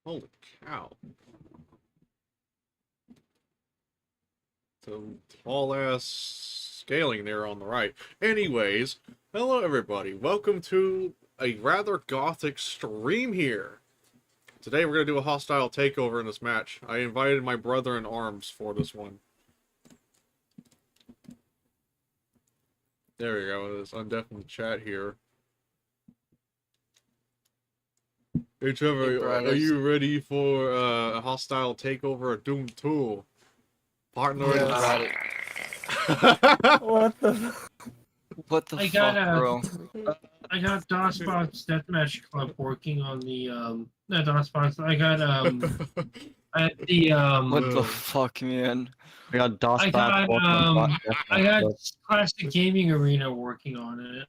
Holy cow. Some tall ass scaling there on the right. Anyways, hello everybody. Welcome to a rather gothic stream here. Today we're going to do a hostile takeover in this match. I invited my brother in arms for this one. There we go. There's undefined chat here. Hey Trevor, are you ready for a hostile takeover of Doom 2? Partner. Yes. What the fuck, bro? I got DOSBox Deathmatch Club working on the not DOSBox. I got What the fuck, man? I got DOS I got Classic Gaming Arena working on it.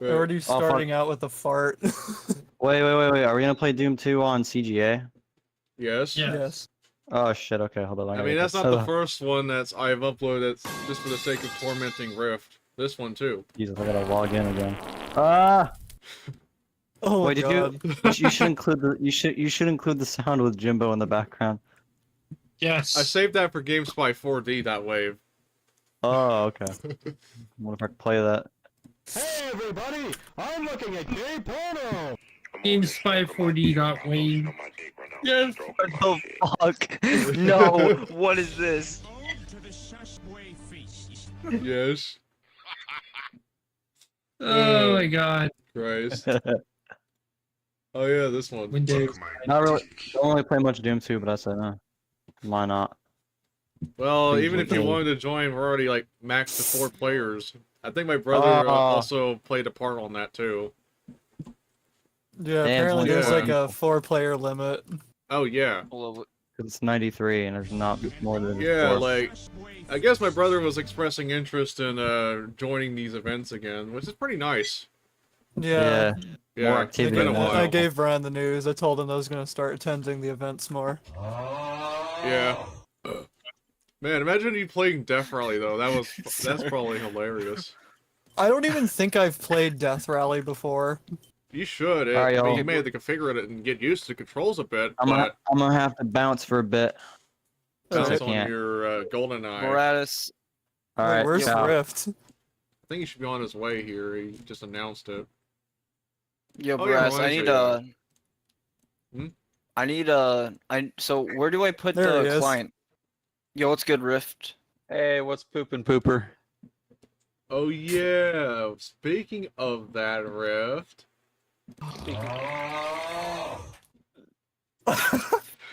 Already starting out with a fart. Wait. Are we gonna play Doom 2 on CGA? Yes. Yes. Oh shit, okay, hold on. I mean, that's not the first one I've uploaded just for the sake of tormenting Rift. This one too. Jesus, I gotta log in again. Ah! Oh Wait, God. you should include the sound with Jimbo in the background. Yes. I saved that for GameSpy 4D, that wave. Oh, okay. I wonder if I can play that. Hey everybody, I'm looking at gay porno! GameSpy4D.wave. Yes. What the fuck? No. What is this? Yes. Oh my God. Christ. Oh yeah, this one. Windows. Not really. Don't really play much Doom 2, but I said, why not? Well, even if you wanted to join, we're already like maxed to 4 players. I think my brother also played a part on that too. Yeah, Damn, apparently there's yeah. like a 4-player limit. Oh yeah. It's 93 and there's not more than Yeah, 4. like, I guess my brother was expressing interest in joining these events again, which is pretty nice. Yeah. Yeah, More it's activity been a than that. while. I gave Brian the news. I told him I was gonna start attending the events more. Yeah. Man, imagine you playing Death Rally though. That's probably hilarious. I don't even think I've played Death Rally before. You should. Alright, I mean, y'all. you may have to configure it and get used to the controls a bit, I'm but gonna have to bounce for a bit. bounce I on can't. your GoldenEye. Moratis. Alright, Where's ciao. Rift? I think he should be on his way here. He just announced it. Yo, Oh, yeah, Brass, so where do I put There he the is. client? Yo, what's good, Rift? Hey, what's poopin' pooper? Oh yeah. Speaking of that, Rift.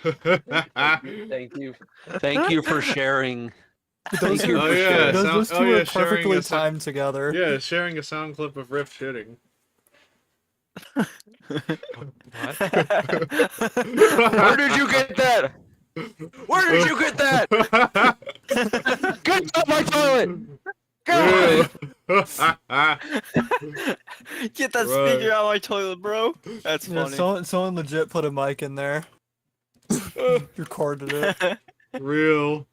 Thank you. Thank you for sharing. Those Oh, yeah, those sound- two oh, yeah, are sharing perfectly a sound- timed together. Yeah, sharing a sound clip of Rift shitting. Where did you get that? Where did you get that? Get off my toilet! Really? Get that Right. speaker out of my toilet, bro. That's Yeah, funny. someone legit put a mic in there. Recorded it. Real.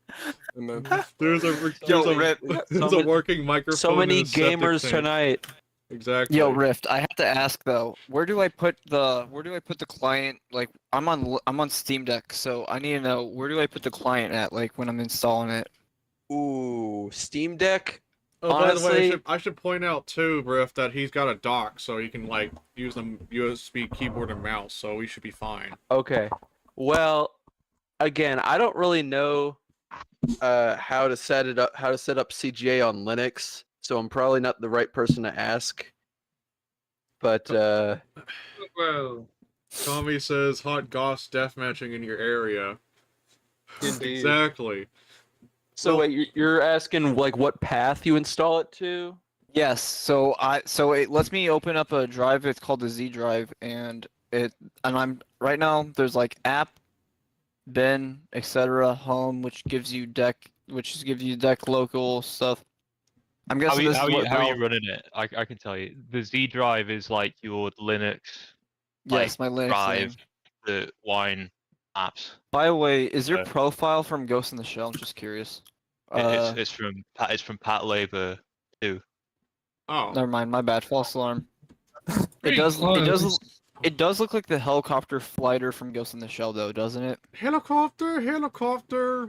There's Yo, a Rift. there's a working microphone. So many in a septic gamers tank. tonight. Exactly. Yo, Rift. I have to ask though. Where do I put the client? Like, I'm on Steam Deck, so I need to know where do I put the client at? Like when I'm installing it. Ooh, Steam Deck. Oh, by the way, Honestly- I should point out too, Riff, that he's got a dock, so he can like use the USB keyboard and mouse. So we should be fine. Okay. Well, again, I don't really know how to set it up, how to set up CGA on Linux, so I'm probably not the right person to ask. But Whoa. Tommy says hot goss deathmatching in your area. Indeed. Exactly. So wait, you're asking like what path you install it to? Yes. So it lets me open up a drive. It's called the Z drive, and I'm right now. There's like app, bin, etc. Home, which gives you deck local stuff. I'm guessing this is what how are Valve- you running it? I can tell you. The Z drive is like your Linux Yes, my Linux drive, thing. the wine apps. By the way, is your Uh, profile from Ghost in the Shell? I'm just curious. It's from Pat Labor too. Oh. Never mind. My bad. False alarm. It Pretty does. close. It does look like the helicopter fighter from Ghost in the Shell, though, doesn't it? Helicopter, helicopter.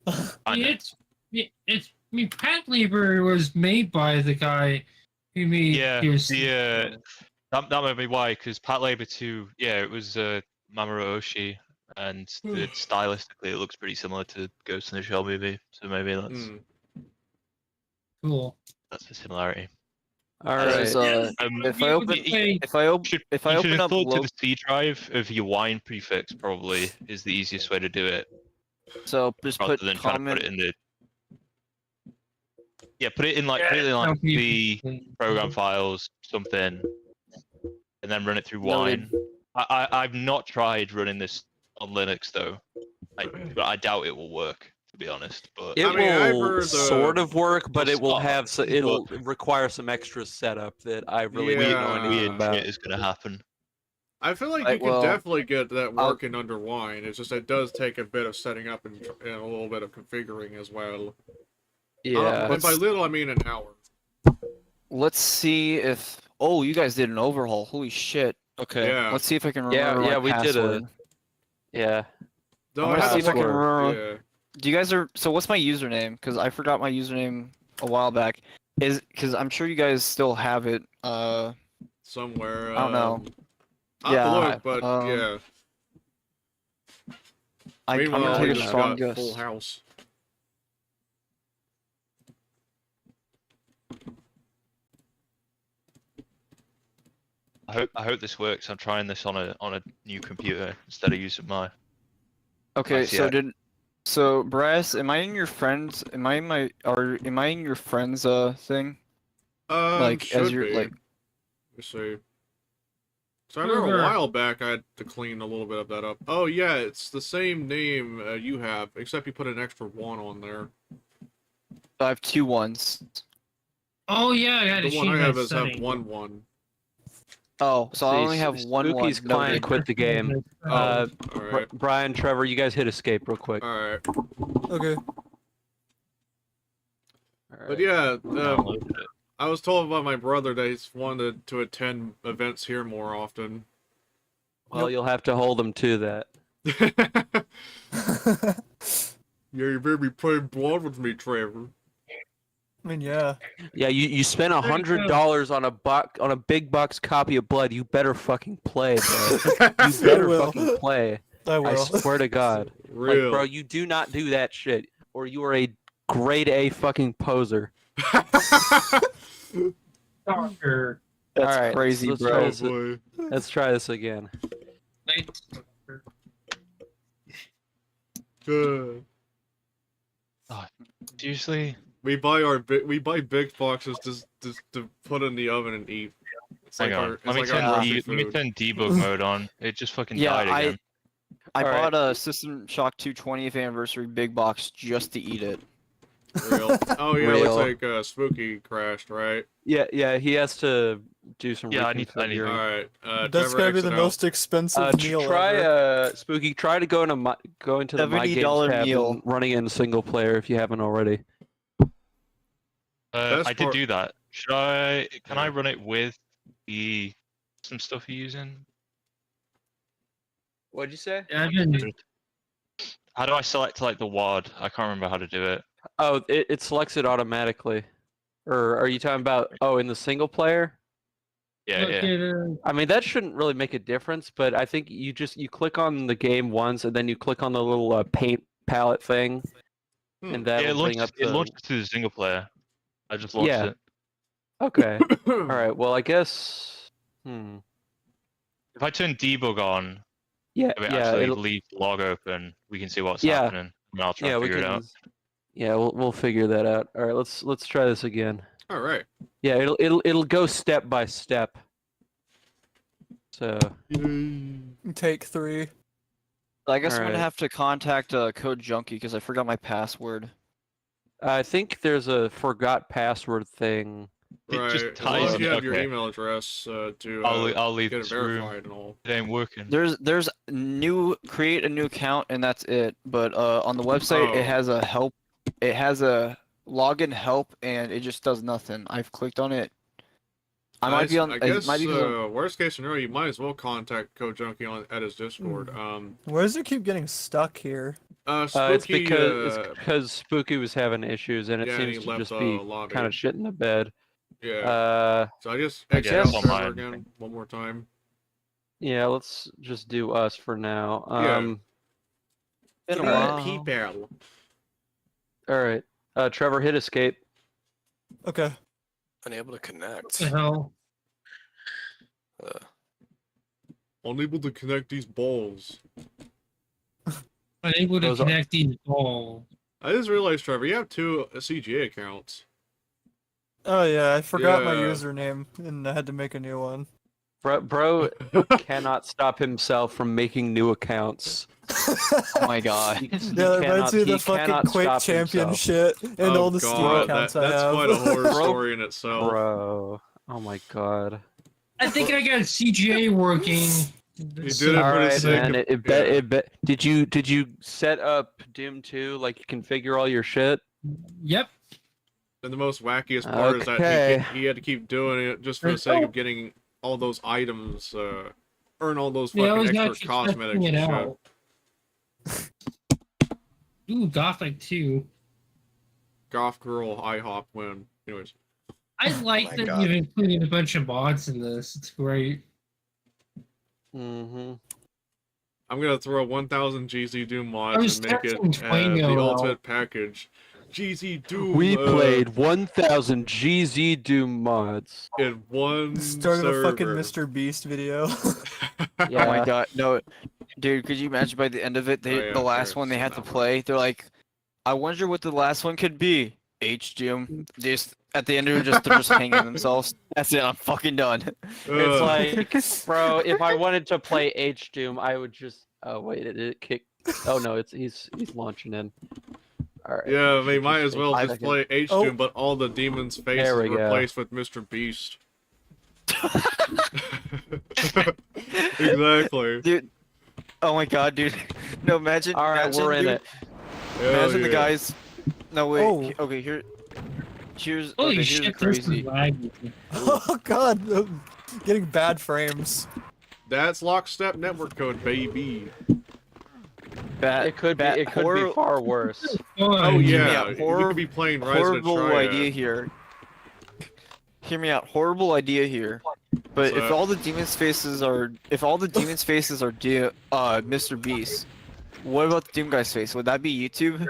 It's I mean, Pat Labor was made by the guy who made Yeah, Gears. that might be why, because Pat Labor 2, yeah, it was Mamoru Oshii, and stylistically it looks pretty similar to Ghost in the Shell movie, so maybe Hmm. Cool. that's the similarity. All This right. is, if I open Play- if I open Should, if I you should open up upload to lo- the C drive of your wine prefix, probably is the easiest way to do it, so just rather put than trying to comment. put it in the. Yeah, put it in like the program files, something, and then run it through Noted. wine. I've not tried running this on Linux though. But I doubt it will work, to be honest. But It I mean, I've will heard, sort of work, but it will start, have it'll require some extra setup that I really don't know anything weird about. shit is gonna happen. I feel like Right, you can well, definitely get that I'll- working under wine. It's just it does take a bit of setting up and a little bit of configuring as well. Yeah. And by little, I mean an hour. Let's see if. Oh, you guys did an overhaul. Holy shit. Okay. Yeah. Let's see if I can Yeah, remember yeah, my we did password. Yeah. Though I'm I gonna had see to if I can look- remember. Yeah. Do you guys are so? What's my username? Because I forgot my username a while back. Is because I'm sure you guys still have it. Somewhere. I don't know. I'll have to Yeah, look, but um, yeah. I'm Meanwhile, gonna I take a just strong got Full guess. House. I hope this works. I'm trying this on a new computer instead of using my. Okay, Nice, so yeah. so Brass, am I in your friends? Am I in am I in your friends thing? Like Should as your be. like. Let's see. So I remember a Sure. while back I had to clean a little bit of that up. Oh yeah, it's the same name you have, except you put an extra one on there. I have 2 1s. Oh yeah, I had to The one change I my have is have setting. 1-1. Oh, so I See, only have one Spooky's one. client Noted. quit the game. Oh, Br- alright. Brian, Trevor, you guys hit escape real quick. Alright. Okay. But yeah, Downloaded it. I was told by my brother that he's wanted to attend events here more often. Well, you'll have to hold them to that. Yeah, you better be playing blood with me, Trevor. I mean, yeah. Yeah, you spent $100 on a big box copy of Blood. You better fucking play, bro. You better will. fucking play. I will. I swear to God. Real. Like, bro, you do not do that shit, or you are a grade A fucking poser. Stalker. That's Alright, crazy, let's bro. try Oh this- boy. Let's try this again. Night Stalker. Good. Seriously? We buy big boxes to put in the oven and eat. It's Hang like on. our, it's Let me like turn our grocery let me food. turn debug mode on. It just fucking Yeah, died again. I Alright. bought a System Shock 2 20th anniversary big box just to eat it. Real. Oh yeah, Real. looks like Spooky crashed, right? Yeah, he has to do some Yeah, I need- reconfiguring. Alright. That's Trevor, gonna be the exit out. most expensive meal Try ever. Spooky. Try to go into the My Games $70 tab meal. and running it in single player if you haven't already. Best I did part- do that. Should I? Can I Yeah. run it with some stuff you're using? What'd you say? Yeah, I've been How do I select like the WAD? I can't remember how to do it. Oh, it selects it automatically. Or are you talking about in the single player? Yeah, look yeah. at I mean that shouldn't really make a difference, but I think you click on the game once and then you click on the little paint palette thing, and that Yeah, will bring up it the. launched to the single player. I just launched Yeah. it. Okay. All right. Well, I guess. If I turn debug on, Yeah. if it Yeah. actually It'll, leave the log open, we can see what's Yeah. happening, and I'll try yeah. to We figure can. it out. Yeah. We'll figure that out. All right. Let's try this again. Alright. Yeah. It'll go step by step. So. Take 3. I guess I'm Alright. gonna have to contact Code Junkie because I forgot my password. I think there's a forgot password thing. Right. Just As long as type you it, have your okay. email address to I'll leave get it this room. verified and all. It ain't working. There's create a new account and that's it. But on the website Oh. it has a help. It has a login help and it just does nothing. I've clicked on it I might be on. I It guess might be 'cause I'm- worst case scenario, you might as well contact Code Junkie at his Discord. Why does it keep getting stuck here? Spooky. It's because Spooky was having issues, and it yeah, and he seems to left just the be lobby. kind of shit in the bed. Yeah. So I just I exit guess out on server mine. again one more time. Yeah, let's just do us for now. Yeah. Been a Three while. people. All right. Trevor, hit escape. Okay. Unable to connect. The hell? Unable to connect these balls. Unable to Those are- connect these balls. I just realized, Trevor, you have 2 CGA accounts. Oh yeah, I forgot my Yeah. username and I had to make a new one. Bro cannot stop himself from making new accounts. Oh my god. He Yeah, that reminds me of the he fucking cannot Quake stop champion himself. shit and all the Steam accounts I that's have. quite a horror Bro- story in itself. Bro. Oh my god. I think I got CGA working. You did it All for the right, sake man. of... Did you set up Doom 2 like you configure all your shit? Yep. And the most wackiest part is that Okay. he had to keep doing it just for the sake of getting all those items, earn all those Yeah, I fucking was extra actually cosmetics testing and it shit. out. Ooh, Gothic 2. Goth Girl IHOP win. Anyways. I like my that God. you've included a bunch of mods in this. It's great. Mm-hmm. I'm gonna throw 1000 GZ Doom I mods was and make it testing Twango the out. ultimate package. GZ Doom We played 1000 GZ Doom mods. in one Started server. a fucking Mr. Beast video. Yeah. Oh my god, no, dude, could you imagine by the end of it, yeah, the last sure, one they it's had to not play, they're like, I wonder what the last one could be. HGM. Just at the end of it, they're just hanging themselves. That's it. I'm fucking done. It's like, bro, if I wanted to play H Doom, I would just. Oh wait, it kicked. Oh no, he's launching in. All right. Yeah, they might as well just Second. play H Oh. Doom, but all the demons' faces There we go. replaced with Mr. Beast. Exactly. Dude. Oh my god, dude. No, imagine. All right, imagine, we're in dude, it. Hell Imagine the yeah. guys. No wait. Oh. Okay, here's. Holy okay, here's shit, the this is crazy. laggy. Oh god, I'm getting bad frames. That's lockstep network code, baby. Bad, It could be. bad, It could horror- be far worse. Oh yeah, Yeah, we could be playing Rise of the horrible Triad. idea here. Hear me out. Horrible idea here. But What's if that? all the demons faces are Mr. Beast, what about the Doom guy's face? Would that be YouTube?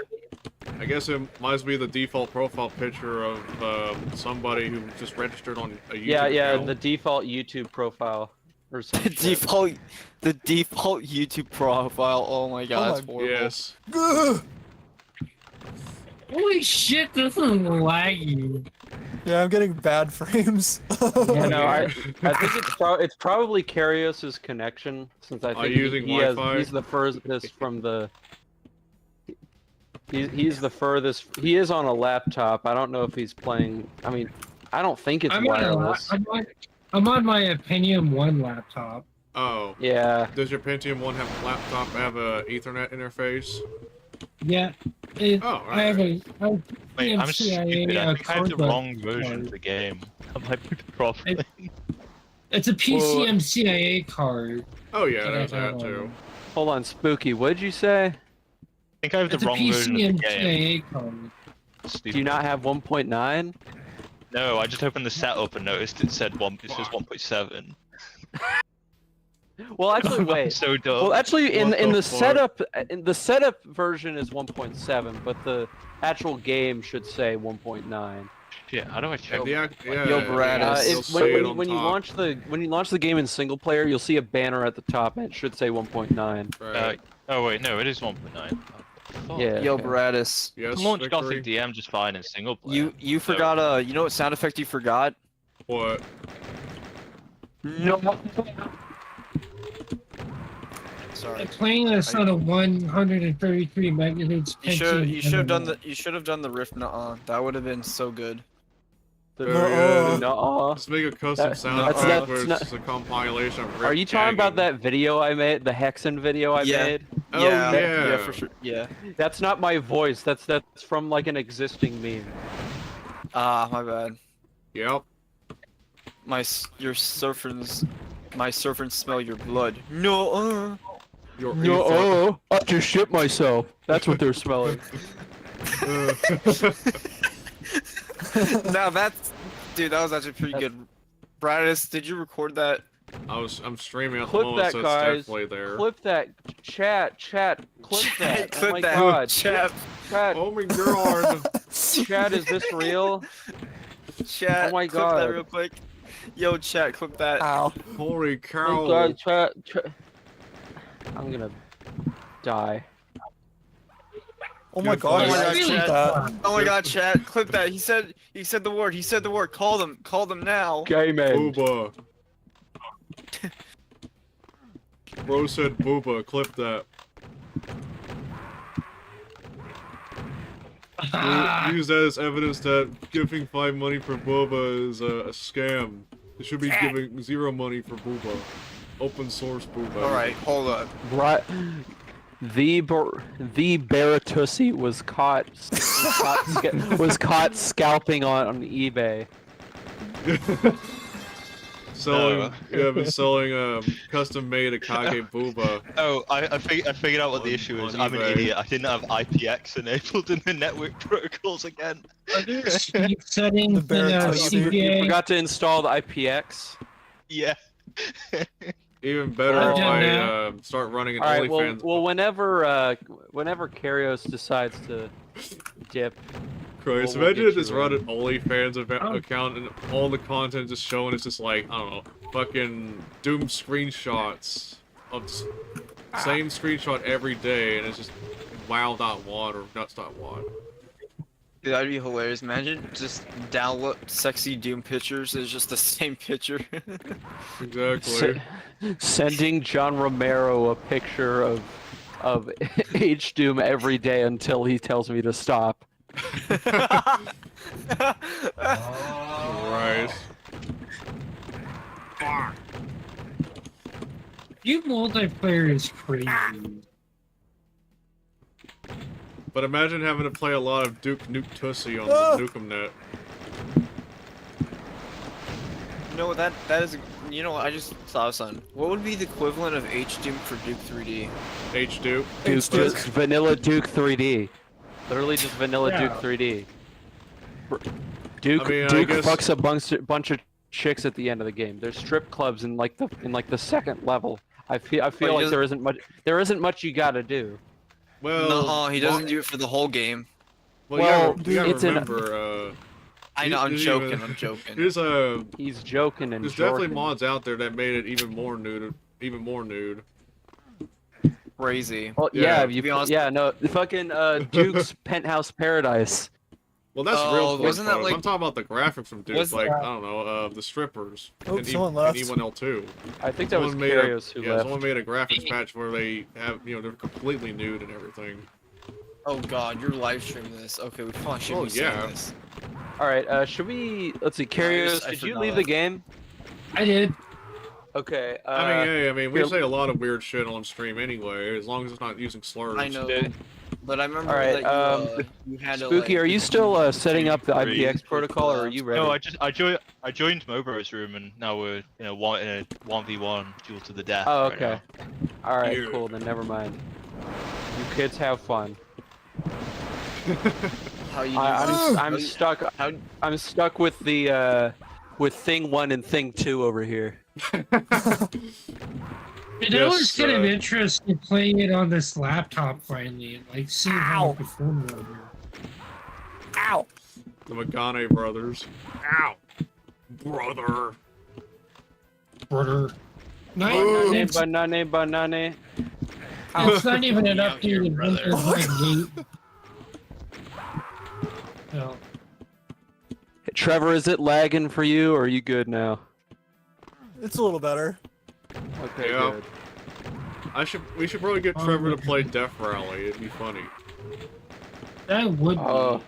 I guess it might be the default profile picture of somebody who just registered on a YouTube Yeah, account. the default YouTube profile or some The shit. default YouTube profile. Oh my god, Oh that's my- horrible. Yes. Ugh. Holy shit, this is laggy. Yeah, I'm getting bad frames. Yeah, no, I think it's probably Karios' connection since I Are think you using Wi-Fi? he's the furthest from the. He's the furthest. He is on a laptop. I don't know if he's playing. I mean, I don't think it's wireless. I'm on my Pentium 1 laptop. Oh. Yeah. Does your Pentium 1 have a laptop have a Ethernet interface? Yeah. Oh, I have a. Wait, I'm PMCIA, stupid. I think I have the card wrong version of the game. I might be the problem. It's a PCMCIA card. Oh yeah, that I there's have that on too. it. Hold on, Spooky. What did you say? I think I have It's the a wrong version of the game. PCMCIA card. Stupid. Do you not have 1.9? No, I just opened the setup and noticed it said it says 1.7. Well, actually, I'm wait. so dumb. Well, actually, in What in the the fuck? setup version is 1.7, but the actual game should say 1.9. Shit, how do I check? And the act, yeah, Yo, yeah, Baratus. you'll It's see it on when you top. launch the game in single player, you'll see a banner at the top and it should say 1.9. Right. Oh wait, no, it is 1.9. Oh, Yeah. Yo, okay. Baratus. Yes, I launched Victory? Gothic DM just fine in single player. You so- forgot you know what sound effect you forgot? What? No. Sorry. I'm playing this on a 133 megahertz Pentium. You should have done the riff. Nuh-uh. That would have been so good. Very Uh-oh. good. Nuh-uh. Let's make a custom sound that's- effect where that's it's just a compilation of Are you talking about gagging. that video I made, the Hexen video I Yeah. made? Oh yeah, yeah. yeah, for sure. Yeah. That's not my voice. That's from like an existing meme. Ah, my bad. Yep. your servants smell your blood. No. Your No, oh, I just shit myself. That's what they're smelling. Now that's, dude, that was actually pretty good. Bradis, did you record that? I'm streaming at the Clip moment, that, so it's guys. definitely there. Clip that. Chat. Clip that. Clip oh my that. god. Chat. Chat. Oh my god! Chat, is this real? Chat. Oh my Clip that God. real quick. Yo, chat, clip that. Ow. Holy Oh cow! my god, chat. I'm gonna die. Oh my Good god, fight. I Oh my actually god, that. Oh my god, chat, clip that. He said the word. He said the word. Call them now. Game end. Booba. Bro said booba. Clip that. Use that as evidence that giving 5 money for booba is a scam. You should be giving 0 money for booba. Open source booba. Alright, hold up. Right. The Baratussi was caught scalping on eBay. Selling, been selling custom-made Akage booba. Oh, I figured out what the issue is. I'm an eBay. idiot. I didn't have IPX enabled in the network protocols again. Are there speed settings The in Barracuda. You CBA? forgot to install the IPX. Yeah. Even better Oh, if I yeah. start running an All right. OnlyFans. Well, whenever Karios decides to dip. Christ, we'll imagine get if this you run in. an OnlyFans Oh. account and all the content just showing it's just like, I don't know, fucking Doom screenshots of same screenshot every day and it's just wow.wad or nuts.wad. Dude, that'd be hilarious. Imagine just download sexy Doom pictures. It's just the same picture. Exactly. Sending John Romero a picture of H Doom every day until he tells me to stop. Right. You multiplayer is crazy. But imagine having to play a lot of Duke Nuke Tussie on the Nukem Net. No, that is. You know what? I just saw something. What would be the equivalent of H Doom for Duke 3D? H Duke. Just vanilla Duke 3D. Literally just vanilla Yeah. Duke 3D. Duke I mean, I Duke guess- fucks a bunch of chicks at the end of the game. There's strip clubs in like the second level. I feel like doesn't- there isn't much you gotta do. Well, No, he doesn't do it for the whole game. Well, Well, you gotta it's in- remember, I know. I'm He's joking. even- I'm joking. there's He's joking and definitely jorking. mods out there that made it even more nude. Crazy. Well, Yeah, yeah, to be honest- no, the fucking Duke's Penthouse Paradise. Well, that's Oh, real. wasn't that photos. like- I'm talking about the graphics from Duke, Was- like I don't know, the strippers. Oh, in someone left. E1L2. I think that was Someone made Karios who yeah, left. someone made a graphics patch where they have, they're completely nude and everything. Oh god, you're live streaming this. Okay, we probably shouldn't Oh, be saying yeah. this. All right, should we? Let's see, Karios, I did you forgot. leave the game? I did. Okay. I mean, we here- say a lot of weird shit on stream anyway, as long as it's not using slurs. I know, Dude. but I remember Alright, that you had Spooky, to, are you still setting up the Three. IPX protocol, or are you ready? No, I joined Mobro's room and now we're in a 1v1 duel to the death. Oh, right okay. now. All right, Yeah. cool. Then never mind. You kids have fun. how you I'm stuck. I'm stuck with the with thing 1 and thing 2 over here. It always kind of interesting playing it on this laptop finally, and like seeing how it performed over here. Ow! The Megane brothers. Ow! Brother! Brother. No, Banane, it's, banane, banane. it's not even an Out here, updated brother. Windows 8. No. Trevor, is it lagging for you, or are you good now? It's a little better. Okay, Yeah. good. We should probably get Trevor to play Death Rally. It'd be funny. That would be. Oh.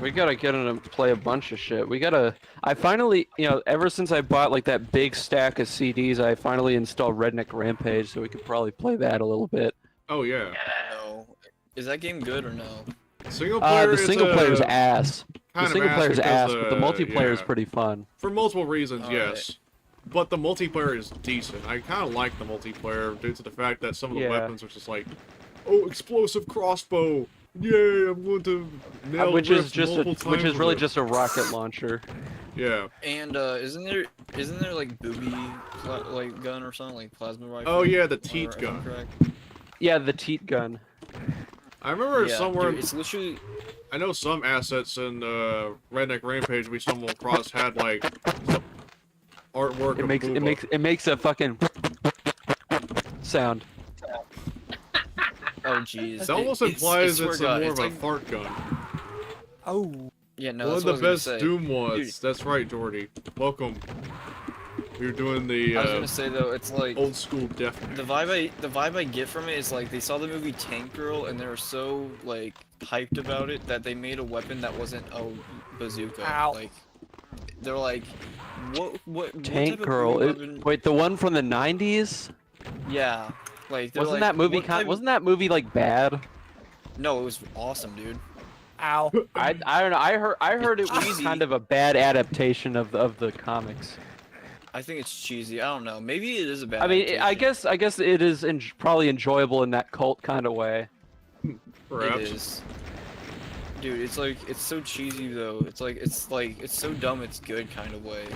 We gotta get him to play a bunch of shit. I finally, ever since I bought like that big stack of CDs, I finally installed Redneck Rampage, so we could probably play that a little bit. Oh yeah. No. Is that game good or no? Single player. The single player's ass. Kind The single of player's because, ass, but the multiplayer is yeah. pretty fun. For multiple reasons, Alright. yes. But the multiplayer is decent. I kind of like the multiplayer due to the fact that some of the Yeah. weapons are just like, oh, explosive crossbow. Yay! I'm going to nail Which Rift is just multiple which times is really with it. just a rocket launcher. Yeah. And isn't there like booby like gun or something like plasma rifle? Oh yeah, the Am I teat right- am I gun. correct? Yeah, the teat gun. I remember Yeah, somewhere. dude, it's literally I know some assets in Redneck Rampage we stumbled across had like artwork. It makes a fucking sound. oh jeez. That almost implies it's more of a fart gun. Oh. Yeah, no, One that's of the what I was best gonna say. Doom mods. Dude. That's right, Jordy. Welcome. You're doing the I was gonna say though, it's like old school death. the vibe I get from it is like they saw the movie Tank Girl and they were so like hyped about it that they made a weapon that wasn't a bazooka. Ow. Like they're like, what Tank type of Girl. booby weapon- Wait, the one from the 90s? Yeah, like they're Wasn't like, that movie what type of- wasn't that movie like bad? No, it was awesome, dude. Ow. I don't know. I heard it was Cheesy. kind of a bad adaptation of the comics. I think it's cheesy. I don't know. Maybe it is a bad. I mean, I adaptation. guess it is probably enjoyable in that cult kind of way. Perhaps. It is. Dude, it's like it's so cheesy though. It's so dumb. It's good kind of way.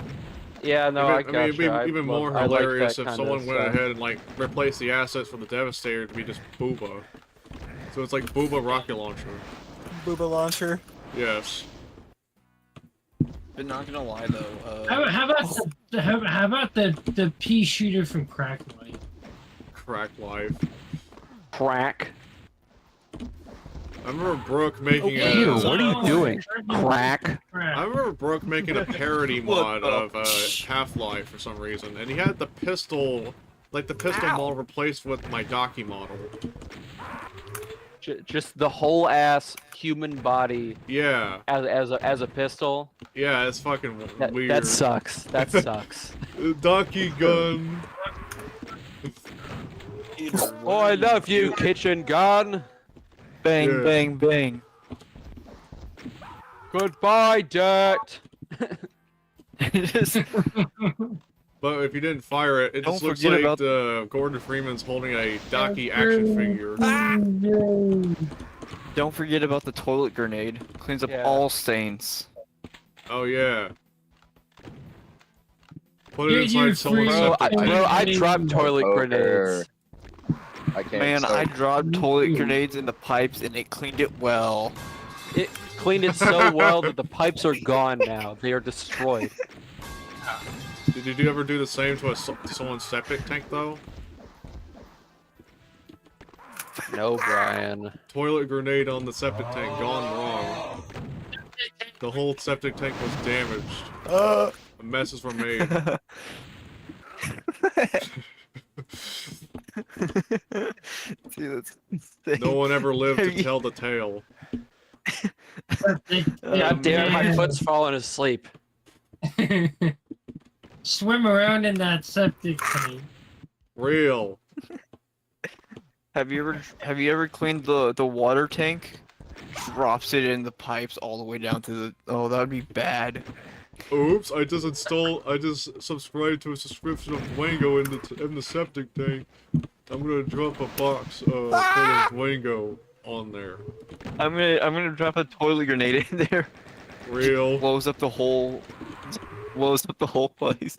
Yeah, no, I I mean, gotcha. it'd be even more I like hilarious that if kind someone of went stuff. ahead and like replaced the assets from the Devastator to be just Booba. So it's like Booba rocket launcher. Booba launcher. Yes. But not gonna lie though. How about the pea shooter from Cracklight? Crack life. Crack. I remember Brooke making Okay, Ew, a. what are you doing? Crack. I remember Brooke making a parody What mod the- of Half-Life for some reason, and he had the pistol, like the pistol model replaced with my Docky model. Just the whole ass human body Yeah, as a pistol. yeah, it's fucking weird. That sucks. That sucks. Docky gun. Oh, I love you, kitchen gun. Bang, Yeah. bang, bang. Goodbye, dirt. But if you didn't fire it, it Don't just looks forget like about- Gordon Freeman's holding a Docky action figure. Don't forget about the toilet grenade. Cleans up Yeah. all stains. Oh yeah. Put it You're inside someone's free. septic tank. I dropped toilet grenades. I can't. Man, I start- dropped toilet grenades in the pipes and it cleaned it well. It cleaned it so well that the pipes are gone now. They are destroyed. Did you ever do the same to someone's septic tank though? No, Brian. Toilet grenade on the septic tank gone wrong. The whole septic tank was damaged. Messes were made. See, that's insane. No one ever lived Have to you- tell the tale. God damn it, my foot's falling asleep. Swim around in that septic tank. Real. Have you ever cleaned the water tank? Drops it in the pipes all the way down to the. Oh, that would be bad. Oops, I just subscribed to a subscription of Dwango in the septic tank. I'm gonna drop a box full of Dwango on there. I'm gonna drop a toilet grenade in there. Real. Blows up the whole place.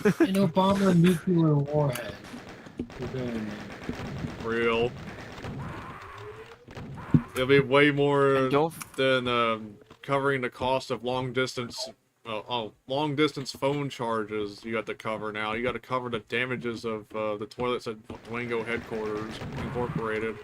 An Obama nuclear warhead. Real. It'll be way more And don't than covering the cost of long distance phone charges. You got to cover now. You got to cover the damages of the toilets at Dwango headquarters incorporated.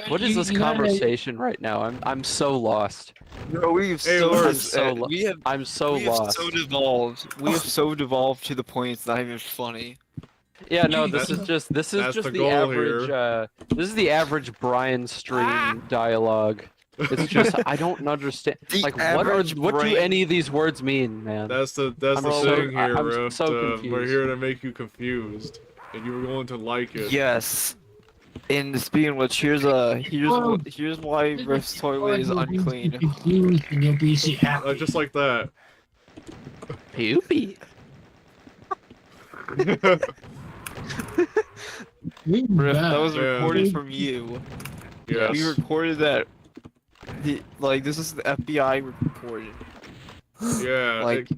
What is this conversation right now? I'm so lost. No, we've Hey, so, Lord. I'm so lo- we have I'm so we have lost. so devolved. We have so devolved to the point it's not even funny. Yeah, no, this That's- is just that's the the goal average. here. This is the average Brian stream dialogue. It's just I don't understand. The Like, average what do brain- any of these words mean, man? That's the I'm thing so- here, I'm Rift. so We're confused. here to make you confused, and you're going to like it. Yes. And speaking of which, here's why Rift's toilet is unclean. And you'll be happy. Just like that. Poopy. Rift, that was Yeah. recorded from you. Yes. We recorded that. Like, this is the FBI recorded. Yeah. Like,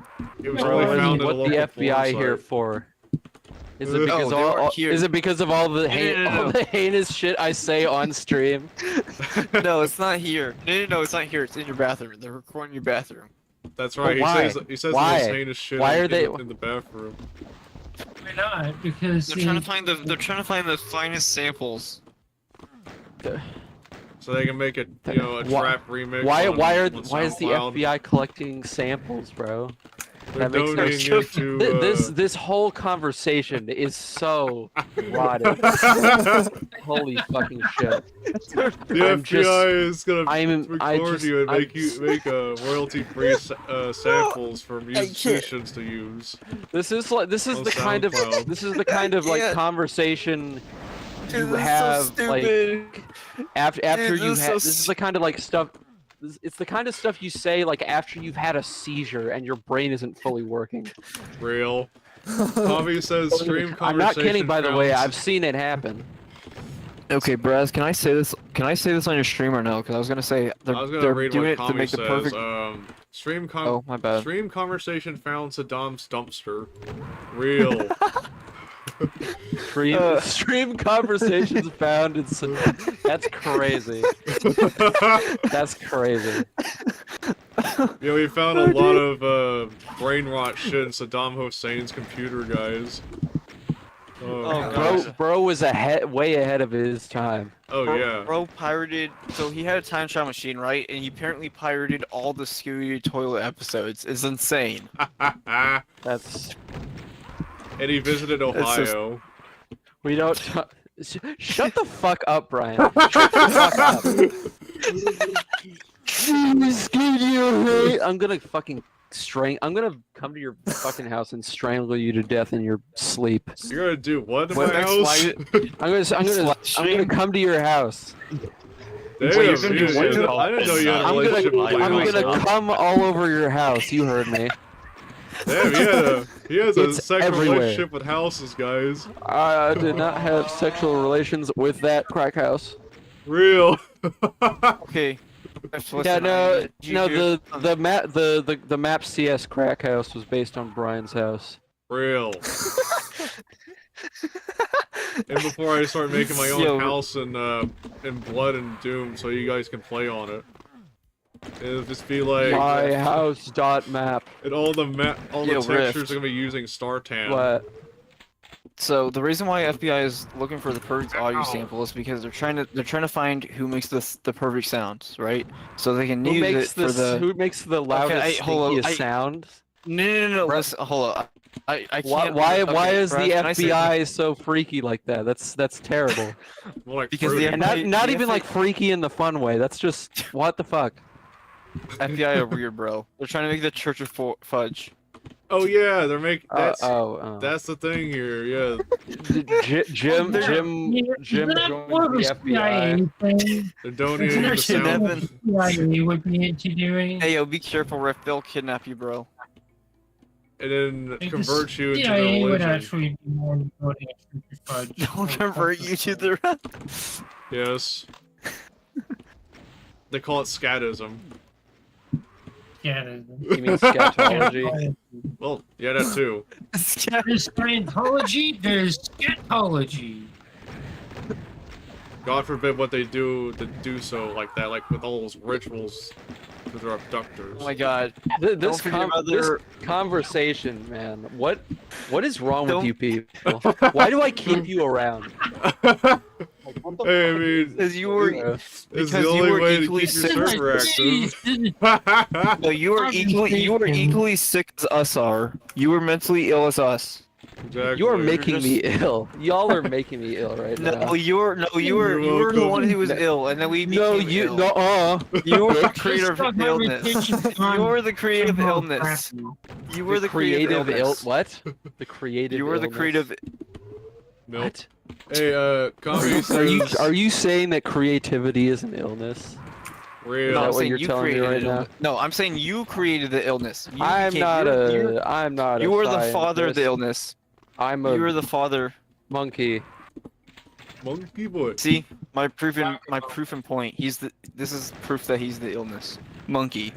it was bro, only found in a what the local FBI porn here site. for? Is it Oh, because they all, weren't here. is it because of all the No. all the heinous shit I say on stream? No, it's not here. No, it's not here. It's in your bathroom. They're recording your bathroom. That's right. why? He says Why? the most heinous shit Why are they- in the bathroom. Why not? Because They're trying to find the finest samples. So they can make a a Why- trap remix. Why on is the SoundCloud. FBI collecting samples, bro? They're That makes no donating sense. it to This whole conversation is so rotted. Holy fucking shit! the I'm FBI is gonna I record just- you and I'm make royalty-free samples for musicians to use. This is On the kind of SoundCloud. like Yeah. conversation Dude, you this is have so like stupid. after Dude, you this is have so this is the kind of like stuff. It's the kind of stuff you say like after you've had a seizure and your brain isn't fully working. Real. Tommy says stream conversation. I'm not kidding, by the way. found- I've seen it happen. Okay, Braz, can I say this? Can I say this on your stream or no? Because I was gonna say I was gonna they're read doing what it to Tommy make the says. perfect. Oh, my bad. Stream conversation found Saddam's dumpster. Real. Stream conversations found in that's crazy. That's crazy. Yeah, we found a lot of brain rot shit in Saddam Hussein's computer, guys. Bro was way ahead of his time. Oh yeah. Bro pirated. So he had a time travel machine, right? And he apparently pirated all the Scooby Toilet episodes. It's insane. That's And he visited Ohio. we don't. Shut the fuck up, Brian. Shut the fuck up. I'm gonna fucking I'm gonna come to your fucking house and strangle you to death in your sleep. You're gonna do what in What, my house? I'm gonna come to your house. Damn, you're gonna do what? I didn't know you had a I'm relationship with my I'm house. gonna come all over your house. You heard me. Damn, he has a It's sexual everywhere. relationship with houses, guys. I did not have sexual relations with that crack house. Real. Okay. Yeah, no, the map CS crack house was based on Brian's house. Real. And before I start making my own house in Blood and Doom, so you guys can play on it, it'll just be like My house dot map. and all the textures Rift. are gonna be using Startan. What? So the reason why FBI is looking for the perfect audio sample is because they're trying to find who makes the perfect sounds, right? So they can Who use makes it for the. Who makes the loudest, hold on, stinkiest sound? No. Listen, hold on. I can't. Why okay, is Brad, the can I say FBI so freaky like that? That's terrible. More like Because fruity. the And not the even like freaky in the fun way. That's just what the fuck. FBI are weird, bro. They're trying to make the Church of Fudge. Oh yeah, they're making that's the thing here. Yeah. Jim Isn't joined that more of a the FBI. CIA thing? They're donating the Isn't that sound. CIA would be into doing. Hey, yo, be careful, Riff. They'll kidnap you, bro. And then Like, convert you into CIA their would religion. actually be more devoted to fudge. They'll convert you to their. Yes. They call it scatism. Yeah. You mean scatology? Well, yeah, that too. There's Scientology, there's scatology. God forbid what they do to do so like that, like with all those rituals to their abductors. Oh my god. This forget about their- conversation, man. What is wrong with you people? Why do I keep you around? Hey, I mean, Because you were. it's because the you only were way to equally keep your sick. server active. No, you were equally sick as us are. You were mentally ill as us. Exactly. You are making me ill. Y'all are making me ill right now. No, you were the one who was ill, and then we became No, ill. no, You were the creator Just of illness. You were the creative illness. You were the creative illness. What? The creative. You were the illness. creative. Milk. What? Kami says Are you saying that creativity is an illness? real. No, I'm what saying you're you telling me created right the now? illness. No, I'm saying you created the illness. You I'm became- not you're- a. I'm not a. You were the father of the scientist. illness. I'm You a were the father. monkey. Monkey boy. See, my proof and point. This is proof that he's the illness. Monkey.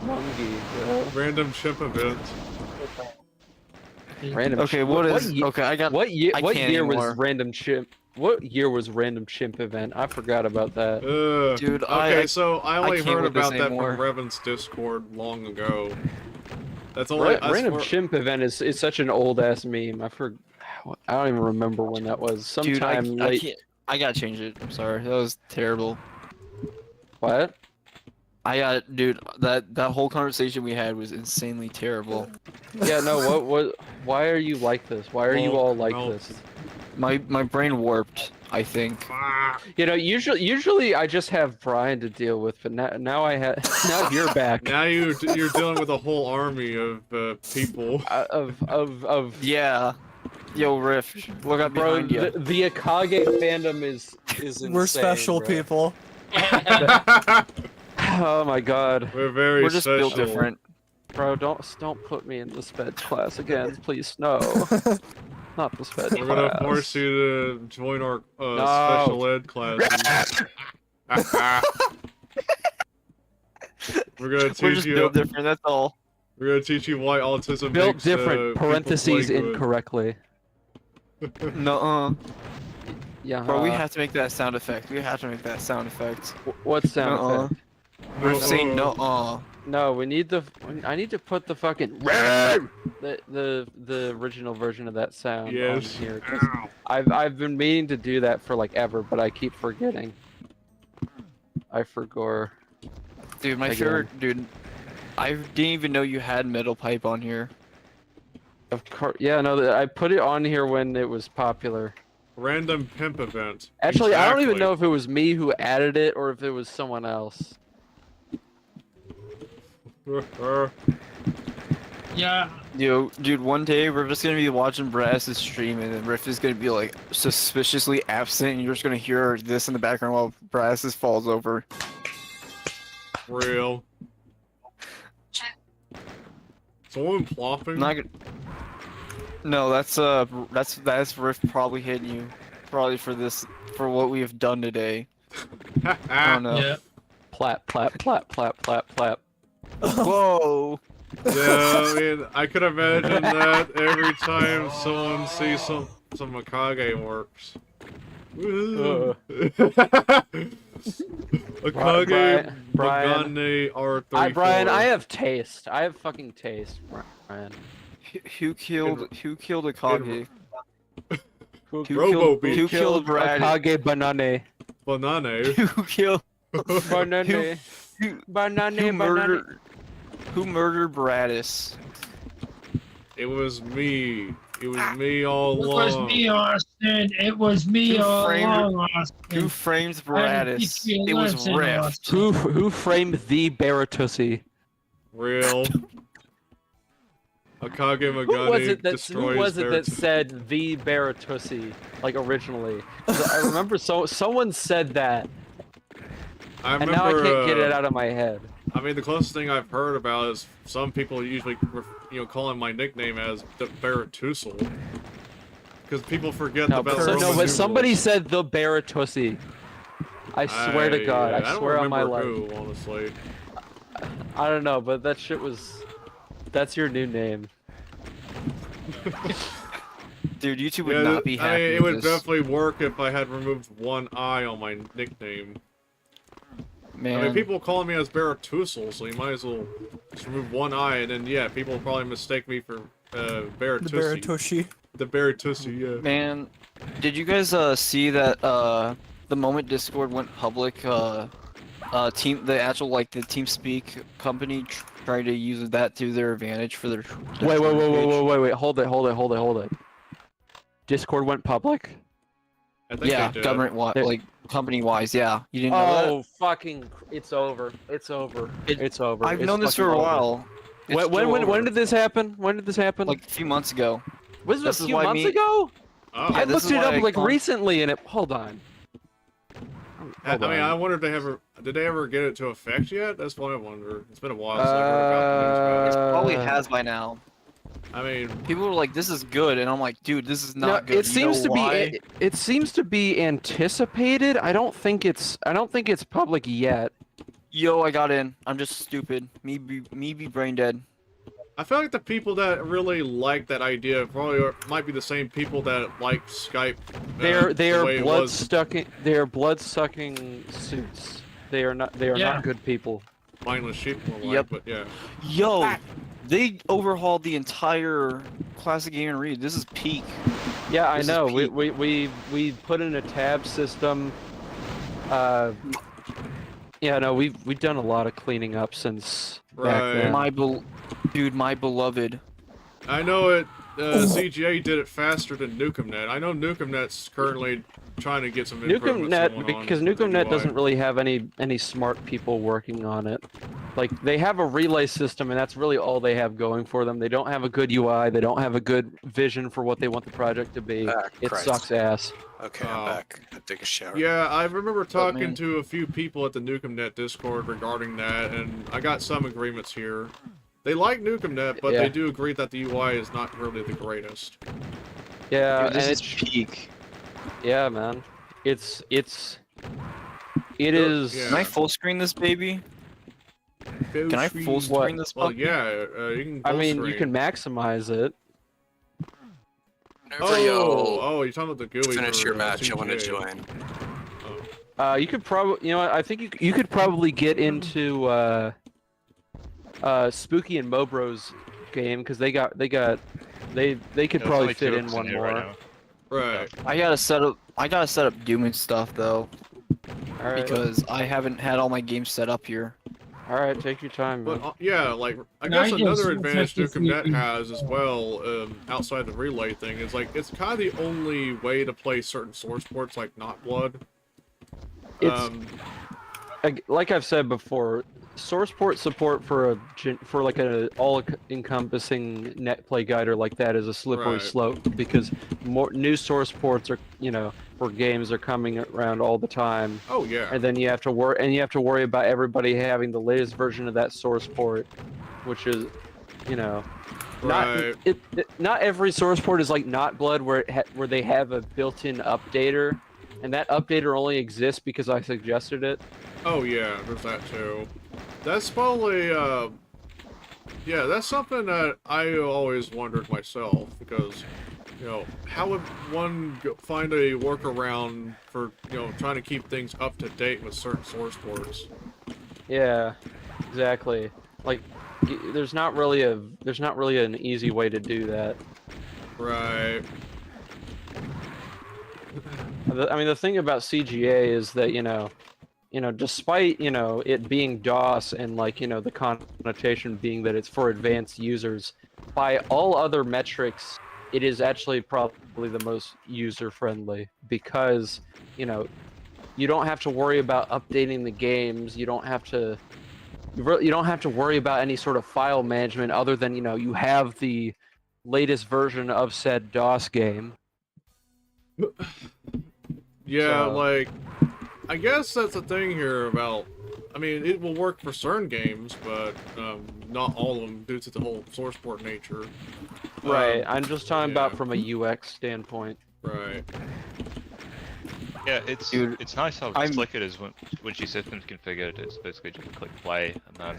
Monkey. Bro. Random chimp event. Random. Okay, okay, I got. What year? I What can't year anymore. was random chimp? What year was random chimp event? I forgot about that. Dude, okay, so I only can't heard with this about that anymore. from Revan's Discord long ago. That's only Random chimp event is such an old ass meme. I don't even remember when that was. Dude, Sometime I late. can't. I gotta change it. I'm sorry. That was terrible. What? Dude, that whole conversation we had was insanely terrible. Yeah, no. What? Why are you like this? Why are you all like this? My brain warped, I think. You know, usually I just have Brian to deal with, but now I have now you're back. Now you're dealing with a whole army of people. Yeah. Yo, Rift, look up Bro, behind you. the Akage fandom is insane. We're special bro. people. Oh my god. We're very We're just special. built different. Bro, don't put me in the sped class again, please. No. Not the sped We're class. gonna force you to join our No. special ed classes. We're gonna We're teach just you. built different, that's all. We're gonna teach you why autism Built makes different, people parentheses play good. incorrectly. No, Yeah. Bro, we have to make that sound effect. We have to make that sound effect. What sound effect? We're saying no. No, we need the. I need to put the fucking the original version of that sound Yes. on here. 'Cause I've been meaning to do that for like ever, but I keep forgetting. I forgot. Dude, my Again. favorite, dude. I didn't even know you had metal pipe on here. Of course, yeah. No, I put it on here when it was popular. Random pimp event. Actually, I don't even Exactly. know if it was me who added it or if it was someone else. Yeah. Yo, dude, one day we're just gonna be watching Brass's stream and then Riff is gonna be like suspiciously absent and you're just gonna hear this in the background while Brass falls over. Real. Someone plopping? I'm not gonna... No, that's Riff probably hitting you. Probably for what we have done today. I don't know. Yeah. Plap, plap, plap, plap, plap, plap. Whoa! Yeah, I mean, I could imagine that every time someone sees some Akage works. Woohoo. Akage, Brian. Megane, R34. Brian, I have taste. I have fucking taste, Brian. Who killed Akage? Who Robo killed Brad? Akage Banane. Banane. Who killed? Banane. Banane. Who murdered Bradis? It was me. It was me all It along. was me, Austin. It was me Who all framed- along, Austin. Who framed I didn't Bradis? teach you a It was lesson, Rift. Austin. Who framed the Baratussi? Real. Akage Megane Who was it that Baratus- said the Baratussi, like originally? 'Cause I remember someone said that, I and remember, now I can't get it out of my head. I mean, the closest thing I've heard about is some people usually, calling my nickname as the Baratusel. Because people forget No, about but, Roman but somebody numerals. said the Baratussi. I swear to God, I don't swear on my remember life. who, honestly. I don't know, but that shit was. That's your new name. Dude, YouTube would Yeah, not be happy I mean, it with would this. definitely work if I had removed one eye on my nickname. Man. I mean, people calling me as Baratusel, so you might as well just remove one eye, and then, yeah, people will probably mistake me for Baratussi. The Baratushi. The Baratussi, yeah. Man, did you guys see that the moment Discord went public, the team speak company tried to use that to their advantage for their Wait, Twitter page? wait, hold it. Discord went public? I think Yeah, they did. government They- like company wise, yeah. You didn't know that? Oh, fucking! It's over. It's over. It's over. I've It's known this fucking for a over. while. It's When still over. did this happen? When did this happen? Like a few months ago. Was it this a is few why months me- ago? Oh. Yeah, I this looked is it up why like recently, and it. Hold on. I mean, I wonder if they ever did they ever get it to effect yet? That's what I wonder. It's been a while since I heard about the news about it. Probably has by now. I mean, People were like, "This is good," and I'm like, "Dude, this is No, not good." it seems to why? be. It seems to be anticipated. I don't think it's. I don't think it's public yet. Yo, I got in. I'm just stupid. Me be brain dead. I feel like the people that really like that idea might be the same people that like Skype. They the are way it blood was. sucking. They are blood sucking suits. They are not. They are Yeah. not good people. Mindless sheep more like, Yep. but yeah. Yo, they overhauled the entire classic game and read. This is peak. Yeah, I This is know. peak. We put in a tab system. Yeah, no, we've done a lot of cleaning up since back then. Dude, my beloved. I know it. CGA did it faster than NukemNet. I know NukemNet's currently trying to get some improvements NukemNet, going because on with the NukemNet UI. doesn't really have any smart people working on it. Like, they have a relay system, and that's really all they have going for them. They don't have a good UI. They don't have a good vision for what they want the project to be. It Christ. sucks ass. Okay, I'm back. I take a shower. Yeah, I remember talking man? to a few people at the NukemNet Discord regarding that, and I got some agreements here. They like NukemNet, but Yeah. they do agree that the UI is not really the greatest. Yeah, Dude, this and is it's peak. yeah, man. It is. Yeah. Can I full screen this baby? Can I full screen this Well, puppy? yeah, you can. I full mean, screen. you can maximize it. Whenever y'all Oh, you're talking about the GUI. finish for, your match, I want to CGA. join. You could probably, I think you could probably get into Spooky and Mobro's game because they could There's probably only fit two in of us one here more. right now. Right. I gotta set up Doom and stuff though, All right, because I haven't had all my games set up here. all right, take your time, man. But yeah, like I No, guess I another just- advantage just- NukemNet has as well, outside the relay thing, is like it's kind of the only way to play certain source ports like Not Blood. It's like I've said before, source port support for like an all-encompassing net play guider like that is a slippery Right. slope because more new source ports are for games are coming around all the time, Oh yeah. and then you have to worry about everybody having the latest version of that source port, which is Right. not every source port is like Not Blood where where they have a built-in updater, and that updater only exists because I suggested it. Oh yeah, there's that too. That's probably yeah, that's something that I always wondered myself because how would one find a workaround for trying to keep things up to date with certain source ports? Yeah, exactly. Like, there's not really an easy way to do that. Right. I mean, the thing about CGA is that despite it being DOS and the connotation being that it's for advanced users, by all other metrics, it is actually probably the most user-friendly because you don't have to worry about updating the games. You don't have to worry about any sort of file management other than you have the latest version of said DOS game. Yeah, So- like I guess that's the thing here about. I mean, it will work for certain games, but not all of them due to the whole source port nature. Right. I'm just talking yeah. about from a UX standpoint. Right. Yeah, it's Dude, it's nice how I'm- slick it is when your system's configured. It's basically just click play and then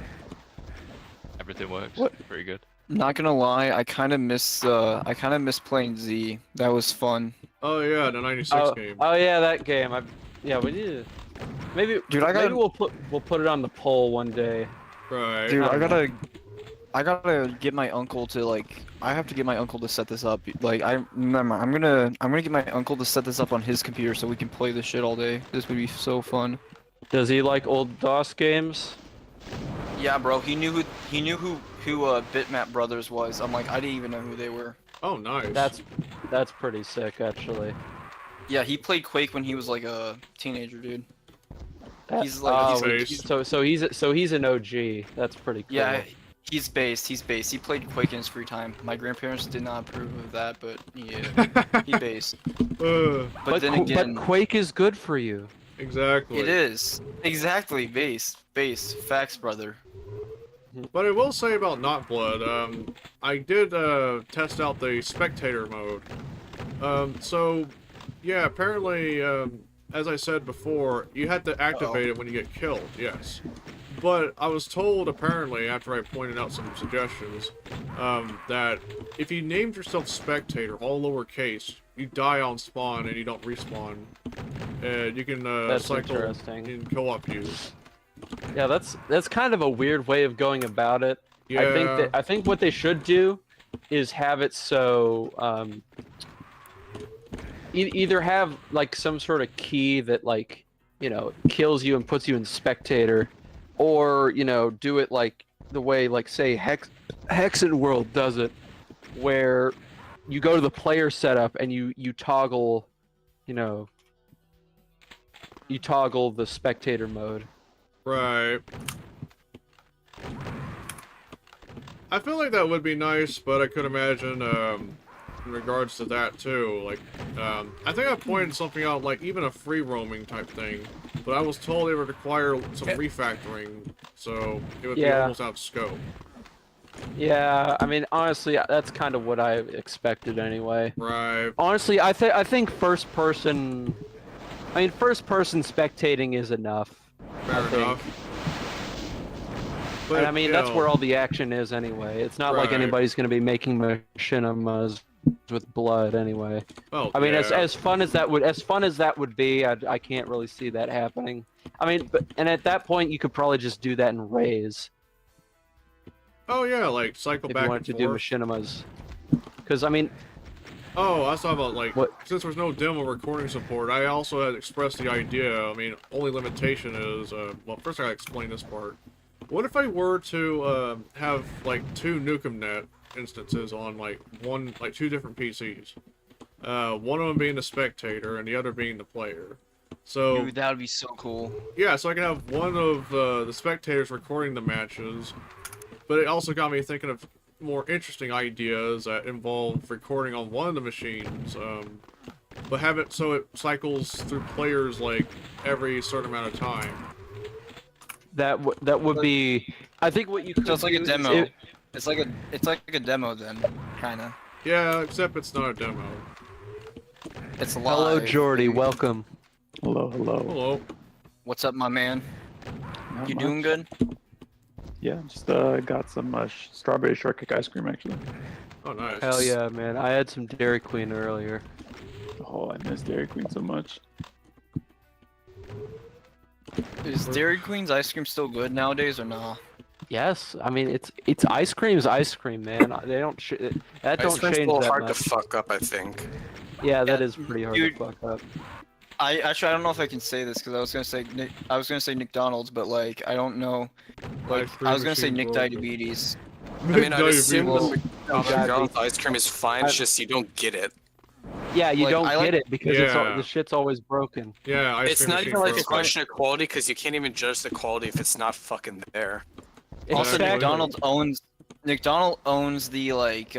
everything works. What? Pretty good. Not gonna lie, I kind of miss playing Z. That was fun. Oh yeah, the '96 game. Oh yeah, that game. Yeah, we need to. Maybe, Dude, I maybe gotta- we'll put it on the poll one day. Right. Dude, I don't I gotta get my uncle to I have to get my uncle to set this up. I'm gonna get my uncle to set this up on his computer so we can play this shit all day. This would be so fun. Does he like old DOS games? Yeah, bro. He knew who Bitmap Brothers was. I'm like, I didn't even know who they were. Oh, nice. That's pretty sick, actually. Yeah, he played Quake when he was like a teenager, dude. That- He's like- he's- so he's an OG. That's pretty cool. Yeah, He's based. He's based. He played Quake in his free time. My grandparents did not approve of that, but yeah, he based. But then again, but Quake is good for you. Exactly. it is exactly base. Facts, brother. But I will say about Not Blood, I did test out the spectator mode. So yeah, apparently, as I said before, you had to activate it when you get killed. Yes. But I was told, apparently, after I pointed out some suggestions, that if you named yourself Spectator, all lowercase, you die on spawn and you don't respawn. And you can That's cycle interesting. in co-op use. Yeah, that's kind of a weird way of going about it. Yeah. I think what they should do is have it so either have like some sort of key that like, you know, kills you and puts you in spectator, or, you know, do it like the way like say Hexen World does it, where you go to the player setup and you toggle, you know, you toggle the spectator mode. Right. I feel like that would be nice, but I could imagine, in regards to that too, like, I think I pointed something out, like, even a free roaming type thing, but I was told it would require some refactoring, so it would be almost out of scope. Yeah, I mean, honestly, that's kind of what I expected anyway. Right. Honestly, I think first person spectating is enough. Fair enough. But, And I mean, that's where all the action is anyway. It's not like anybody's going to be making machinimas with blood anyway. Well, I mean, as fun as that would be, I can't really see that happening. I mean, and at that point, you could probably just do that in Rays. Oh yeah, like cycle if back you wanted to and do forth. machinimas. Because I mean, oh, I was talking about like what? Since there's no demo recording support, I also had expressed the idea. I mean, only limitation is well, first I gotta explain this part. What if I were to have like 2 NukemNet instances on like two different PCs? One of them being the spectator and the other being the player. So Dude, that would be so cool. yeah, so I can have one of the spectators recording the matches, but it also got me thinking of more interesting ideas that involve recording on one of the machines, but have it so it cycles through players like every certain amount of time. That would be. I think what you could. So it's like a do is demo. It's like a demo then, kinda. Yeah, except it's not a demo. It's live. Hello, Jordy. Welcome. Hello, hello. Hello. What's up, my man? Not You much. doing good? Yeah, just got some strawberry shortcake ice cream actually. Oh, nice. Hell yeah, man. I had some Dairy Queen earlier. Oh, I miss Dairy Queen so much. Is Dairy Queen's ice cream still good nowadays or nah? Yes, I mean it's ice cream's ice cream, man. They don't that don't Ice cream's change a little that hard much. to fuck up, I think. Yeah, that is pretty hard Dude. to fuck up. I don't know if I can say this because I was gonna say McDonald's, but like I don't know. Like Ice cream I was gonna say machine Nick broken. Diabetes. I mean, I'd assume Diabetes. the McDonald's ice cream is fine, it's just you don't get it. Yeah, you Like, don't I like- get it because Yeah. the shit's always broken. Yeah, ice It's cream not machine even like a broken. question of quality, because you can't even judge the quality if it's not fucking there. Also, Exactly. McDonald owns the like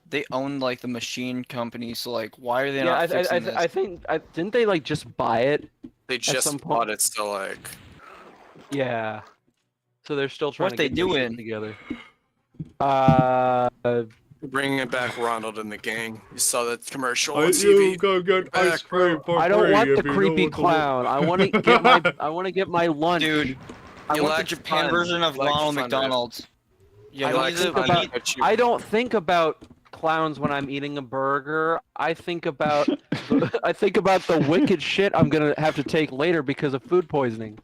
they own like the machine company. So like, why are they Yeah, not fixing this? I think didn't they like just buy it? They some just point- bought it, so like... Yeah. So they're still trying What to they get their shit doing? together. Bringing back Ronald and the gang. You saw that commercial on You TV. go get ice Back, bro. cream for I don't free want if the you know creepy what to clown. I want to get my lunch. Dude, I You want the lack Japan fun. version of You lack Ronald fun, McDonald's. Yeah, I we don't need think to- we about- need- But you- I don't think about clowns when I'm eating a burger. I think about the wicked shit I'm gonna have to take later because of food poisoning.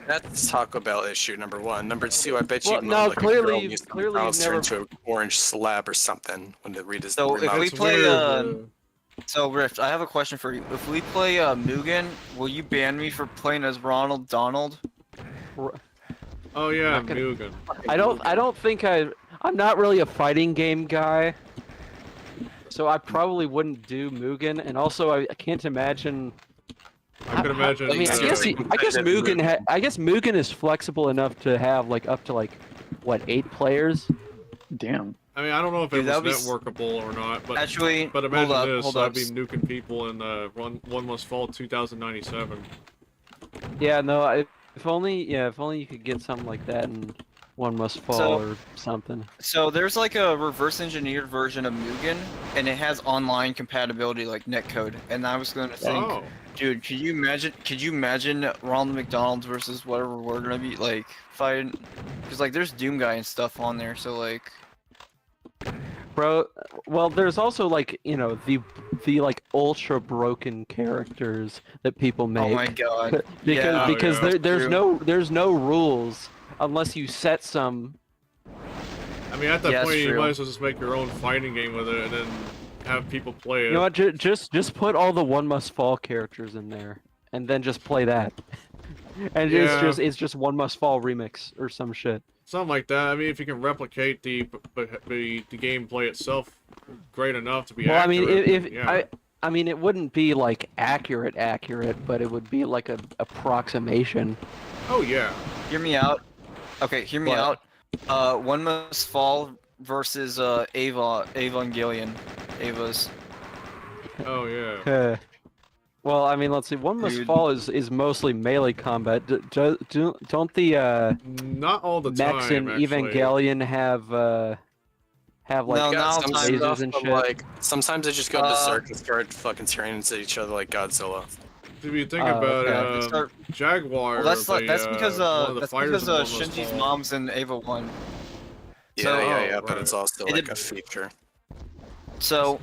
That's Taco Bell issue number 1. Number 2, I bet Well, you no, like clearly- a girl needs to clearly bounce her never- into an orange slab or something when the read is So if we It's play weird, so Rift, I have a question for you. If we play Mugen, will you ban me for playing as Ronald Donald? Oh yeah, Not gonna- Mugen. I don't think I'm not really a fighting game guy. So I probably wouldn't do Mugen, and also I can't imagine. could imagine. I mean, I guess Mugen is flexible enough to have like up to like what 8 players. Damn. I mean, I don't know if Dude, it was that would be networkable or not, but Actually, but imagine hold up, this: hold I'd up. be nuking people in One Must Fall 2097. Yeah, no, if only you could get something like that in One Must Fall So- or something. So there's like a reverse engineered version of Mugen, and it has online compatibility like netcode. And I was gonna think, Oh, dude, could you imagine Ronald McDonald's versus whatever we're gonna be like fighting? Because like there's Doom Guy and stuff on there, so like. Bro, well, there's also like the like ultra broken characters that people make. Oh my god. because Yeah, because yeah. there's no rules unless you set some. I mean, at that Yeah, point, it's you true. might as well just make your own fighting game with it, and then have people play it. You know what? Just put all the One Must Fall characters in there, and then just play that. And Yeah. it's just One Must Fall remix or some shit. Something like that. I mean, if you can replicate the gameplay itself great enough to be Well, accurate. I mean, if yeah. I mean, it wouldn't be like accurate, but it would be like a approximation. Oh yeah. Hear me out. Okay, hear me What? out. One Must Fall versus Evangelion. Ava's. Oh yeah. Well, I mean, let's see. One Must Dude. Fall is mostly melee combat. Don't the Not all the mechs time. in Actually. Evangelion have like No, Got now some time- lasers stuff, and but, shit? like sometimes they just go Uh, berserk and start fucking tearing into each other like Godzilla. If you think Oh, about okay. it, Start- Jaguar. Well, that's the, that's because one of the that's fighters because in One Must Shinji's Fall. mom's in Ava 1. Yeah, So- yeah, Oh, but it's right. also It like did- a feature. So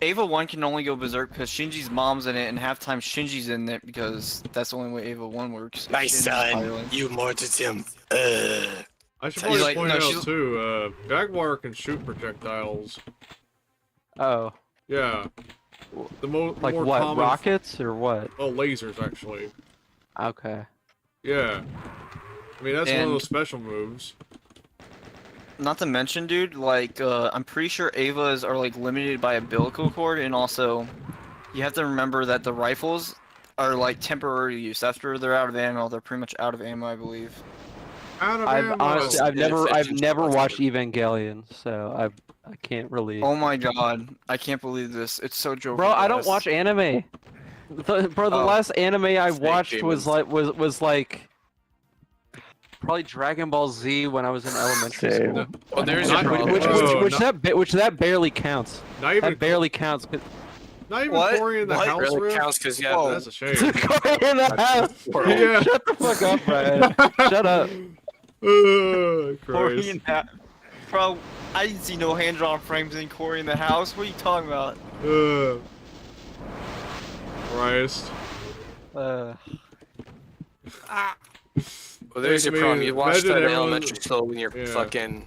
Ava 1 can only go berserk because Shinji's mom's in it, and half time Shinji's in it because that's the only way Ava 1 works. if My Shinji's son, fighting. you murdered him. I should He's probably like- point no, out she's- too. Jaguar can shoot projectiles. Oh, Yeah. The like more what? common. Rockets or what? Oh, lasers actually. Okay. Yeah. I mean, that's one of And- those special moves. Not to mention, dude, like I'm pretty sure Avas are like limited by umbilical cord, and also you have to remember that the rifles are like temporary use. After they're out of ammo, they're pretty much out of ammo, I believe. Out of I've ammo. honestly I've never Inefficient watched weapon. Evangelion, so I can't really. Oh my god, I can't believe this. It's so joke. Bro, I don't watch anime. The Oh. last anime I Snake watched was demons. like probably Dragon Ball Z when I was in elementary Same. school. Well, there's Not- your problem. Which that barely counts. Not even. That barely counts. Not even What? Corey in the What? house. really Riff? counts because yeah, Whoa. That's a shame. Corey in the house. Yeah. Shut the fuck up, Brian. Shut up. Oh, Corey Christ. in that. Bro, I didn't see no hand-drawn frames in Corey in the house. What are you talking about? Christ. Well, there's I your mean, problem. You watched imagine that in everyone- elementary school when your Yeah. fucking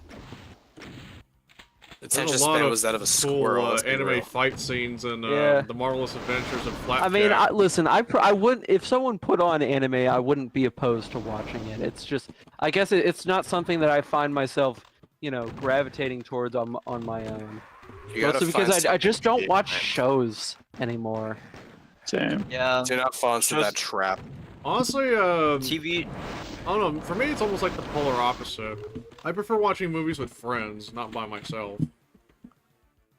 There's attention a lot span of was that of a cool squirrel. let's be anime real. fight scenes and Yeah. the marvelous adventures of Flapjack. I mean, listen. I wouldn't if someone put on anime. I wouldn't be opposed to watching it. It's just, I guess it's not something that I find myself, gravitating towards on my own. You gotta Mostly because find I just don't something watch different. shows anymore. Same. Yeah. Do not fall into Just- that trap. Honestly, TV. I don't know. For me, it's almost like the polar opposite. I prefer watching movies with friends, not by myself.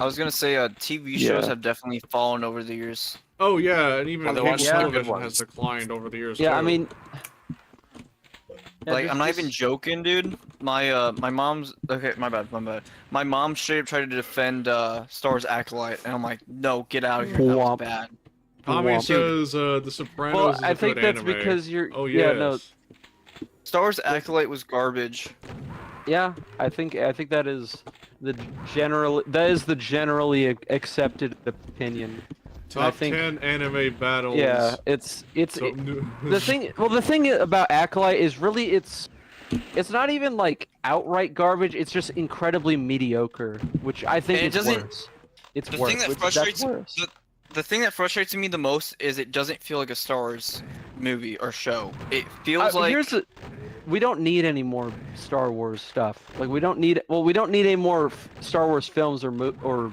I was gonna say, TV Yeah. shows have definitely fallen over the years. Oh yeah, and even Although cable watch some good television has ones. declined over the years. Yeah, too. I mean, Like, I'm not even joking, dude. My mom's okay. My bad. My mom straight up tried to defend Star Wars Acolyte, and I'm like, no, get out of here. That was Womp. bad. Tommy Womp. says The Sopranos well, is a I think good that's anime. because you're. Oh Yeah, yes. no. Star Wars Acolyte was garbage. Yeah, I think that is the generally accepted opinion. Top think- 10 anime battles. Yeah, it's So- the thing. Well, the thing about Acolyte is really it's not even like outright garbage. It's just incredibly mediocre, which I think And it is doesn't- worse. It's The worse. thing that which- frustrates that's worse. the thing that frustrates me the most is it doesn't feel like a Star Wars movie or show. It feels like We don't need any more Star Wars stuff. Like we don't need. Well, we don't need any more Star Wars films or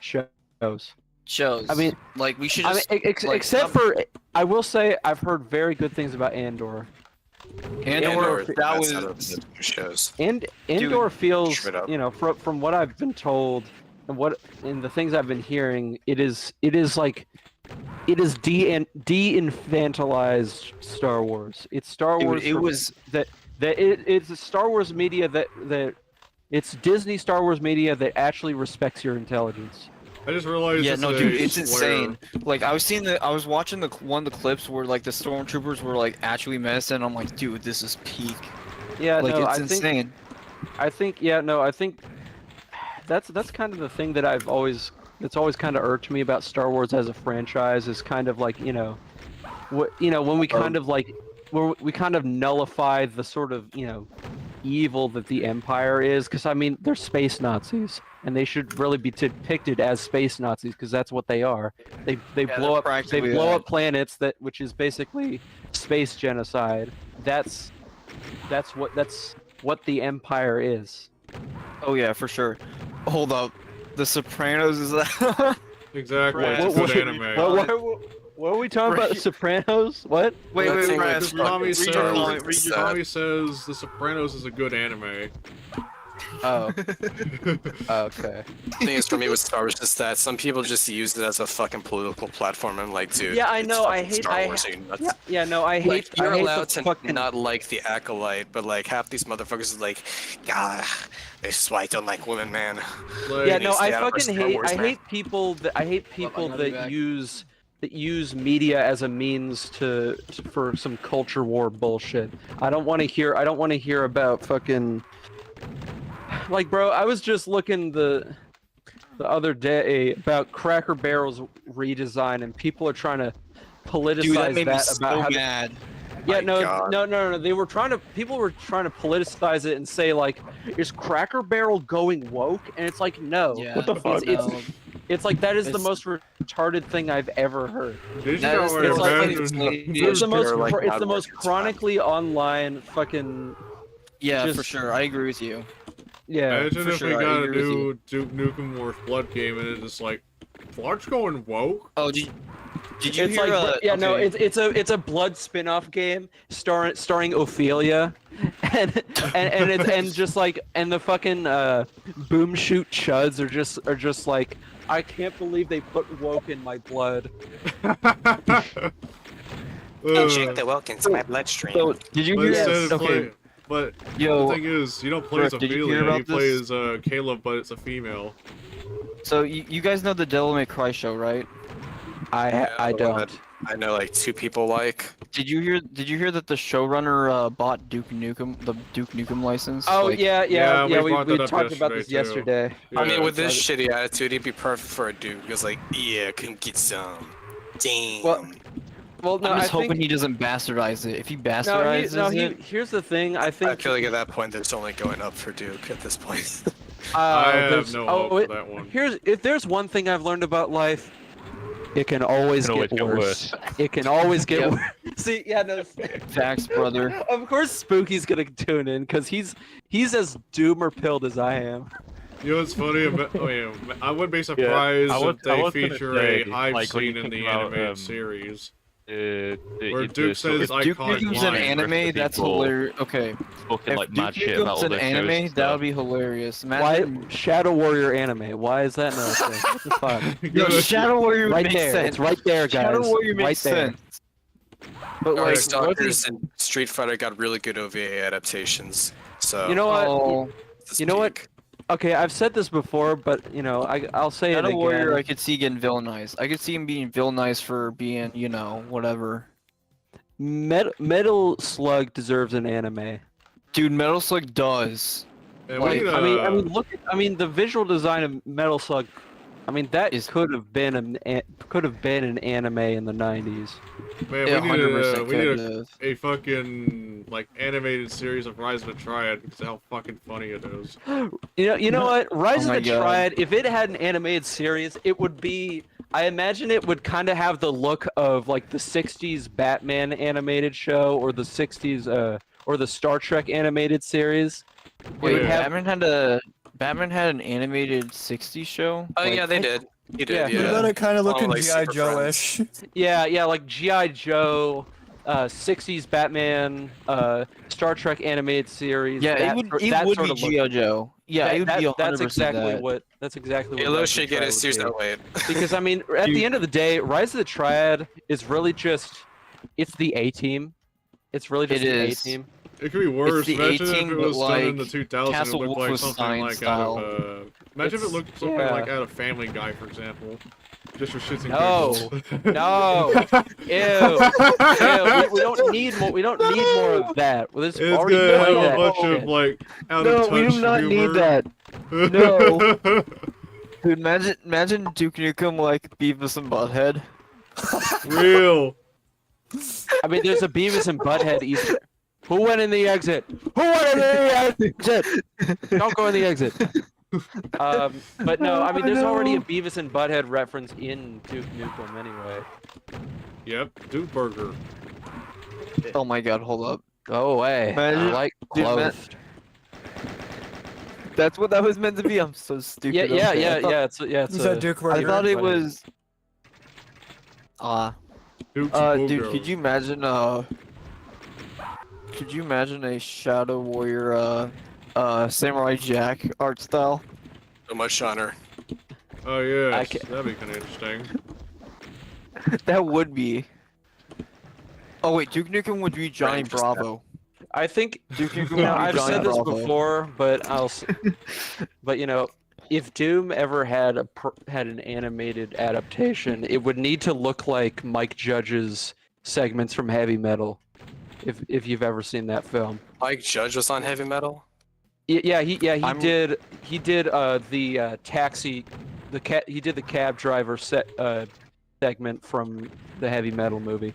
shows. shows. I mean, like we should I mean, just like, except for, I will say I've heard very good things about Andor. Andor. That that's out of was the shows. And Andor feels, straight up. you know, from what I've been told and the things I've been hearing, it is de infantilized Star Wars. It's Star Wars. it was it's a Star Wars media that it's Disney Star Wars media that actually respects your intelligence. I just realized. yeah, it's no, a dude, it's swear. insane. Like I was watching one of the clips where like the stormtroopers were like actually menacing. I'm like, dude, this is peak. Yeah, Like no, it's I insane. think that's kind of the thing that it's always kind of irked me about Star Wars as a franchise is kind of like, when we kind of like where we kind of nullify the sort of, evil that the Empire is, because I mean they're space Nazis and they should really be depicted as space Nazis because that's what they are. They blow up planets which is basically space genocide. That's what the Empire is. Oh yeah, for sure. Hold up, The Sopranos is that? Exactly. Right. It's a good anime. What are we talking about? The Sopranos? What? Wait, That thing Brad, with Tommy fucking says, Star Wars is sad. Tommy says The Sopranos is a good anime. Oh. Okay. The thing is, for me with Star Wars is that some people just use it as a fucking political platform. I'm like, dude. Yeah, I it's know. I fucking hate. Star Wars, are you nuts? Yeah, no, I hate. Like, you're I hate allowed the to fucking... not like the Acolyte, but like half these motherfuckers is like, God, this is why I don't like women, man. Like, Yeah, They no, stay I out of our fucking Star hate. Wars, I man. hate people that. I hate people I'll be that back. use media as a means for some culture war bullshit. I don't want to hear about fucking. Like, bro, I was just looking the other day about Cracker Barrel's redesign, and people are trying to politicize Dude, that made me about so how. mad. Yeah, My God. no. People were trying to politicize it and say like, is Cracker Barrel going woke? And it's like, no. Yeah. What the fuck? It's like that is the It's- most retarded thing I've ever heard. Did you That know is- I it's like- abandoned- It's the most. They're, like, It's the not most working chronically online fucking. Yeah, for Just- sure. I agree with you. Yeah. Imagine for if sure, we I got a agree with new Duke Nukem Wars Blood game and it's just like, Blood's going woke? Oh, did you It's hear? like no, okay. it's a Blood spin-off game starring Ophelia, and just like and the fucking boom shoot chuds are just like, I can't believe they put woke in my blood. Inject the woke into my bloodstream. So, did you But hear? instead of okay. play, but Yo, the thing is, you don't play as Rick, did you hear Ophelia, you about play this? as Caleb, but it's a female. So you guys know the Devil May Cry show, right? I don't. I know like two people like. Did you hear that the showrunner bought the Duke Nukem license? Oh Like, yeah. we brought We that up talked about this yesterday, yesterday. I mean, Yeah. with this shitty attitude, he'd be perfect for a dude. He was like, yeah, can get some. Damn. Well, no, I'm just I hoping think, he doesn't bastardize it. If he bastardizes it, here's the thing. I I think feel like at that point, it's only going up for Duke at this point. I have there's- no hope oh, for that one. if there's one thing I've learned about life, it can always, Can get, always get worse. It can always get Yep. worse. See, yeah, no. facts, brother. Of course, Spooky's gonna tune in because he's as doomer pilled as I am. You know what's funny? I wouldn't be surprised I if was they gonna feature say, a hive like, when you scene in think the about, animated series. Where Where Duke says, I Duke caught Nukem's an blind. anime, that's hilarious. Okay, Talking if like Duke mad shit about Nukem's all an the anime, shows. that would be hilarious. Why Imagine. Shadow Warrior anime? Why is that not a thing? What the fuck? Yo, Shadow Warrior Right makes there, sense. it's right there, guys. Shadow Warrior right makes there. sense. But like, Darkstalkers and Street Fighter got really good OVA adaptations. So You know what? oh, this you know what? peak. Okay, I've said this before, but I'll say it Shadow again. Warrior, I could see getting villainized. I could see him being villainized for being, whatever. Metal Slug deserves an anime. Dude, Metal Slug does. And Like, we need I mean, a- look at, the visual design of Metal Slug. I mean, that could have been an anime in the 90s. man, Yeah, we need 100% we need could. a fucking like animated series of Rise of the Triad because of how fucking funny it is. You know what? Rise Oh of my the God. Triad, if it had an animated series, it would be. I imagine it would kind of have the look of like the '60s Batman animated show, or the '60s, or the Star Trek animated series. It Wait, would have- Batman had an animated '60s show. Oh Like, yeah, they did. He did, Yeah. What yeah. about it kind of Oh, looking like G.I. Super Joe-ish? Yeah, like G.I. Joe, 60s Batman, Star Trek animated series. Yeah, that it that would sort be of look. G.I. Joe. Yeah, it would be 100% That's exactly that. what Halo Rise of the should get Triad a would series. be. Oh wait. Because I mean, at the end of the day, Rise of the Triad is really just it's the A team. It's really just It the A is. team. It could be It's worse. the Imagine if A-Team, it but was done in the like 2000s. It Castle looked like Wolfenstein something like style. out of. Imagine if it looked something Yeah. like out of Family Guy, for example. Just for shits and No. giggles. No. Ew. We don't need more. We don't need more of that. Well, there's It's already gonna plenty have of a that bunch shit. of like out No, of we touch do not humor. need that. No. Dude, imagine Duke Nukem like Beavis and Butthead. Real. I mean, there's a Beavis and Butthead Easter. Who went in the exit? Who went in the exit? Don't go in the exit. But no, I mean, there's already a Beavis and Butthead reference in Duke Nukem anyway. Yep. Duke Burger. Oh my god, hold up. Go away. Imagine- I like dude, clothed. That's what that was meant to be. I'm so stupid. Yeah, okay. I thought- It's Who's that Duke I Burger? thought it Butthead. was. Duke's Dude, Burger. could you imagine a Shadow Warrior, Samurai Jack art style? So much honor. Oh yeah, I ca- that'd be kind of interesting. That would be. Oh wait, Duke Nukem would be Johnny Right, just that. Bravo. I think Duke Nukem would you know, be I've Johnny said this Bravo. before, but but you know, if Doom ever had an animated adaptation, it would need to look like Mike Judge's segments from Heavy Metal. If you've ever seen that film. Mike Judge was on Heavy Metal. He I'm- did the taxi, he did the cab driver segment from the Heavy Metal movie.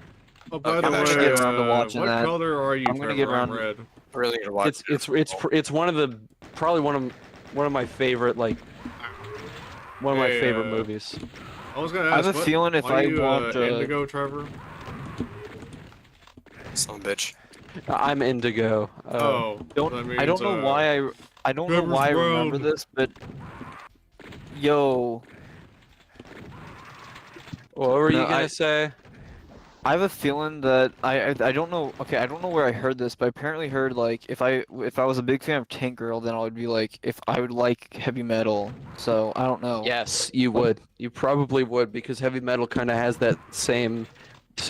Oh, by Okay, the I'm way, gonna get around to watching what that. color are you? I'm gonna Trevor? get I'm around- red. Really gonna watch. It's one of the probably one of my favorite Hey, favorite movies. I was gonna I ask. have a feeling if why I you, want, Indigo, Trevor. Some bitch. I'm Indigo. Oh, I don't know why I don't know Trevor's why I remember brown. this, but yo, What were you No, gonna say? I have a feeling that I don't know. Okay, I don't know where I heard this, but I apparently heard like if I was a big fan of Tank Girl, then I would be like if I would like heavy metal. So I don't know. Yes, you would. You probably would because Heavy Metal kind of has that same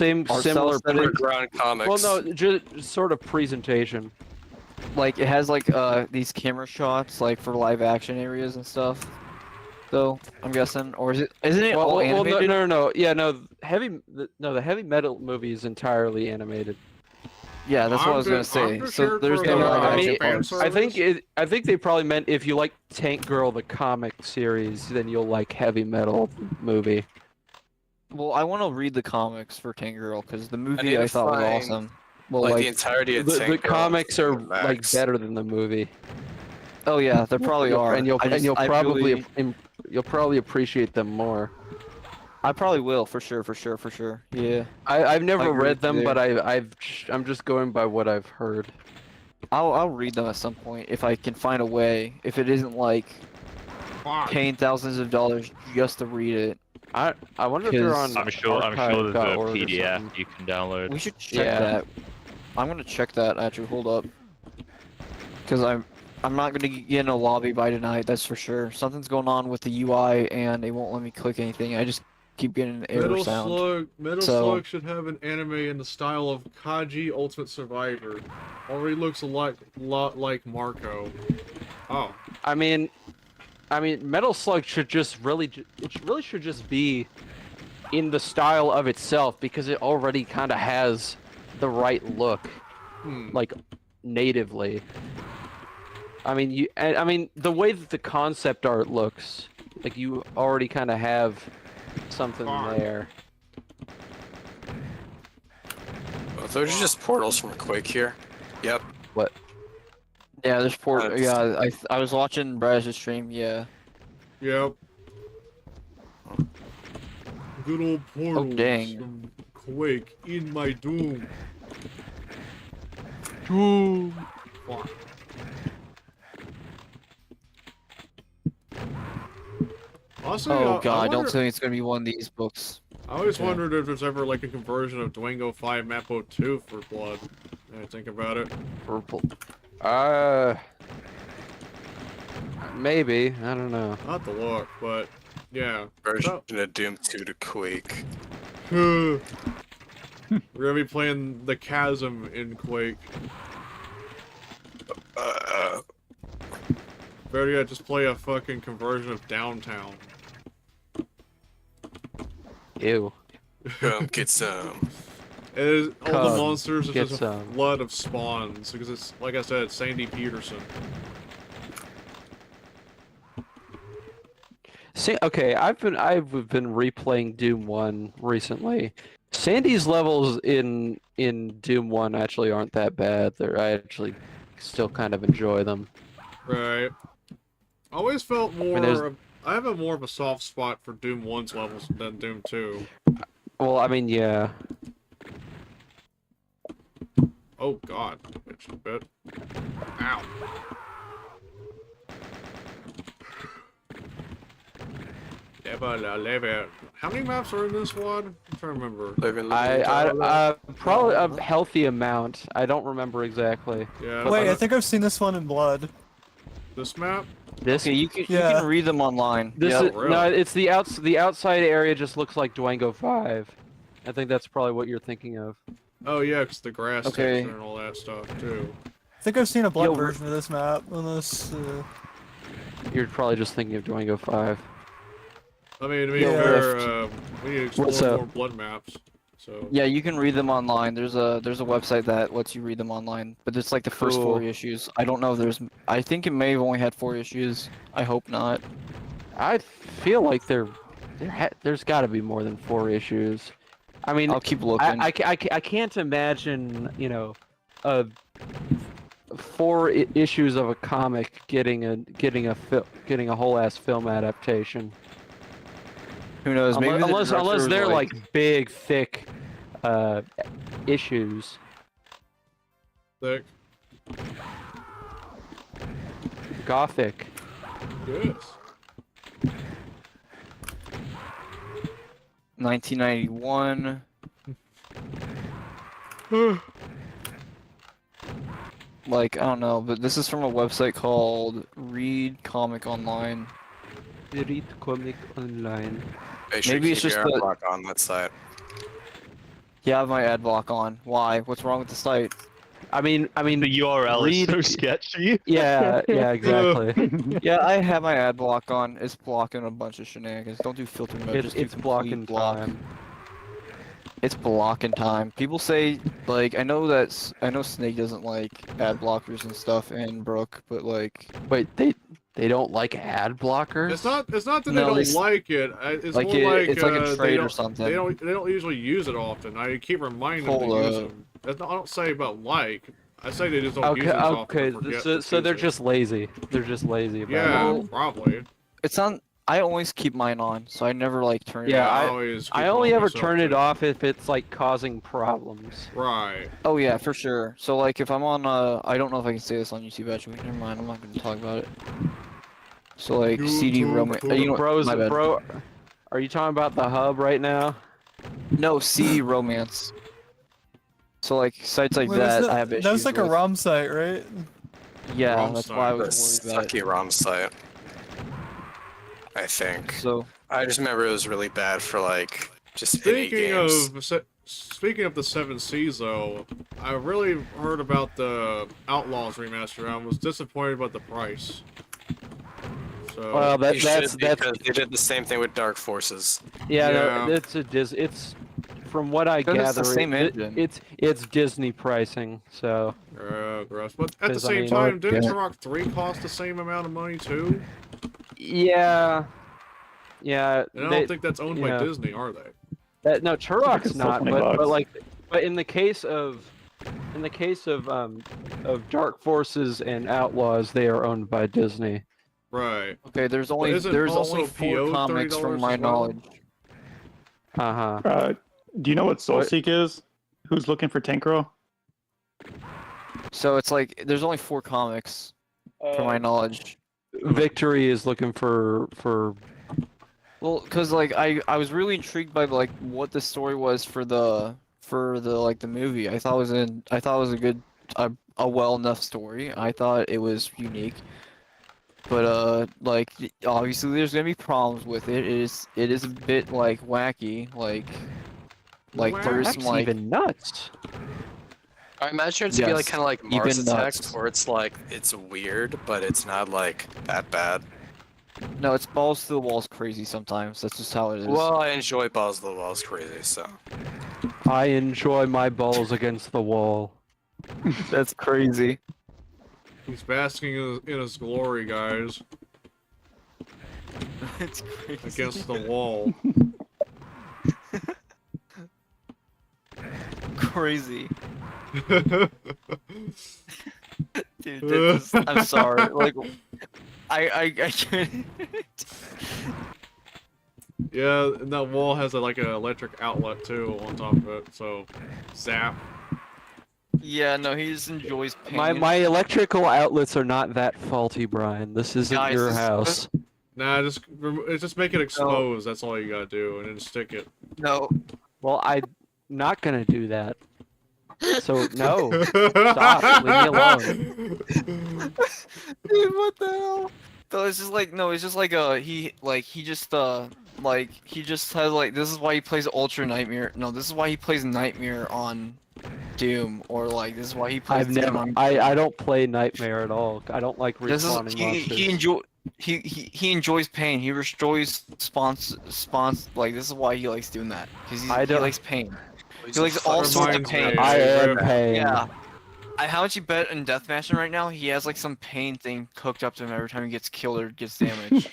Art similar. style aesthetic. Underground comics. Well, no, just sort of presentation. Like it has like these camera shots like for live action areas and stuff. So I'm guessing, or isn't it all No, animated? no. Yeah, no. The Heavy Metal movie is entirely animated. Yeah, that's what I was gonna I'm say. just So here there's for no the, live I action mean, parts. I think they probably meant if you like Tank Girl the comic series, then you'll like Heavy Metal movie. Well, I want to read the comics for Tank Girl because the need movie to I thought was find, awesome. Well, like, like, the entirety of The Tank Girl comics on are like Max. better than the movie. oh yeah, there probably are. And you'll I just- you'll I probably really- you'll probably appreciate them more. I probably will for sure. Yeah, I've I never agree read with you them, there. but I'm just going by what I've heard. I'll read them at some point if I can find a way. If it isn't like paying thousands of dollars just to read it, I wonder if they're on. I'm sure there's a archive.org or PDF something. you can download. we should check Yeah. that. I'm gonna check that actually. Hold up, because I'm not gonna get in a lobby by tonight. That's for sure. Something's going on with the UI and it won't let me click anything. I just keep getting an error sound. Metal So- Slug should have an anime in the style of Kaji Ultimate Survivor. Already looks a lot like Marco. Oh, I mean, Metal Slug should just it really should just be in the style of itself because it already kind of has the right look, like natively. I mean, the way that the concept art looks, like you already kind of have something there. Oh, those are just portals from Quake here. Yep. Yeah, there's port. That's- Yeah, I was watching Braz's stream. Yeah. yep. Good old portals dang. from Quake in my Doom. Fuck. Honestly, Oh I god, don't wonder, tell me it's gonna be one of these books. I always Okay. wondered if there's ever like a conversion of Dwango 5 Mapo 2 for Blood. I think about it. Purple. Maybe. I don't know. I'll have to look, but yeah. Version So, of Doom 2 to Quake. we're gonna be playing the Chasm in Quake. Better yet, just play a fucking conversion of Downtown. Ew. Come get some. It is, all the Come monsters are get just a some. flood of spawns, because it's, like I said, it's Sandy Peterson. See, okay, I've been replaying Doom 1 recently. Sandy's levels in Doom 1 actually aren't that bad. I actually still kind of enjoy them. Right. I always felt more. there's- I have a more of a soft spot for Doom 1's levels than Doom 2. Well, I mean, yeah. Oh god, itched a bit. Ow. How many maps are in this one? I'm trying to remember. I probably a healthy amount. I don't remember exactly. Yeah. Wait, I think I've seen this one in Blood. This map? This Okay, you can Yeah. read them online. This Yep. is, no, it's the outside area just looks like Dwango 5. I think that's probably what you're thinking of. Oh yeah, it's the grass Okay. texture and all that stuff too. I think I've seen a Blood Yo, version of this map. Unless, You're probably just thinking of Dwango 5. I mean, to be Yeah. fair, we need to explore What's up? more blood maps. So. Yeah, you can read them online. There's a website that lets you read them online, but it's like the first Cool. 4 issues. I don't know if there's. I think it may have only had 4 issues. I hope not. I feel like there's got to be more than 4 issues. I mean, I'll keep looking. I can't imagine, you know, 4 issues of a comic getting a whole ass film adaptation. Who knows? Maybe the Unless director was they're like big, thick issues. Thick. Gothic. Yes. 1991. Like, I don't know, but this is from a website called Read Comic Online. Read comic online. Make sure Maybe you it's keep just your the- block on that side. Yeah, I have my ad block on. Why? What's wrong with the site? I mean, The URL is read- so sketchy. yeah, exactly. Yeah, I have my ad block on. It's blocking a bunch of shenanigans. Don't do filter mode. Just do It's complete blocking block. time. It's blocking time. People say like I know Snake doesn't like ad blockers and stuff, and Brooke, but like Wait, they don't like ad blockers? It's not that No, they they don't like it. It's like more it- like it's like a they trade or don't- something. They don't usually use it often. I keep reminding them to Hold use up. them. I don't say about like. I say they just don't use Okay, it as often. okay. or forget So to they're use it. just lazy. They're just lazy about Yeah, it. probably. it's on. I always keep mine on, so I never like turn it Yeah, off. always. I keep only on ever myself, turn it too. off if it's like causing problems. Right. Oh yeah, for sure. So like if I'm on I don't know if I can say this on YouTube actually. Never mind, I'm not gonna talk about it. So like CD YouTube, Roman, you know, Bros, my bad. bro, are you talking about the hub right now? No, CD Romance. So like sites like Wait, was that, I have issues that was like with. a ROM site, right? Yeah, ROM that's site. why I The was worried about sucky it. ROM site. I think. So I just remember it was really bad for like just any games. Speaking of the 7 Seas, though, I really heard about the Outlaws remaster. I was disappointed about the price. So Well, You should that's because they did the same thing with Dark Forces. yeah. Yeah. No, it's from what I Because gather, it's the same engine. it's Disney pricing. So gross. But at the 'Cause, I same mean- time, didn't Yeah. Turok 3 cost the same amount of money too? yeah. And I don't they- think that's owned by yeah. Disney, are they? No, Turok's It's not, $20 but bucks. like, but in the case of Dark Forces and Outlaws, they are owned by Disney. Right. okay, there's only isn't also 4 PO comics from $30 my as well? knowledge. Uh-huh. Do you know what Soulseek is? Who's looking for Tankro? So it's like there's only 4 comics from my knowledge. Victory is looking for Well, cause like I was really intrigued by like what the story was for the like the movie. I thought it was a good a well enough story. I thought it was unique. But like obviously there's gonna be problems with it. It is a bit like wacky. Like there is some That's like even nuts. I imagine it to be like Yes, kind of like Mars even Attacks, nuts. where it's like it's weird, but it's not like that bad. No, it's balls to the walls crazy sometimes. That's just how it is. Well, I enjoy Balls to the Walls crazy, so. I enjoy my balls against the wall. That's crazy. He's basking in his glory, guys. It's crazy. Against the wall. Crazy. Dude, that's just, I'm sorry. Like, I can't. Yeah, and that wall has like an electric outlet too on top of it, so zap. Yeah, no, he just enjoys pain. My electrical outlets are not that faulty, Brian. This isn't Guys, your this- house. Nah, just make it exposed. That's all you gotta do, and then stick it. No. Well, I'm not gonna do that. So no, stop. Leave me alone. Dude, what the hell? So it's just like no, it's just like he just has like this is why he plays Ultra Nightmare. No, this is why he plays Nightmare on Doom, or like this is why he plays. I've Doom never. on I don't play Nightmare at all. I don't like This is respawning monsters. he enjoys pain. He enjoys spawns like this is why he likes doing that because he likes pain. He likes all sorts of Reminds pain. me, I am Rip. pain. Yeah. How much you bet in Deathmatch right now? He has like some pain thing hooked up to him every time he gets killed or gets damaged.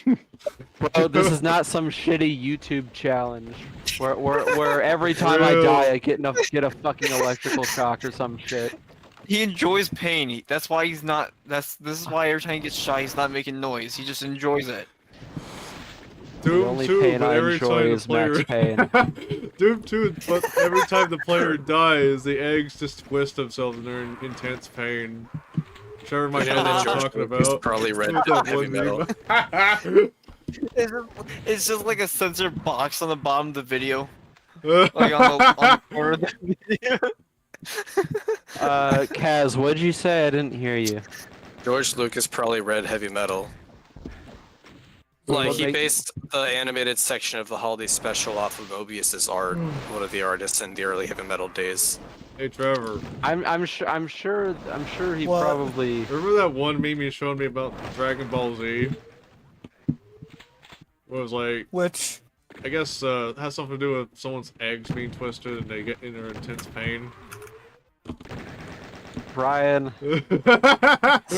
Bro, this is not some shitty YouTube challenge where every time I die I get a fucking electrical shock or some shit. He enjoys pain. That's why he's not. This is why every time he gets shot, he's not making noise. He just enjoys it. Doom only 2, pain but I every enjoy time the is max player Doom 2, but every time the player dies, the eggs just twist themselves and they're in intense pain. Trevor might know what I'm talking about. Probably read What's that heavy one metal. meme? It's just like a censored box on the bottom of the video, like on the corner of the video. Kaz, what'd you say? I didn't hear you. George Lucas probably read heavy metal. Like, What he make- based the animated section of the holiday special off of Mobius's art, one of the artists in the early heavy metal days. Hey Trevor, I'm sure he What? probably. remember that one meme you showed me about Dragon Ball Z? What was like, Which I guess has something to do with someone's eggs being twisted and they get in their intense pain. Brian,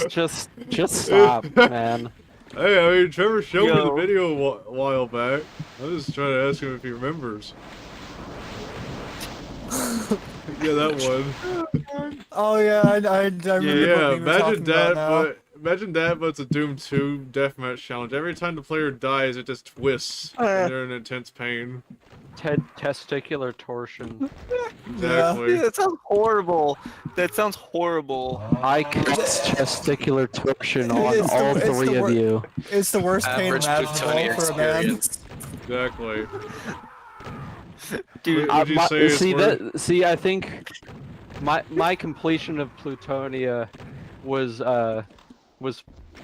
just stop, man. Hey, I mean, Trevor showed me the Yo. video a while back. I'm just trying to ask him if he remembers. Yeah, that one. oh yeah, I remember Yeah, what we were talking imagine that, about now. but imagine that, but it's a Doom 2 deathmatch challenge. Every time the player dies, it just twists, and they're in intense pain. Testicular torsion. Exactly. That sounds horrible. That sounds horrible. I cast testicular torsion on It's the- all it's the three of wor- you. It's the worst pain Average plutonium imaginable for a man. experience. Exactly. Dude, Would you say it's See, I think my completion of Plutonia was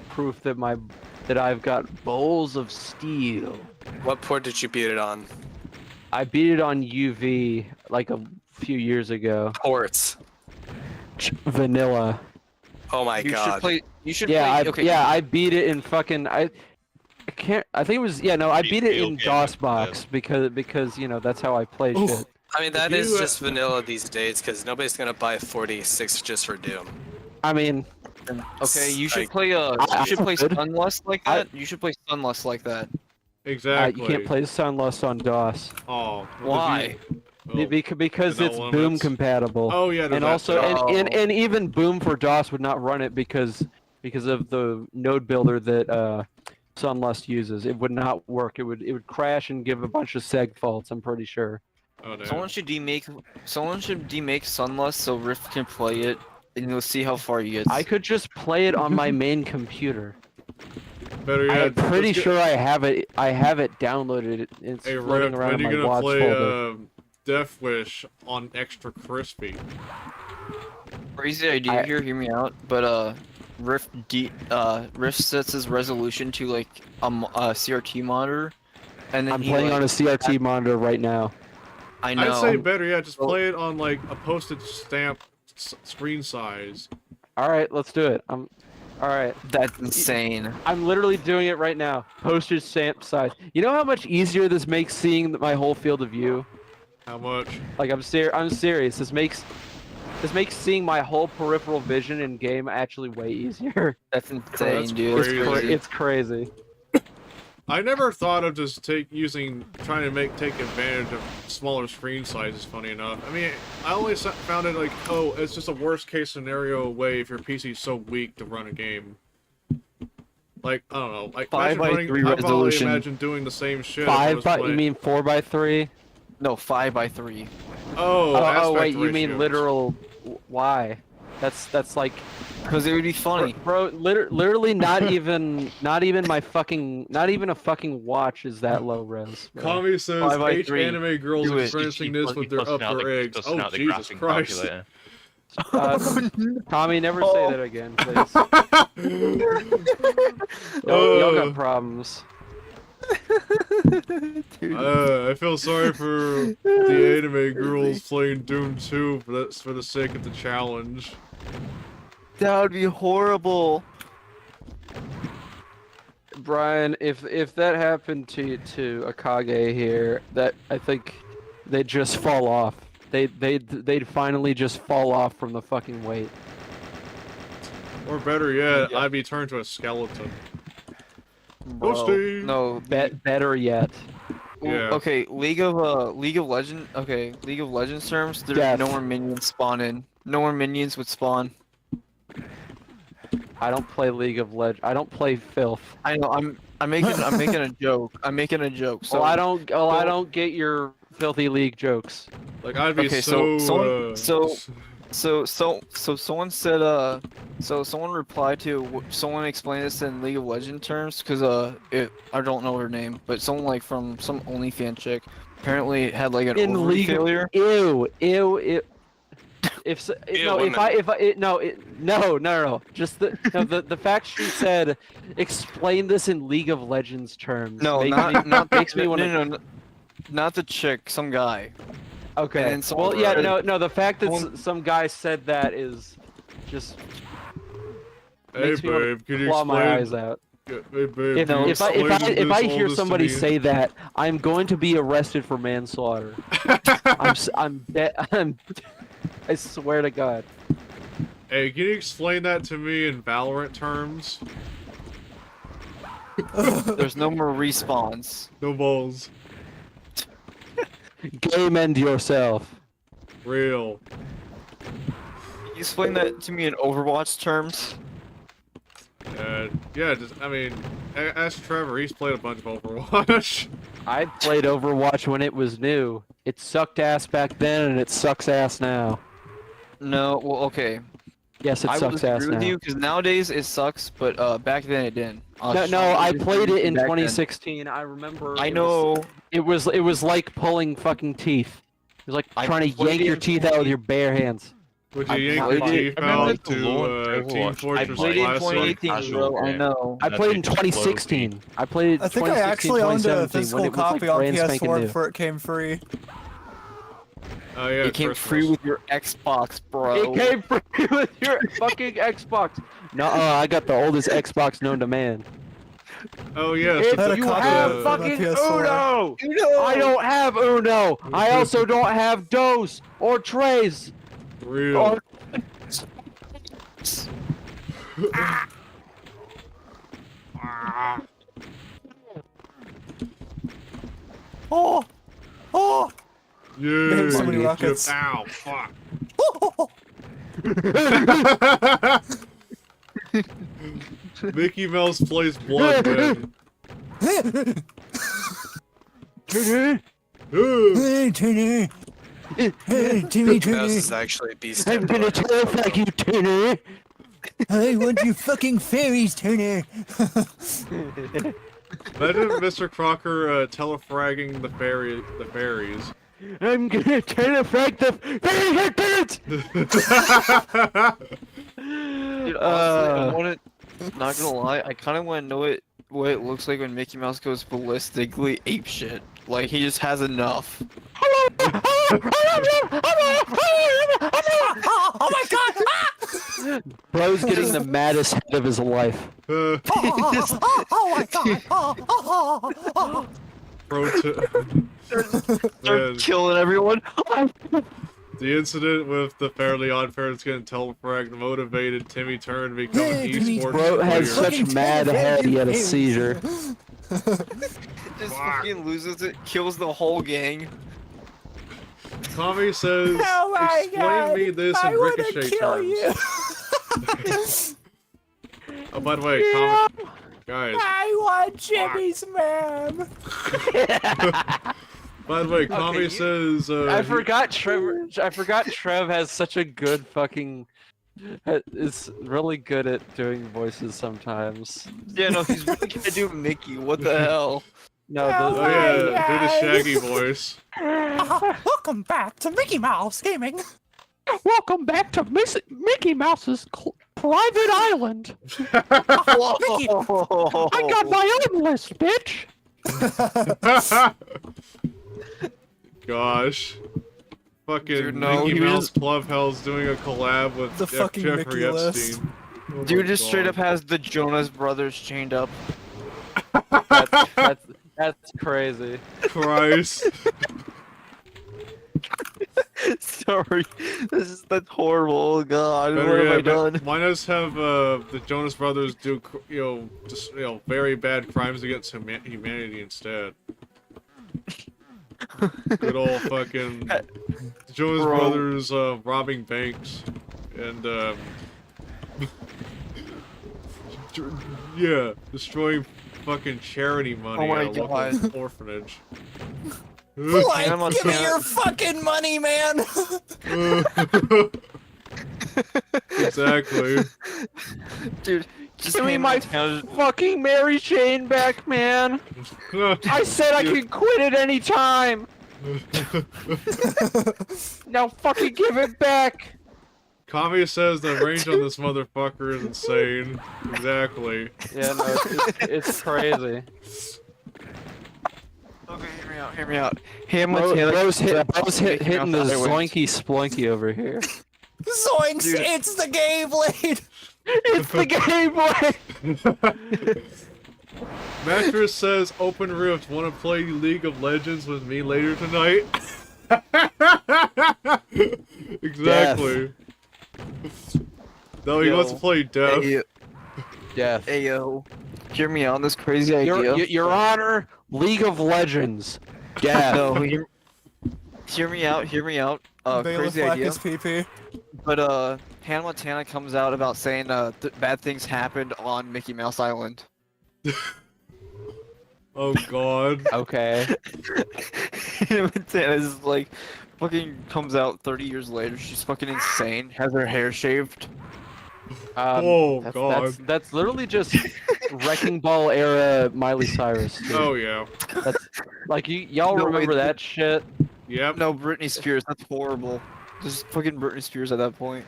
proof that I've got bowls of steel. What port did you beat it on? I beat it on UV like a few years ago. Ports. Vanilla. Oh my you god. should play. You should Yeah, play. Okay. I beat it in fucking I can't. I think it was I beat it in DOSBox because you know that's how I play Oof. shit. I mean, that If is you, just vanilla these days, because nobody's gonna buy 46 just for Doom. I mean, Okay, you should Like, play I you should play could. Sunlust like that. You should play Sunlust like that. Exactly. you can't play Sunlust on DOS Oh. Why? because no it's Boom limits. compatible. Oh yeah, there's And that also, too. and even Boom for DOS would not run it because of the node builder that Sunlust uses. It would not work. It would crash and give a bunch of seg faults. I'm pretty sure. Oh, no. Someone should demake Sunlust so Rift can play it, and you'll see how far he gets. I could just play it on my main computer. Better yet, I'm pretty let's get- sure I have it. I have it downloaded. It's Hey, floating Riff, around when in are you my gonna watch play folder. Death Wish on Extra Crispy? Crazy idea here, hear me out. But Rift sets his resolution to like a CRT monitor, and then I'm he, playing like, on a CRT monitor right now. I know. I'd say better yet, just Well- play it on like a postage stamp screen size. All right, let's do it. All right. That's insane. I'm literally doing it right now. Postage stamp size. You know how much easier this makes seeing my whole field of view? How much? Like I'm serious. This makes seeing my whole peripheral vision in game actually way easier. That's insane, That's dude. It's crazy. crazy. It's crazy. I never thought of just take advantage of smaller screen sizes. Funny enough, I mean, I always found it like, oh, it's just a worst case scenario way if your PC is so weak to run a game. Like, I don't know, like 5:3 I probably resolution. imagine doing the same shit. if I was You playing- mean 4:3? No, 5:3. Oh, Oh aspect wait, you mean ratios. literal? Why? That's like, Because it would be funny. bro. Literally, not even a fucking watch is that low res. bro. Kami says 5:3. anime girls Do it. experiencing this with their busting out upper the- eggs. busting Oh out the Jesus graphing Christ! calculator. Tommy, never say that again, please. Y'all got problems. I feel sorry for the anime girls playing Doom 2 for the sake of the challenge. That would be horrible. Brian, if that happened to Akage here, that I think they'd just fall off. They'd finally just fall off from the fucking weight. Or better yet, Yeah. I'd be turned to a skeleton. Bro, Steve. no. Better yet. Yeah. Okay, League of Legends terms, there's Death. no more minions spawn in. No more minions would spawn. I don't play League of Legends. I don't play filth. I know, I'm making a joke. I'm making a joke. So I don't get your filthy league jokes. Like I'd be Okay, so. someone said someone replied to someone explained this in League of Legends terms because I don't know her name, but someone like from some OnlyFans chick apparently had like an In ovary League failure. Ew. No. Just the fact she said, explain this in League of Legends terms. No, makes me want to. no, not the chick, some guy. Okay. And then someone Well, yeah, said- no. The fact that someone- some guy said that is just Hey makes me want babe, to can you claw my explain? eyes out. Hey babe, If can you I explain hear this to somebody me? say that, I'm going to be arrested for manslaughter. I swear to God. Hey, can you explain that to me in Valorant terms? There's no more respawns. No balls. Game end yourself. Real. Can you explain that to me in Overwatch terms? Yeah, I mean, ask Trevor, he's played a bunch of Overwatch. I played Overwatch when it was new. It sucked ass back then, and it sucks ass now. No, well, okay. Yes, it I will sucks ass disagree with now. you because nowadays it sucks, but back then it didn't. No, I played it in back then. 2016. I remember. I know. It was like pulling fucking teeth. It was like I trying to played yank it your in teeth out with your bare hands. Would you I yank played your it- teeth I remember out the launch to of Team Overwatch. I Fortress played it in Classic? 2018, Casual bro. I game. know. I That played in takes slowly. 2016. I played. I think I 2016, actually owned a 2017 when physical it was like copy on brand spanking PS4 new. before it came free. Oh yeah, It came Christmas. free with your Xbox, bro. It came free with your fucking Xbox. No, I got the oldest Xbox known to man. Oh yes. If it's had a you copy have of it on my fucking PS4. Uno, I don't have Uno. I also don't have Dos or Trays. real. Oh! Oh! Yeah. Man, so many you rockets. just- Ow! Fuck. Mickey Mouse plays blood, man. Hey, Tinny! Hey, Tinny, Mouse Tinny! is actually a beast. I'm gonna terrify you, Tinny. I want your fucking fairies, Turner. Imagine Mr. Crocker telefragging the fairies. I'm gonna telefrag the very birds. Dude, honestly, I want it. Not gonna lie, I kind of want to know what it looks like when Mickey Mouse goes ballistically apeshit. Like he just has enough. Oh my god! Bro's getting the maddest head of his life. Oh my god! Start killing everyone. The incident with the Fairly Odd Parents getting telefragged motivated Timmy Turn to become an esports Bro has player. such mad head he had a seizure. Just fucking loses it, kills the whole gang. Tommy says, Oh my explain god! me this I in wanna ricochet kill terms. you. Oh, by the way, Tommy, guys, I want Jimmy's mom. by the way, Tommy says, I forgot Trev has such a good fucking is really good at doing voices sometimes. Yeah, no, he's really gonna do Mickey. What the hell? No, oh the, yeah, do the God. Shaggy voice. Welcome back to Mickey Mouse Gaming. welcome back to Mickey Mouse's private island. Mickey. I got my own list, bitch. Gosh. Fucking Dude, no, Mickey he Mouse just- Clubhouse doing a collab with The fucking Jeffrey Mickey list. Epstein. Oh Dude my just straight God. up has the Jonas Brothers chained up. That's crazy. Christ. Sorry, that's horrible. Oh God, Better what have I yet, done? why not just have the Jonas Brothers do, just very bad crimes against humanity instead? Good old fucking Jonas Bro. Brothers robbing banks and yeah, destroying fucking charity money Oh my at a God. local orphanage. Like, Hannah give me Montana- your fucking money, man. Exactly. Dude, just Give me Hannah my Montana- fucking Mary Jane back, man. I said I could quit at any time. Now fucking give it back. Kami says the range on this motherfucker is insane. Exactly. Yeah, no, it's crazy. Okay, hear me out. Hannah Montana- Bro's hitting Mickey the Mouse highways. zoinky sploinky over here. Zoinks! Dude. It's the gay blade. It's the game boy. Mattress says Open Rift, wanna play League of Legends with me later tonight? Exactly. No, he wants to play Death. Hey, Death. hey yo, hear me out on this crazy idea. Your Honor, League of Legends. Death. No, hear me out. Bailiff Crazy Black idea. is PP. But Hannah Montana comes out about saying bad things happened on Mickey Mouse Island. Oh god. Okay. Hannah Montana is like fucking comes out 30 years later. She's fucking insane. Has her hair shaved. Oh That's, god. that's literally just Wrecking Ball era Miley Cyrus. Dude. Oh yeah. That's like y'all No, remember wait, that shit? Yep. No, Britney Spears. That's horrible. Just fucking Britney Spears at that point.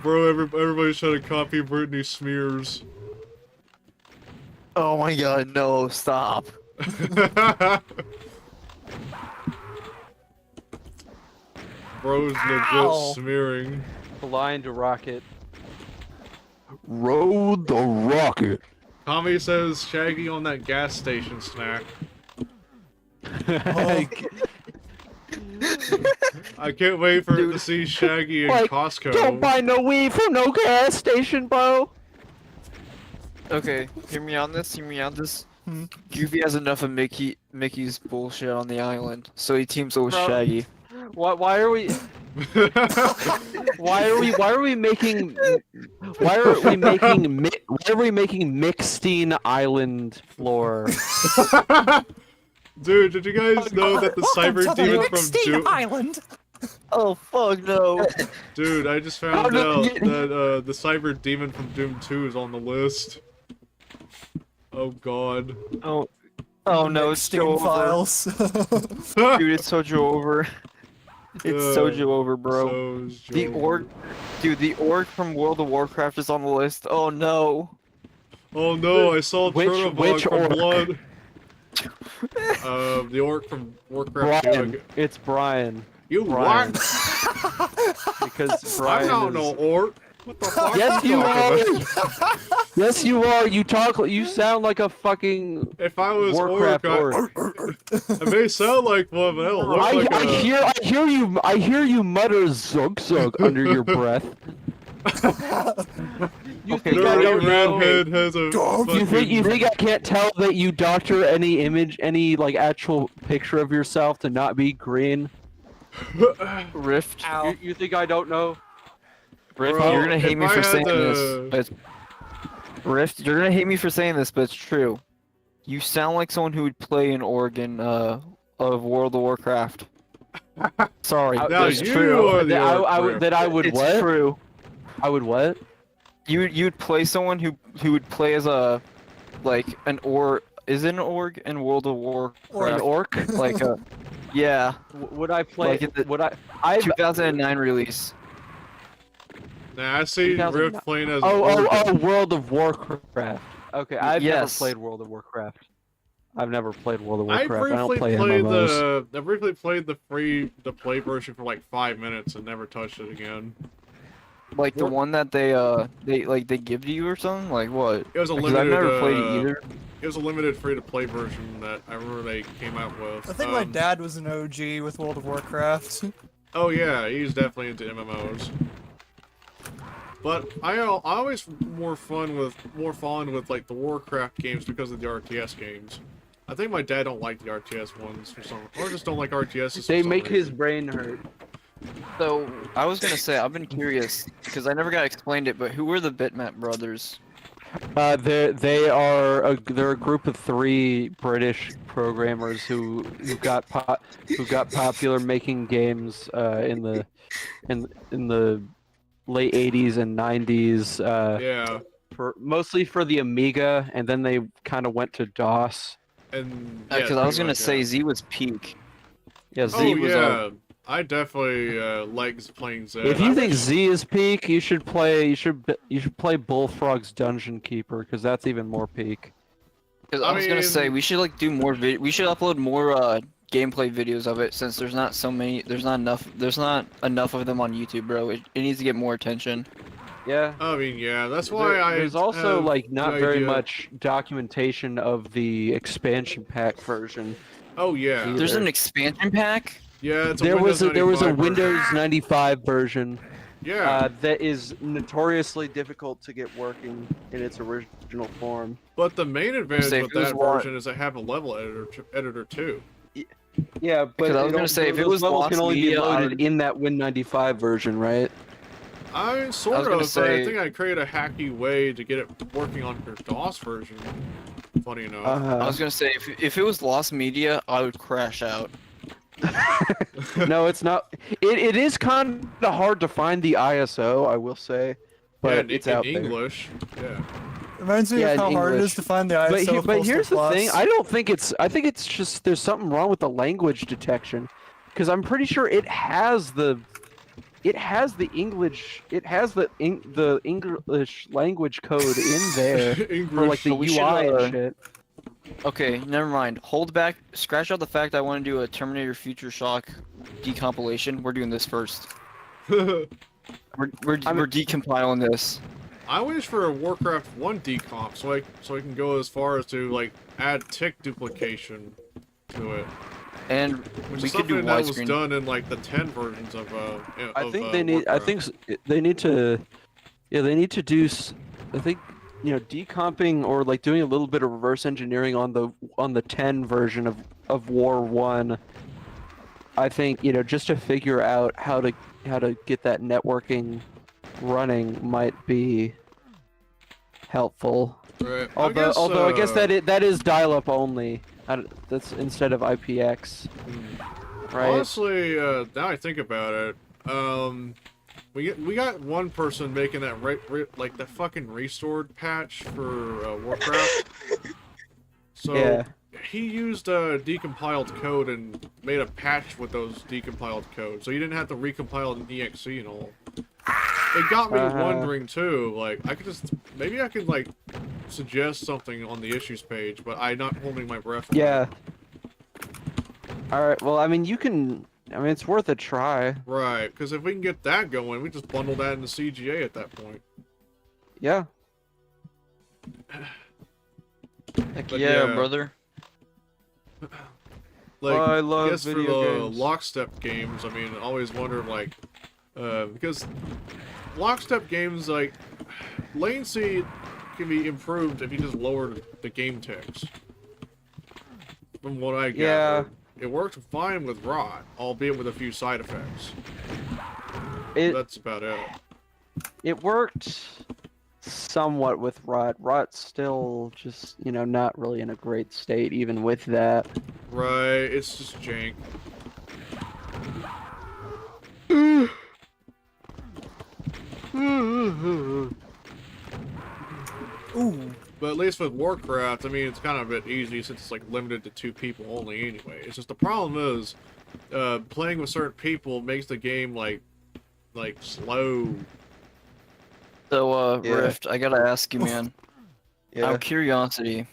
Bro, everybody's trying to copy Britney Smears. Oh my god, no, stop. Bro's legit Ow. smearing. Blind Rocket. Road the rocket. Tommy says Shaggy on that gas station snack. I can't wait for to see Shaggy in Like, Costco. Don't buy no weed from no gas station, bro. Okay, hear me on this. Hmm. Goofy has enough of Mickey's bullshit on the island, so he teams up with Bro. Shaggy. Why are we making Mixstein Island floor? Dude, did you guys know that the cyber Welcome to demon the from Mixstein Doom? Island. Oh fuck no! Dude, I just Oh, found no, out that the cyber demon from Doom 2 is on the list. Oh god. Oh, oh no, Make it's Steam Joe over. files. Dude, it's Soju over. It's Soju over, bro. So is The Joe. orc, dude, the orc from World of Warcraft is on the list. Oh no. Oh no, I saw Which Chernobog from orc? Blood. The orc from Warcraft 2. Brian. It's Brian. You Brian. what? Because I'm Brian not is... no orc. What the fuck Yes, are you talking are. about? Yes, you are. You sound like a fucking If I was Warcraft orc, orc. I may sound like one, but I don't look like I hear you mutter zug zug under your breath. You think I Dirty don't know? redhead has a You think I can't tell that you doctor any like actual picture of yourself to not be green? Rift. Ow. You think I don't know? Rift, Bro, you're gonna hate if me I for had saying to- this, but Rift, you're gonna hate me for saying this, but it's true. You sound like someone who would play an organ of World of Warcraft. Sorry, Now but it's you true. are the orc, I Riff. would It's what? true. I would what? You'd play someone who would play as a an orc. Is it an org in World of Warcraft? An orc? Like a yeah, Would I play? Like in the Would I? 2009 release. Nah, I see 2009. Riff playing as Oh, World of Warcraft. Okay, I've never Yes. played World of Warcraft. I've never played World of I Warcraft. I don't briefly play played MMOs. I briefly played the free to play version for like 5 minutes and never touched it again. Like the one that they give to you or something? Like what? It was a Because I've limited. never played it either. It was a limited free to play version that I remember they came out with. I think my dad was an OG with World of Warcraft. Oh yeah, he's definitely into MMOs. But I always more fond with like the Warcraft games because of the RTS games. I think my dad don't like the RTS ones for some, or just don't like RTSs. They for some make his reason. brain hurt. So I was gonna say I've been curious because I never got explained it, but who were the Bitmap brothers? They're a group of 3 British programmers who got popular making games in the late 80s and 90s. Yeah, Mostly for the Amiga, and then they kind of went to DOS. and Because yeah, I was pretty gonna much, say yeah. Z was peak. Yeah, Z Oh was. yeah, I definitely like playing Zed. If you I think wish- Z is peak, you should play Bullfrog's Dungeon Keeper, because that's even more peak. Because I was gonna say mean- we should like do more we should upload more gameplay videos of it since there's not enough of them on YouTube, bro. It needs to get more attention. Yeah. I mean, yeah, that's why There's also have like not the very idea- much documentation of the expansion pack version. Oh yeah, There's Either. an expansion pack. yeah. It's a There was a Windows 95 version. Windows 95 version Yeah, that is notoriously difficult to get working in its original form. but the main advantage Say, with if it was that lo- version is they have a level editor too. Yeah, but Because I was it gonna don't- say, if it those was levels lost can only media, be I loaded would- in that Win95 version, right? I sort I was of, gonna but I say- think I created a hacky way to get it working on your DOS version. Funny enough. I was gonna say if it was lost media, I would crash out. No, it's not. It is kind of hard to find the ISO, I will say, but yeah, it's in out there. English. Yeah. Reminds me Yeah, of in how hard it English. is to find the ISO. But here's the thing. I I think it's just there's something wrong with the language detection, because I'm pretty sure it has the English English language code in there for like the We UI should, and shit. Okay, never mind. Hold back. Scratch out the fact I want to do a Terminator Future Shock decompilation. We're doing this first. We're decompiling this. I wish for a Warcraft 1 decomp so I can go as far as to like add tick duplication to it. And Which we is could do something that was widescreen. done in like the 10 versions of I think they need. I Warcraft. think they need to. Yeah, they need to do. I think decomping or like doing a little bit of reverse engineering on the 10 version of War 1. I think just to figure out how to get that networking running might be helpful. Right. Although I guess that is dial-up only. That's instead of IPX. right? Honestly, now I think about it, we got one person making that like the fucking restored patch for Warcraft. So Yeah. he used decompiled code and made a patch with those decompiled codes, so you didn't have to recompile the exe and all. It got me wondering too. Like, I could just maybe I could like suggest something on the issues page, but I'm not holding my breath. Yeah. All right. Well, I mean, you can. I mean, it's worth a try. Right, because if we can get that going, we just bundle that into CGA at that point. Yeah. Heck But yeah, yeah. brother. Like, I love I guess for video the games. lockstep games, I mean, I always wondered, like, because lockstep games, like, latency can be improved if you just lower the game ticks. From what I gathered. It worked fine with Rot, albeit with a few side effects. That's about it. It worked somewhat with Rot. Rot's still just, you know, not really in a great state, even with that. Right, it's just jank. Ooh. But at least with Warcraft, I mean, it's kind of a bit easy since it's like limited to 2 people only anyway. It's just the problem is, playing with certain people makes the game like slow. So, Rift, I gotta ask you, man. Yeah. Out of curiosity,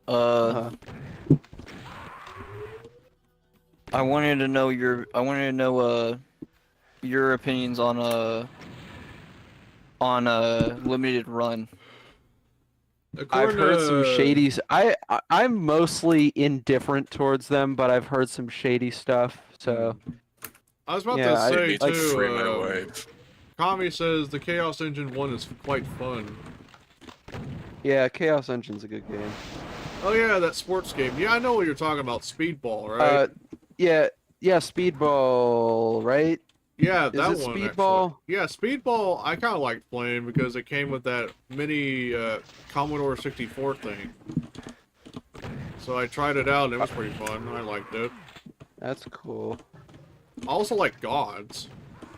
I wanted to know your opinions on limited run. I've heard some shadies. I'm mostly indifferent towards them, but I've heard some shady stuff. So I was about yeah, to say need to free my wave. Kami says the Chaos Engine 1 is quite fun. Yeah, Chaos Engine's a good game. Oh yeah, that sports game. Yeah, I know what you're talking about. Speedball, right? Yeah, Speedball, right? Yeah, Is that it one. Speedball? Actually. Yeah, Speedball. I kind of liked playing because it came with that mini Commodore 64 thing. So I tried it out and it was pretty fun. I liked it. That's cool. I also like Gods.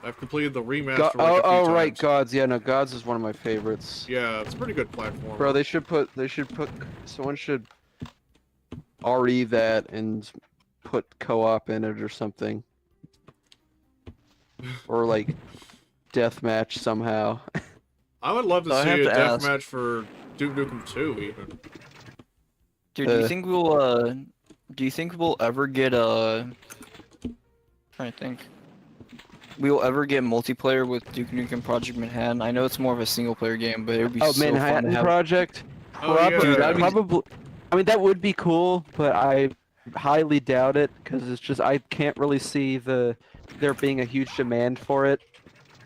I've completed the remaster. Like a few right, times. Gods. Yeah, no, Gods is one of my favorites. Yeah, it's a pretty good platform. Bro, someone should RE that and put co-op in it or something. Or like deathmatch somehow. I would love to So I see have a to ask- deathmatch for Duke Nukem 2 even. Dude, do you think we'll ever get trying to think. We will ever get multiplayer with Duke Nukem Project Manhattan? I know it's more of a single player game, but it would be so fun to Manhattan have. Project? Oh, yeah. Probably. I mean, that would be cool, but I highly doubt it because it's just I can't really see there being a huge demand for it.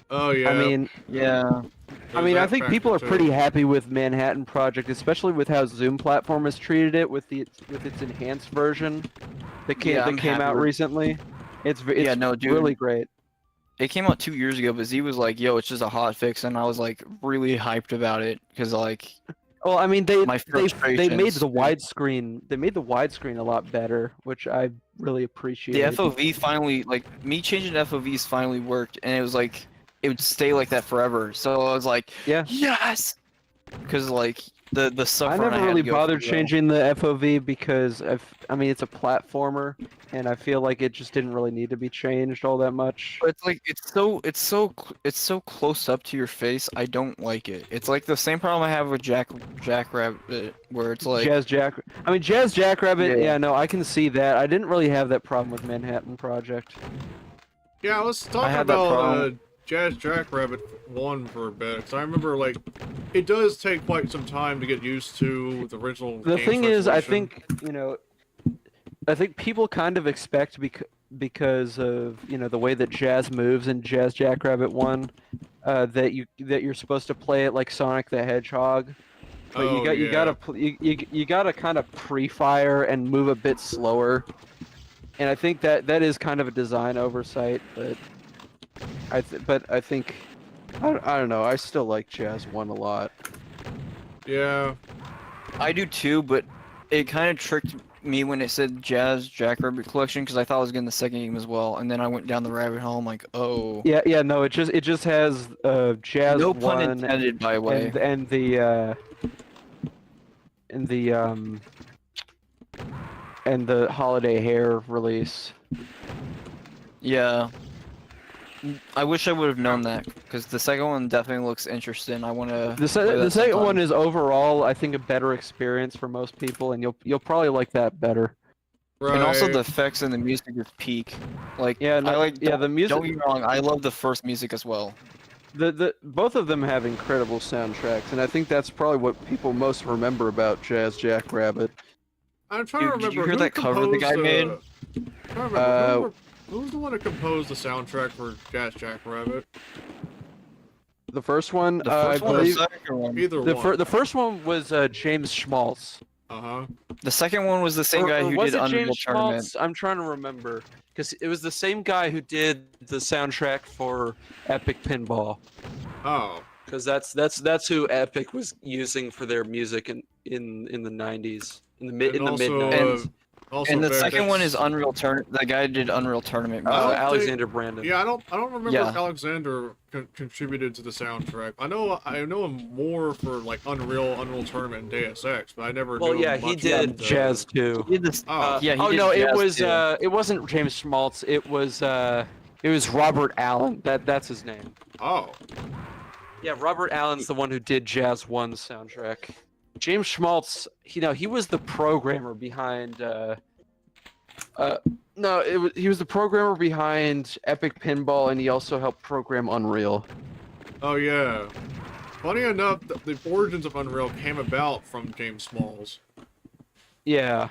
Oh yeah. I mean, yeah. I think people are pretty happy with Manhattan Project, especially with how Zoom Platform has treated it with its enhanced version that came out recently. It's really great. It came out 2 years ago, but Z was like, "Yo, it's just a hot fix," and I was like really hyped about it because like. Well, I mean, they made frustrations- the widescreen. They made the widescreen a lot better, which I really appreciate. The FOV finally, like me changing FOVs finally worked, and it was like it would stay like that forever. So I was like, yeah, yes, because like the suffering. I never really bothered through, changing the FOV because I mean it's a platformer, and I feel like it just didn't really need to be changed all that much. But it's like it's so close up to your face. I don't like it. It's like the same problem I have with Jackrabbit, where it's like Jazz Jackrabbit. Yeah, no, I can see that. I didn't really have that problem with Manhattan Project. Yeah, let's talk had that about problem. Jazz Jackrabbit 1 for a bit. Because I remember, like, it does take quite some time to get used to the original. The game's thing is, I resolution. think I think people kind of expect because of the way that Jazz moves in Jazz Jackrabbit 1, that you're supposed to play it like Sonic the Hedgehog. But you gotta kind of pre-fire and move a bit slower, and I think that is kind of a design oversight. But I think I don't know. I still like Jazz 1 a lot. Yeah. I do too, but it kind of tricked me when it said Jazz Jackrabbit Collection because I thought I was getting the second game as well, and then I went down the rabbit hole. I'm like, oh. Yeah, no, it just has Jazz No 1 pun intended, by the way. and the Holiday Hair release. Yeah. I wish I would have known that because the second one definitely looks interesting. I want to. The second one is overall, I think, a better experience for most people, and you'll probably like that better. Right. And also the effects and the music is peak. Like Yeah, no, I like. yeah, the music. Don't get me wrong. I love the first music as well. Both of them have incredible soundtracks, and I think that's probably what people most remember about Jazz Jackrabbit. I'm trying to remember. Did you hear who that cover the guy made? Who's the one that composed the soundtrack for Jazz Jackrabbit? The first one, The first I one or believe, the second one? Either one. the first one was James Schmaltz. Uh-huh. The second one was the same guy who was did it Unreal James Tournament. Schmaltz? I'm trying to remember, because it was the same guy who did the soundtrack for Epic Pinball. Oh. Because that's who Epic was using for their music in the 90s, in the mid 90s. And the second one is Unreal Tournament. That guy did Unreal Tournament. Alexander Brandon. Yeah, I don't remember Yeah. if Alexander contributed to the soundtrack. I know him more for like Unreal Tournament, and Deus Ex, but I never. Well, knew yeah, him he much did about, Jazz 2. He did this. Oh. Yeah, he Oh did no, it Jazz was too. it wasn't James Schmaltz. It was Robert Allen. That's his name. Oh. Yeah, Robert Allen's the one who did Jazz 1's soundtrack. James Schmaltz, he was the programmer behind he was the programmer behind Epic Pinball, and he also helped program Unreal. Oh yeah. Funny enough, the origins of Unreal came about from James Smalls. Yeah.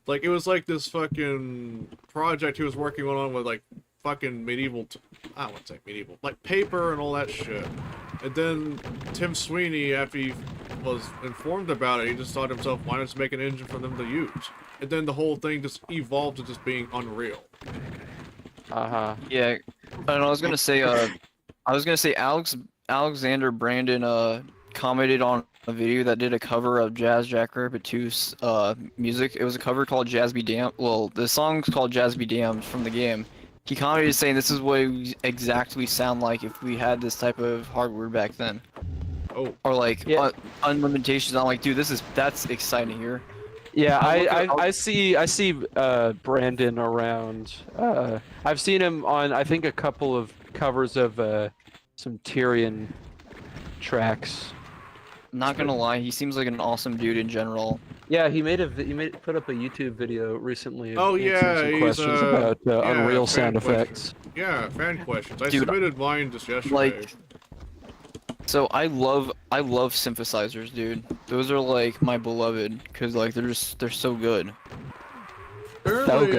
Like, it was like this fucking project he was working on with, like, fucking medieval... I wouldn't say medieval. Like, paper and all that shit. And then Tim Sweeney, after he was informed about it, he just thought to himself, why not just make an engine for them to use? And then the whole thing just evolved to just being Unreal. Uh-huh. Yeah, and I was gonna say, Alexander Brandon commented on a video that did a cover of Jazz Jackrabbit 2's music. It was a cover called Jazz Be Damned. Well, the song's called Jazz Be Damned from the game. He commented saying this is what it would exactly sound like if we had this type of hardware back then. Oh. Or like unlimitations. I'm like, dude, that's exciting here. Yeah, I see Brandon around. I've seen him on, I think, a couple of covers of some Tyrion tracks. Not gonna lie, he seems like an awesome dude in general. Yeah, he put up a YouTube video recently. Oh yeah, answering some questions about Unreal sound effects. Yeah, fan questions. I Dude, submitted mine just yesterday. Like, so I love synthesizers, dude. Those are like my beloved, cause like they're so good. Apparently,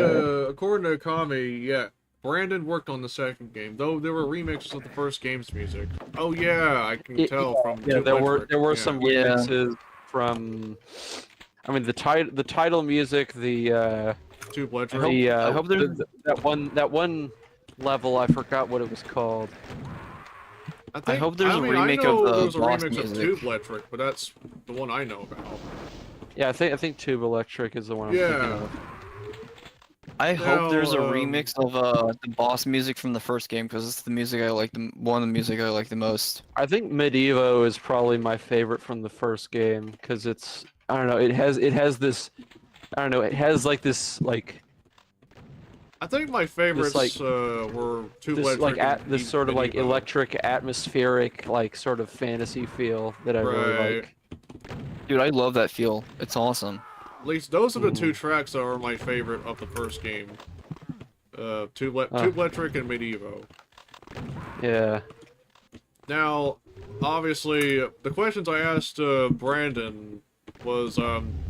according to Akame, yeah, Brandon worked on the second game, though there were remixes of the first game's music. Oh yeah, I can tell from Yeah, there were some Yeah. remixes from. I mean, the title music, the Tube Ledger. I hope there's that one level, I forgot what it was called. I hope there's a remake I know of the there was a boss remix of music. Tube Electric, but that's the one I know about. Yeah, I think Tube Electric is the one I'm thinking Yeah. of. I hope there's a Now, remix of the boss music from the first game because it's the music I like one of the music I like the most. I think Medievo is probably my favorite from the first game because it's, I don't know, it has this, I don't know, it has like this like I think my favorites were Tube this Electric. like this sort of like Medieval. electric atmospheric like sort of fantasy feel that I really like. Dude, I love that feel. It's awesome. At least those are the two tracks that are my favorite of the first game. Tube Electric and Medievo. Yeah. Now, obviously, the questions I asked Brandon was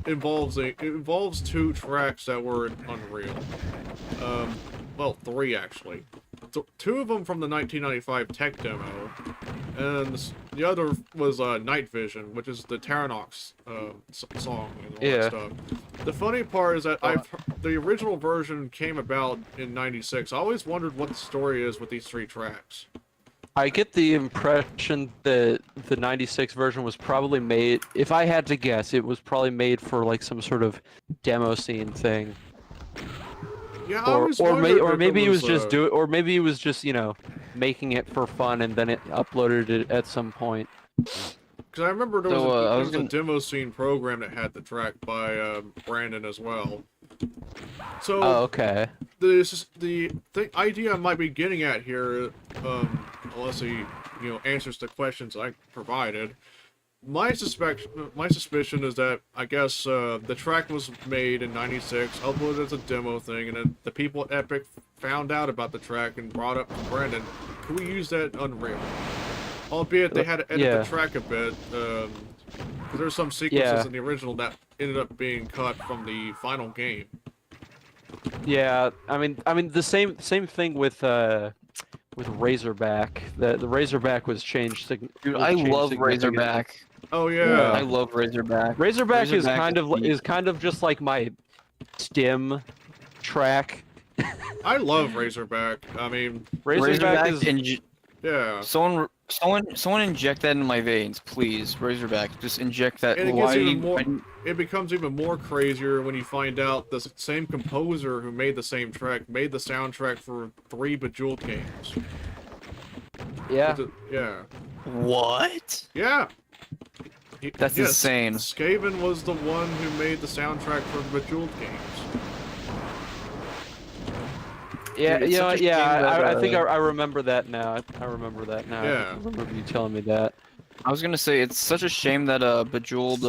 involves two tracks that were in Unreal. Well, three actually. Two of them from the 1995 tech demo, and the other was Night Vision, which is the Terranox song and all that stuff. The funny part is that the original version came about in '96. I always wondered what the story is with these three tracks. I get the impression that the 96 version was probably made, if I had to guess, it was probably made for like some sort of demo scene thing. Yeah, I always wondered if Maybe it was was, just or maybe it was just, you know, making it for fun and then it uploaded it at some point. Because I remember there was a demo scene program that had the track by Brandon as well. So Oh, okay. the idea I might be getting at here, unless he answers the questions I provided, my suspicion is that I guess the track was made in '96, uploaded as a demo thing, and then the people at Epic found out about the track and brought up to Brandon, "Can we use that in Unreal?" Albeit they had to edit the track a bit, because there's some sequences in the original that ended up being cut from the final game. Yeah, I mean the same thing with Razorback. The Razorback was changed. Dude, I love Razorback. Oh yeah, I love Razorback. Razorback is kind of just like my stim track. I love Razorback. I mean, Razorback is yeah. Someone inject that in my veins, please. Razorback, just inject that. And it becomes even more crazier when you find out the same composer who made the same track made the soundtrack for 3 Bejeweled games. Yeah. Yeah. What? Yeah. That's insane. Skaven was the one who made the soundtrack for the Bejeweled games. Yeah, Dude, I think I remember that now. I remember that now. Yeah. I remember you telling me that. I was gonna say, it's such a shame that Bejeweled,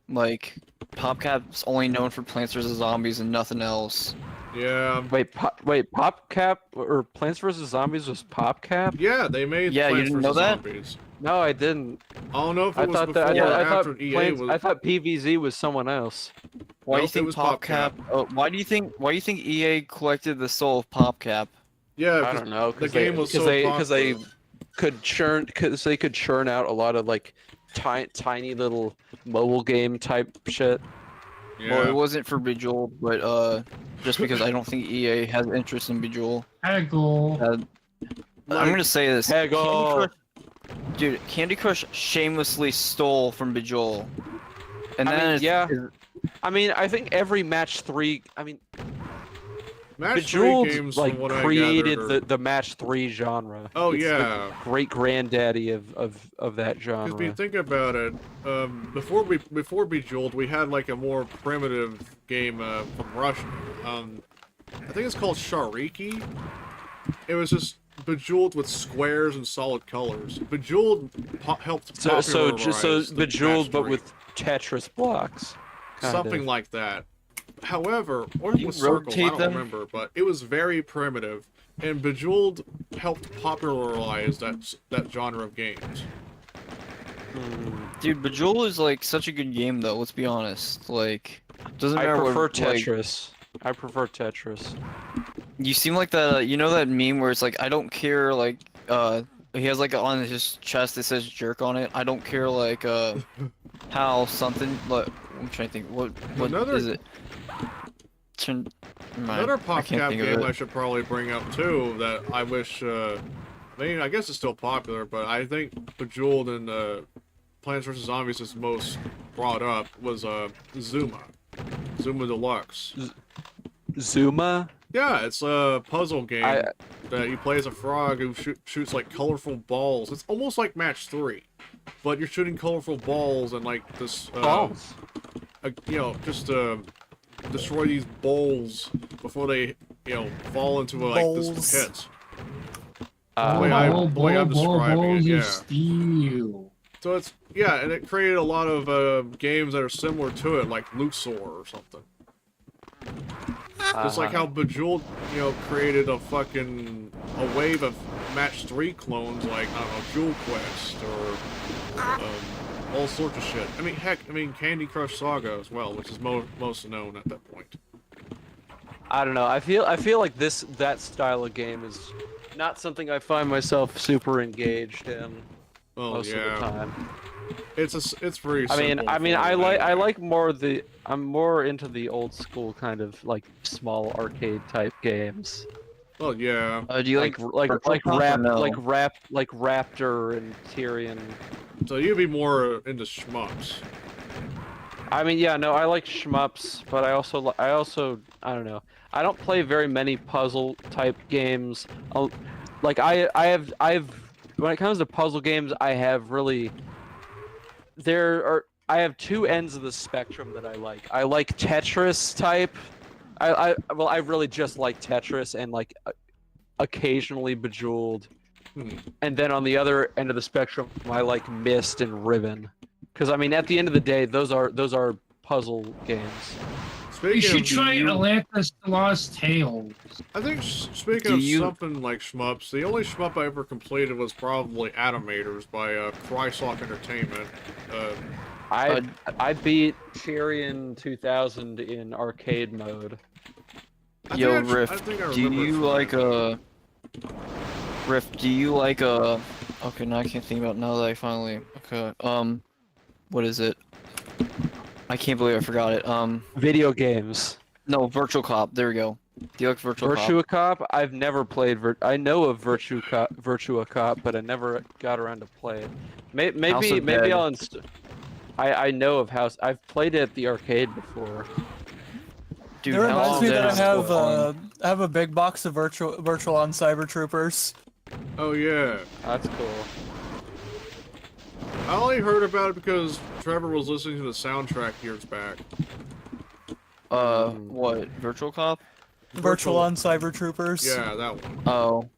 like, PopCap's only known for Plants vs. Zombies and nothing else. Yeah. Wait, PopCap or Plants vs. Zombies was PopCap? Yeah, they made Yeah, Plants you didn't know vs. that? Zombies. No, I didn't. I don't know if it was before or after EA was. I thought PVZ was someone else. Why do you Nope, it think was PopCap? Why do you think EA collected the soul of PopCap? Yeah, I don't know. the game was so because they popular. could churn out a lot of like tiny little mobile game type shit. Yeah. Well, it wasn't for Bejeweled, but just because I don't think EA has interest in Bejeweled. Haggle. I'm gonna say this. Haggle. Dude, Candy Crush shamelessly stole from Bejeweled. And I mean, I think every match 3. I mean, Match 3 Bejeweled games, like from what I created gathered, the match 3 genre. Oh, It's yeah. the great granddaddy of that genre. Because if you think about it, before Bejeweled, we had like a more primitive game from Russia. I think it's called Shariki. It was just Bejeweled with squares and solid colors. Bejeweled helped popularize Bejeweled, but Match 3. with Tetris blocks. Something like that. However, or You with circles, I rotate don't them? remember, but it was very primitive, and Bejeweled helped popularize that genre of games. Dude, Bejeweled is like such a good game though, let's be honest. Like, doesn't I matter prefer what, like, Tetris. I prefer Tetris. you seem like the, you know that meme where it's like, I don't care, like, he has like on his chest it says jerk on it. I don't care, like, how something, like, I'm trying to think, what is it? Another PopCap game I it. should probably bring up too that I wish, I mean, I guess it's still popular, but I think Bejeweled and Plants vs. Zombies is most brought up was Zuma. Zuma Deluxe. Zuma? Yeah, it's a puzzle game that you play as a frog who shoots like colorful balls. It's almost like Match 3, but you're shooting colorful balls and like this Balls? Just destroy these bowls before they fall into like this pit. The way I'm describing it, yeah. Steel. So it's and it created a lot of games that are similar to it, like Luxor or something. Just like how Bejeweled, created a wave of Match 3 clones, like, I don't know, Jewel Quest, or all sorts of shit. I mean, heck, Candy Crush Saga as well, which is most known at that point. I don't know. I feel like that style of game is not something I find myself super engaged in most of the time. It's pretty simple. I like more I'm more into the old school kind of like small arcade type games. Well, yeah. Do you like Virtual Cop or no? like Raptor and Tyrion. So you'd be more into shmups. I mean, yeah, no, I like shmups, but I also I don't know. I don't play very many puzzle type games. Like I have when it comes to puzzle games, I have really I have two ends of the spectrum that I like. I like Tetris type. Well, I really just like Tetris and like occasionally Bejeweled. And then on the other end of the spectrum, I like Myst and Ribbon. Because I mean, at the end of the day, those are puzzle games. You should try Atlantis: The Lost Tales. I think speaking of something like shmups, the only shmup I ever completed was probably Animators by Crysock Entertainment. I beat Tyrion 2000 in arcade mode. Yo, Riff, do you like Riff, do you like okay, now I can't think about it now that I finally okay. What is it? I can't believe I forgot it. Video games. No, Virtual Cop. There we go. Do you like Virtua Cop? I've never played I know of Virtua Cop, but I never got around to play it. Maybe I'll I know of House. I've played it at the arcade before. Dude, it reminds me that I have a big box of virtual on Cyber Troopers. Oh yeah, that's cool. I only heard about it because Trevor was listening to the soundtrack years back. What? Virtual Cop? Virtual on Cyber Troopers. Yeah, that one. Oh.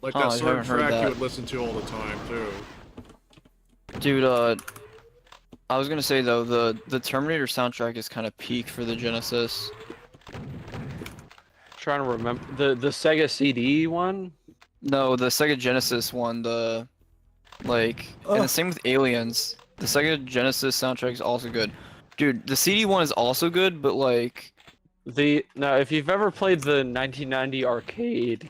Like that certain track you would listen to all the time too. Dude, I was gonna say though, the Terminator soundtrack is kind of peak for the Genesis. Trying to remember the Sega CD one. No, the Sega Genesis one. And the same with Aliens. The Sega Genesis soundtrack is also good. Dude, the CD one is also good, but like now if you've ever played the 1990 arcade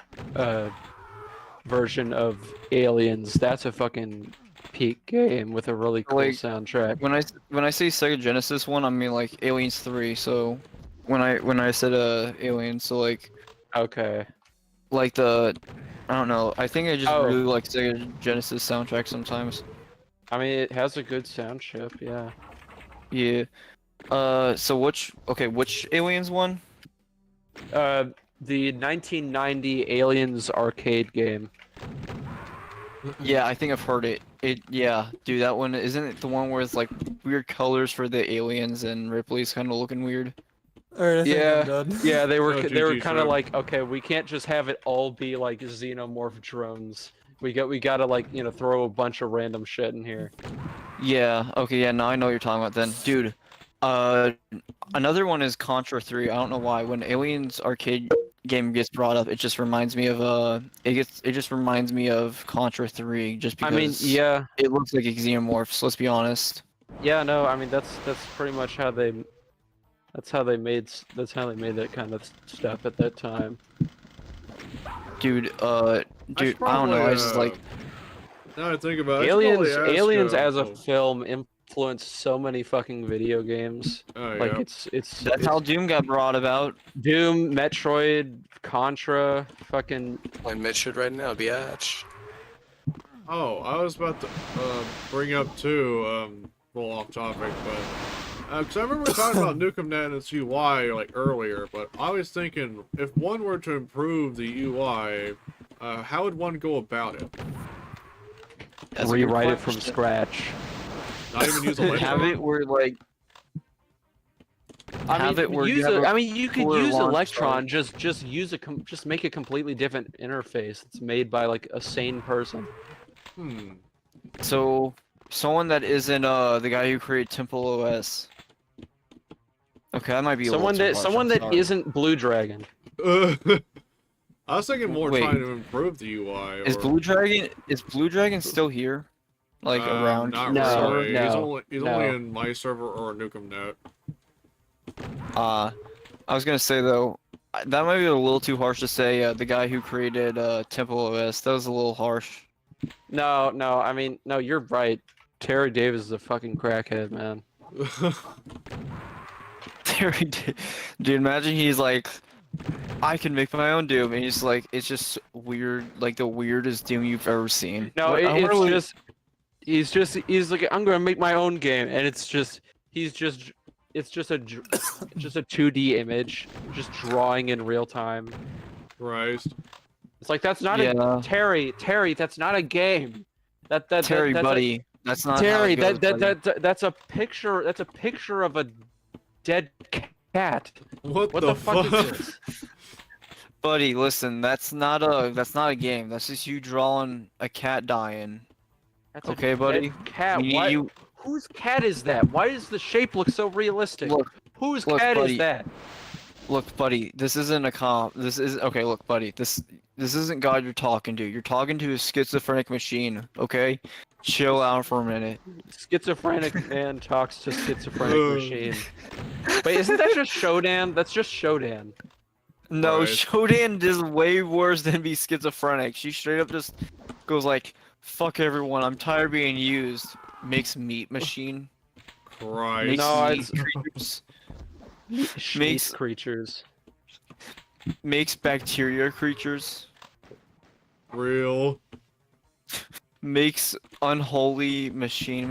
version of Aliens, that's a fucking peak game with a really cool soundtrack. When I say Sega Genesis one, I mean like Aliens 3. So when I said Aliens, so like okay, like I don't know. I think I just really like Sega Genesis soundtrack sometimes. I mean, it has a good sound chip, yeah. Yeah. So which Aliens one? The 1990 Aliens arcade game. Yeah, I think I've heard it. Yeah, dude, that one isn't it the one where it's like weird colors for the aliens and Ripley's kind of looking weird. Yeah, they were kind of like, okay, we can't just have it all be like xenomorph drones. We gotta like, you know, throw a bunch of random shit in here. Yeah. Okay. Yeah. Now I know what you're talking about. Then, dude. Another one is Contra 3. I don't know why. When Aliens arcade game gets brought up, it just reminds me of it just reminds me of Contra 3. Just because. I mean, yeah. It looks like xenomorphs. Let's be honest. Yeah. No. I mean, that's pretty much how they. That's how they made that kind of stuff at that time. Dude, I don't know. I just like. Now I think about it. Aliens as a film influenced so many fucking video games. Oh, like yeah. That's how Doom got brought about. Doom, Metroid, Contra, fucking. Playing Metroid right now, biatch. Oh, I was about to bring up too, a little off topic, but because I remember talking about NucumNet and its UI like earlier, but I was thinking if one were to improve the UI, how would one go about it? Rewrite it from scratch. Not even use a have it where like. I mean, you could use Electron. Just use just make a completely different interface that's made by like a sane person. So, someone that isn't the guy who created Temple OS. Okay, that might be someone that isn't Blue Dragon. I was thinking more trying to improve the UI. Is Blue Dragon still here? Like around? Not no, really. no, he's only in my server or NucumNet. I was gonna say though, that might be a little too harsh to say. The guy who created Temple OS, that was a little harsh. No, I mean, no, you're right. Terry Davis is a fucking crackhead, man. Dude, imagine he's like, I can make my own Doom, and it's just weird, like the weirdest Doom you've ever seen. No, What- I it's really- just he's like I'm gonna make my own game, and it's just it's just a 2D image, just drawing in real time. Christ. It's like that's not Yeah. a Terry, that's not a game. Terry, that's buddy, that's not how Terry, it goes, buddy. that's a picture. That's a picture of a dead cat. What the fuck is this? Buddy, listen, that's not a game. That's just you drawing a cat dying. That's a Okay, buddy? dead cat. We need Why? you- Whose cat is that? Why does the shape look so realistic? Look, Whose look, cat buddy. is that? Look, buddy, this isn't a comp. This is okay. Look, buddy, this isn't God you're talking to. You're talking to a schizophrenic machine. Okay, chill out for a minute. Schizophrenic man talks to schizophrenic machine. Wait, isn't that just Shodan? That's just Shodan. No, Right. Shodan is way worse than be schizophrenic. She straight up just goes like, "Fuck everyone. I'm tired of being used." Makes meat machine. Christ. Makes No, meat it's- creatures. Makes creatures. Makes bacteria creatures. Real. Makes unholy machines.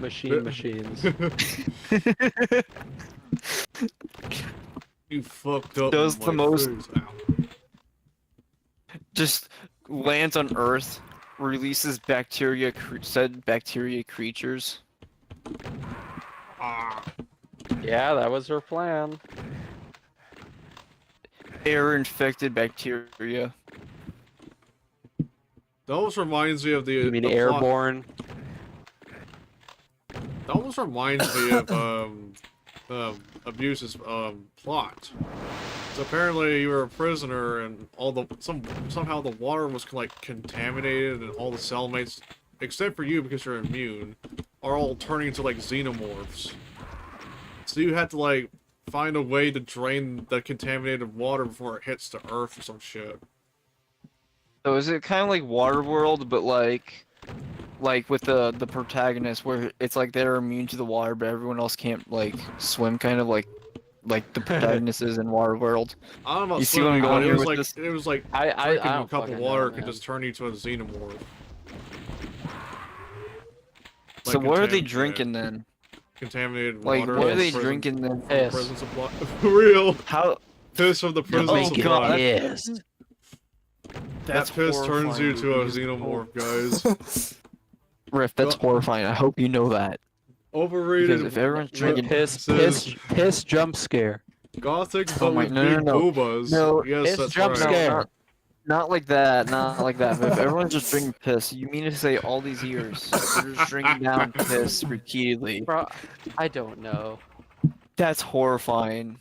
Machines. You fucked up. Does my the most- face. Ow. Just lands on Earth, releases bacteria, said bacteria creatures. Ah. Yeah, that was her plan. Air-infected bacteria. That almost reminds me of the. You mean the plot- airborne? That almost reminds me of Abuse's plot. So apparently you were a prisoner, and somehow the water was like contaminated, and all the cellmates, except for you because you're immune, are all turning into like xenomorphs. So you had to like find a way to drain the contaminated water before it hits the earth or some shit. So is it kind of like Waterworld, but like with the protagonist, where it's like they're immune to the water, but everyone else can't like swim, kind of like the protagonist is in Waterworld. I don't know about You see what I'm swimming, going but here it was with like this? it was like I drinking a don't cup fucking of water know, could man. just turn you to a xenomorph. So Like what are they contaminated- drinking then? Contaminated Like water. what are from they prison- drinking then? from Piss. prison supply. For real. How? Piss from the prison Oh, supply. God. Yes. That piss turns you horrifying, to a because- xenomorph, guys. Riff, that's Go- horrifying. I hope you know that. Overrated. Because if everyone's drinking says Piss jump scare. Gothic, Oh but my- with no, no, big no. boobas. No, yes, piss that's jump right. scare. Not like that, not like that. But if everyone's just drinking piss, you mean to say all these years they're just drinking down piss repeatedly? Bro, I don't know. That's horrifying.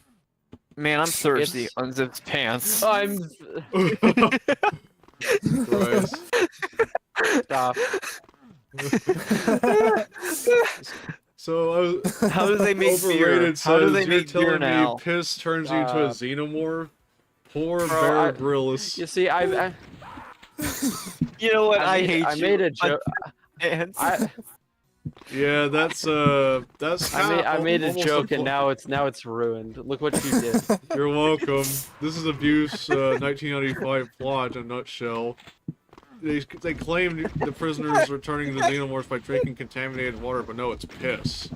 Man, I'm thirsty. It's- Unzip his pants. I'm Christ. stop. So, How do they make beer? overrated How do says, they you're make telling beer now? me piss turns you into a xenomorph? Poor Bro, Bear I- Grylls. You see, I You know what? I made, hate I you. made a joke. Pants. Yeah, that's I made a almost joke, and impl- now it's ruined. Look what you did. You're welcome. This is Abuse 1995 plot in a nutshell. They claim the prisoners are turning into xenomorphs by drinking contaminated water, but no, it's piss.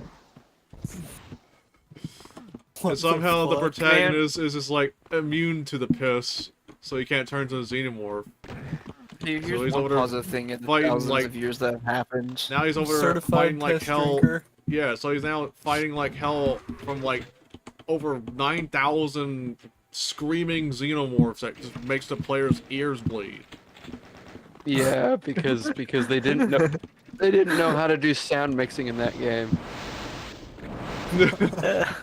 And somehow the fuck? protagonist is just like immune to the piss, so he can't turn into a xenomorph. Dude, So here's he's one over there positive thing in the fighting, thousands like- of years that have happened. Now he's over there Certified fighting like piss hell. drinker. Yeah, so he's now fighting like hell from like over 9,000 screaming xenomorphs that just makes the player's ears bleed. Yeah, because they didn't know how to do sound mixing in that game,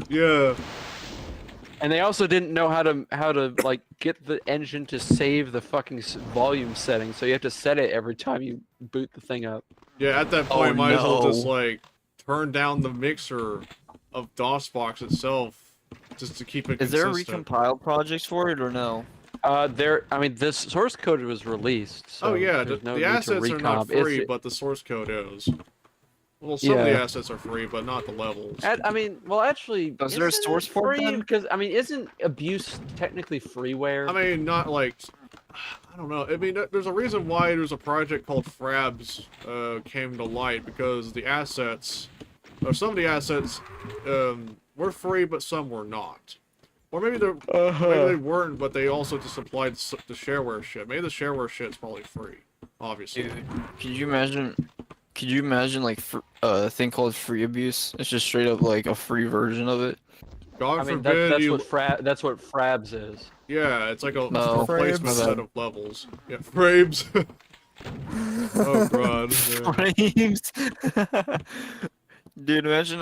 Yeah. and they also didn't know how to like get the engine to save the fucking volume setting. So you have to set it every time you boot the thing up. Yeah, at that point, Oh, might as well just no. like turn down the mixer of DOSBox itself just to keep it Is there consistent. recompiled projects for it or no? I mean, this source code was released. So Oh yeah, there's no the need to assets are not recomp. It's- free, but the source code is. Well, some of the Yeah. assets are free, but not the levels. I mean, well, actually, Was there a isn't source it for it free? then? Because I mean, isn't abuse technically freeware? I mean, not like, I don't know. I mean, there's a reason why there's a project called Frabs came to light, because the assets, or some of the assets, were free, but some were not. Or maybe maybe they weren't, but they also just applied the shareware shit. Maybe the shareware shit's probably free, obviously. Dude, could you imagine? Could you imagine like a thing called free abuse? It's just straight up like a free version of it. God I mean, forbid that's you. that's what Frabs is. Yeah, it's like a No. replacement Frames. set of levels. Yeah, frames. Oh god. Yeah. Frames. Dude, imagine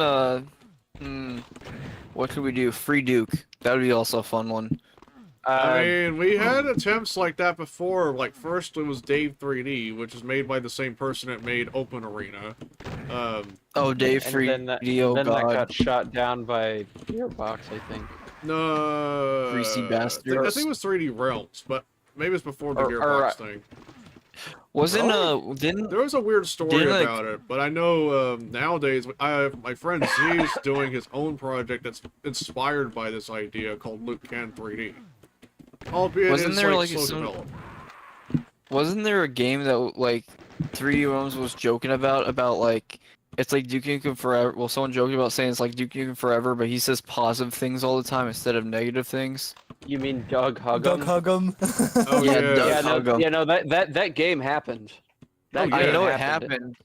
what could we do? Free Duke. That would be also a fun one. I mean, we had attempts like that before. Like, first it was Dave 3D, which is made by the same person that made Open Arena. Oh, Dave and Free. then that, Oh then that god. got shot down by Gearbox, I think. No. Greasy I bastard. think it was 3D Realms, but maybe it's before the Or- Gearbox or, thing. Wasn't didn't There was a weird story Didn't, like- about it, but I know nowadays my friend Z's doing his own project that's inspired by this idea called Luke Can 3D. Albeit Wasn't it's there, like like, slow some- developed. wasn't there a game that like 3D Realms was joking about like it's like Duke Nukem Forever? Well, someone joked about saying it's like Duke Nukem Forever, but he says positive things all the time instead of negative things. You mean Doug Huggum? Doug Huggum. Oh Yeah, yeah. Doug Yeah, no, Huggum. yeah, no, that game happened. That Oh, yeah. I game know it happened.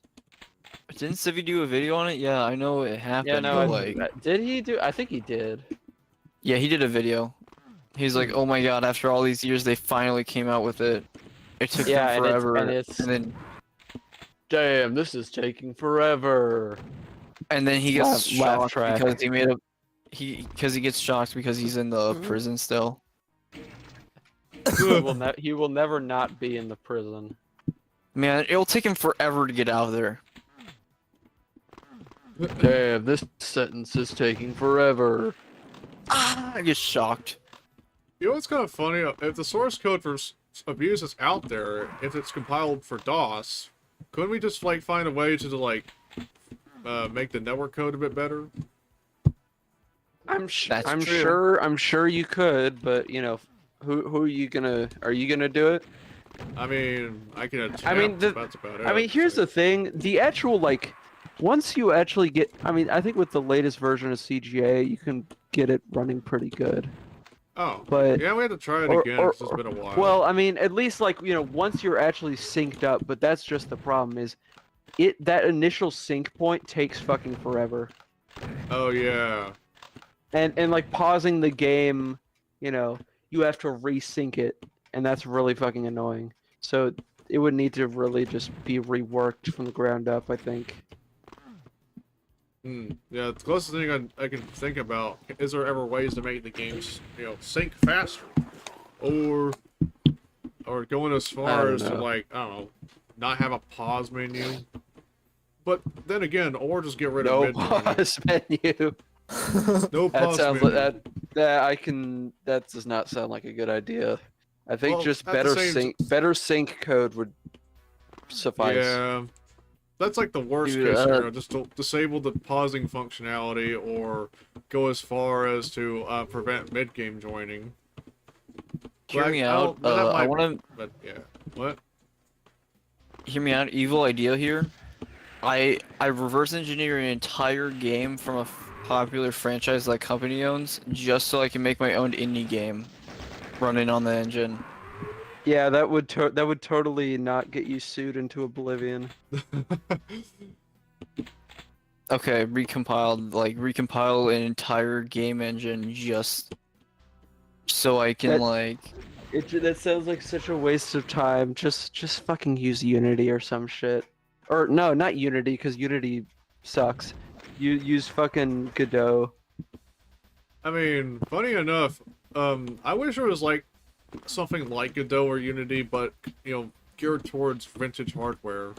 Didn't Civi do a video on it? Yeah, I know it happened. Yeah, no, but, I- like, did he do? I think he did. yeah, he did a video. He's like, oh my god, after all these years, they finally came out with it. It took Yeah, them and forever. it's- And then Damn, this is taking forever. he gets Laugh shocked track. because he gets shocked because he's in the prison still. He will never not be in the prison. Man, it'll take him forever to get out of there. Damn, this sentence is taking forever. I get shocked. You know what's kind of funny? If the source code for abuse is out there, if it's compiled for DOS, couldn't we just like find a way to like make the network code a bit better? I'm That's true. sure you could, but you know, who are you gonna do it? I mean, I can attempt, I mean, that's about it. I mean, here's the thing: the actual like, once you actually get, I mean, I think with the latest version of CGA, you can get it running pretty good. Oh, But yeah, we have to try it or- again. or- 'Cause it's been a while. well, I mean, at least like you know, once you're actually synced up, but that's just the problem is, that initial sync point takes fucking forever, Oh yeah. and like pausing the game, you know, you have to resync it, and that's really fucking annoying. So it would need to really just be reworked from the ground up, I think. Yeah, the closest thing I can think about, is there ever ways to make the games, you know, sync faster? Or going as far don't as to know. like, I don't know, not have a pause menu? But then again, or just get rid No of mid-menu. pause menu. No That pause sounds menu. like that does not sound like a good idea. I think Well, just at the same better sync code would suffice. Yeah. That's like the worst Dude, case scenario, just to disable the pausing functionality or go as far as to prevent mid-game joining. Hear But me I out. don't- but that I might- want to But yeah. What? hear me out. Evil idea here. I reverse engineer an entire game from a popular franchise that company owns just so I can make my own indie game running on the engine. Yeah, that would totally not get you sued into oblivion. Okay, recompile an entire game engine just so I can That sounds like such a waste of time. Just fucking use Unity or some shit. Or no, not Unity, because Unity sucks. You use fucking Godot. I mean, funny enough, I wish it was like something like Godot or Unity, but you know, geared towards vintage hardware.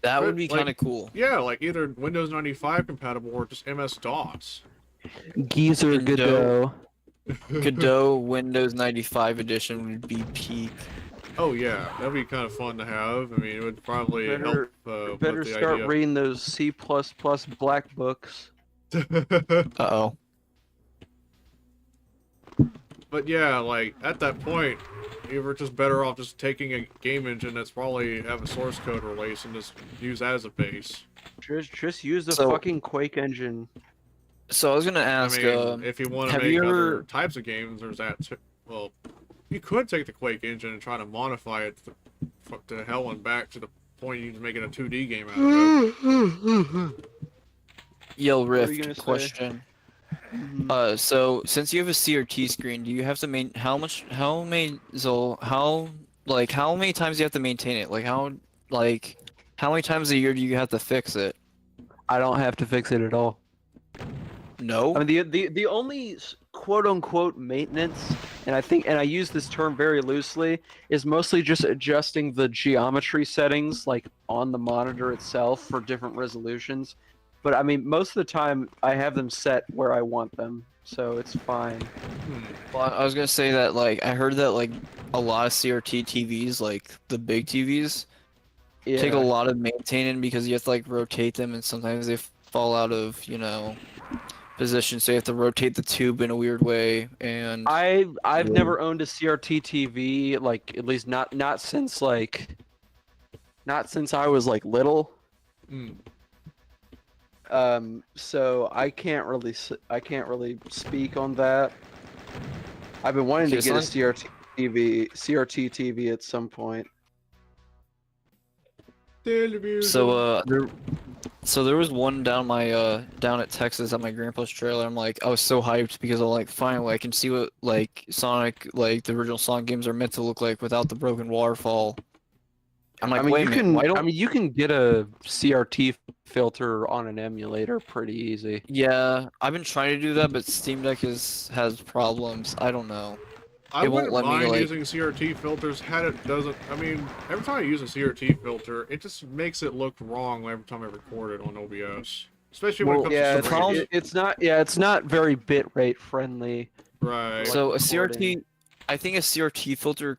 that would be like- kind of cool. Yeah, like either Windows 95 compatible or just MS-DOS. Geezer Godot. Godot. Godot Windows 95 edition would be peak. Oh yeah, that'd be kind of fun to have. I mean, it would probably Better- help Better with the start idea. reading those C++ black books. Uh-oh. But yeah, like at that point, you were just better off just taking a game engine that's probably have a source code release and just use that as a base. Just use the So- fucking Quake engine. So I was gonna I ask, mean, if you want to have make you other ever- types of games, there's that too. Well, you could take the Quake engine and try to modify it to hell and back to the point you can make it a 2D game out of it. Yo, are you Rift, gonna say? question. Mhm. So since you have a CRT screen, do you have to how many times do you have to maintain it? How many times a year do you have to fix it? I don't have to fix it at all. No? I mean, the only quote unquote maintenance, and I use this term very loosely, is mostly just adjusting the geometry settings like on the monitor itself for different resolutions. But I mean, most of the time I have them set where I want them, so it's fine. Well, I was gonna say that I heard that a lot of CRT TVs, like the big TVs, take a Yeah. lot of maintaining because you have to rotate them, and sometimes they fall out of position, so you have to rotate the tube in a weird way. And I've never owned a CRT TV, like at least not since not since I was little. Mm. So I can't really speak on that. I've been wanting to Okay, get a so CRT TV at some point. Television. So there was one down at Texas at my grandpa's trailer. I was so hyped because finally I can see what Sonic, the original Sonic games are meant to look like without the broken waterfall. I'm like, I mean, wait a minute, why don't... I mean, you can get a CRT filter on an emulator pretty easy. Yeah, I've been trying to do that, but Steam Deck has problems. I don't know. I It won't wouldn't let me, mind using CRT filters had it doesn't. I mean, every time I use a CRT filter, it just makes it look wrong every time I record it on OBS. Especially when it comes Yeah, to range. it's not. Yeah, it's not very bitrate friendly. Right. So a recording. CRT, I think a CRT filter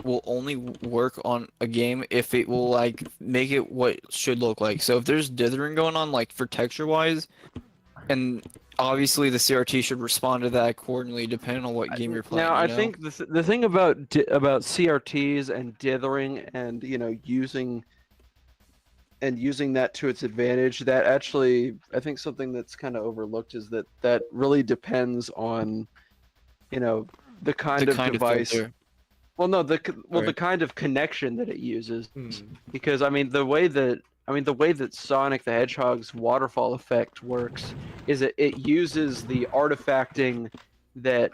will only work on a game if it will make it what it should look like. So if there's dithering going on for texture wise, and obviously the CRT should respond to that accordingly depending on what game you're playing. Now, I think the thing about CRTs and dithering and using that to its advantage, that actually I think something that's kind of overlooked is that really depends on the kind of device. filter. Well, no, the Right. kind of connection that it uses, Hmm. because I mean the way that Sonic the Hedgehog's waterfall effect works is it uses the artifacting that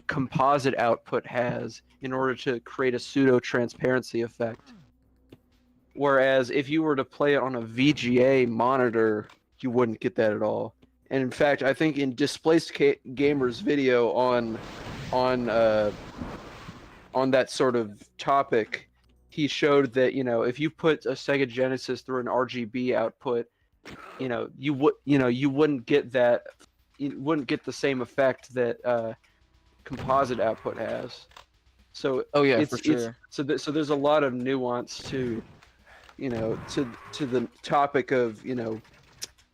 composite output has in order to create a pseudo transparency effect. Whereas if you were to play it on a VGA monitor, you wouldn't get that at all. And in fact, I think in Displaced Gamer's video on that sort of topic, he showed that if you put a Sega Genesis through an RGB output, you wouldn't get that, you wouldn't get the same effect that composite output has. So Oh yeah, it's, for sure. so there's a lot of nuance to to the topic of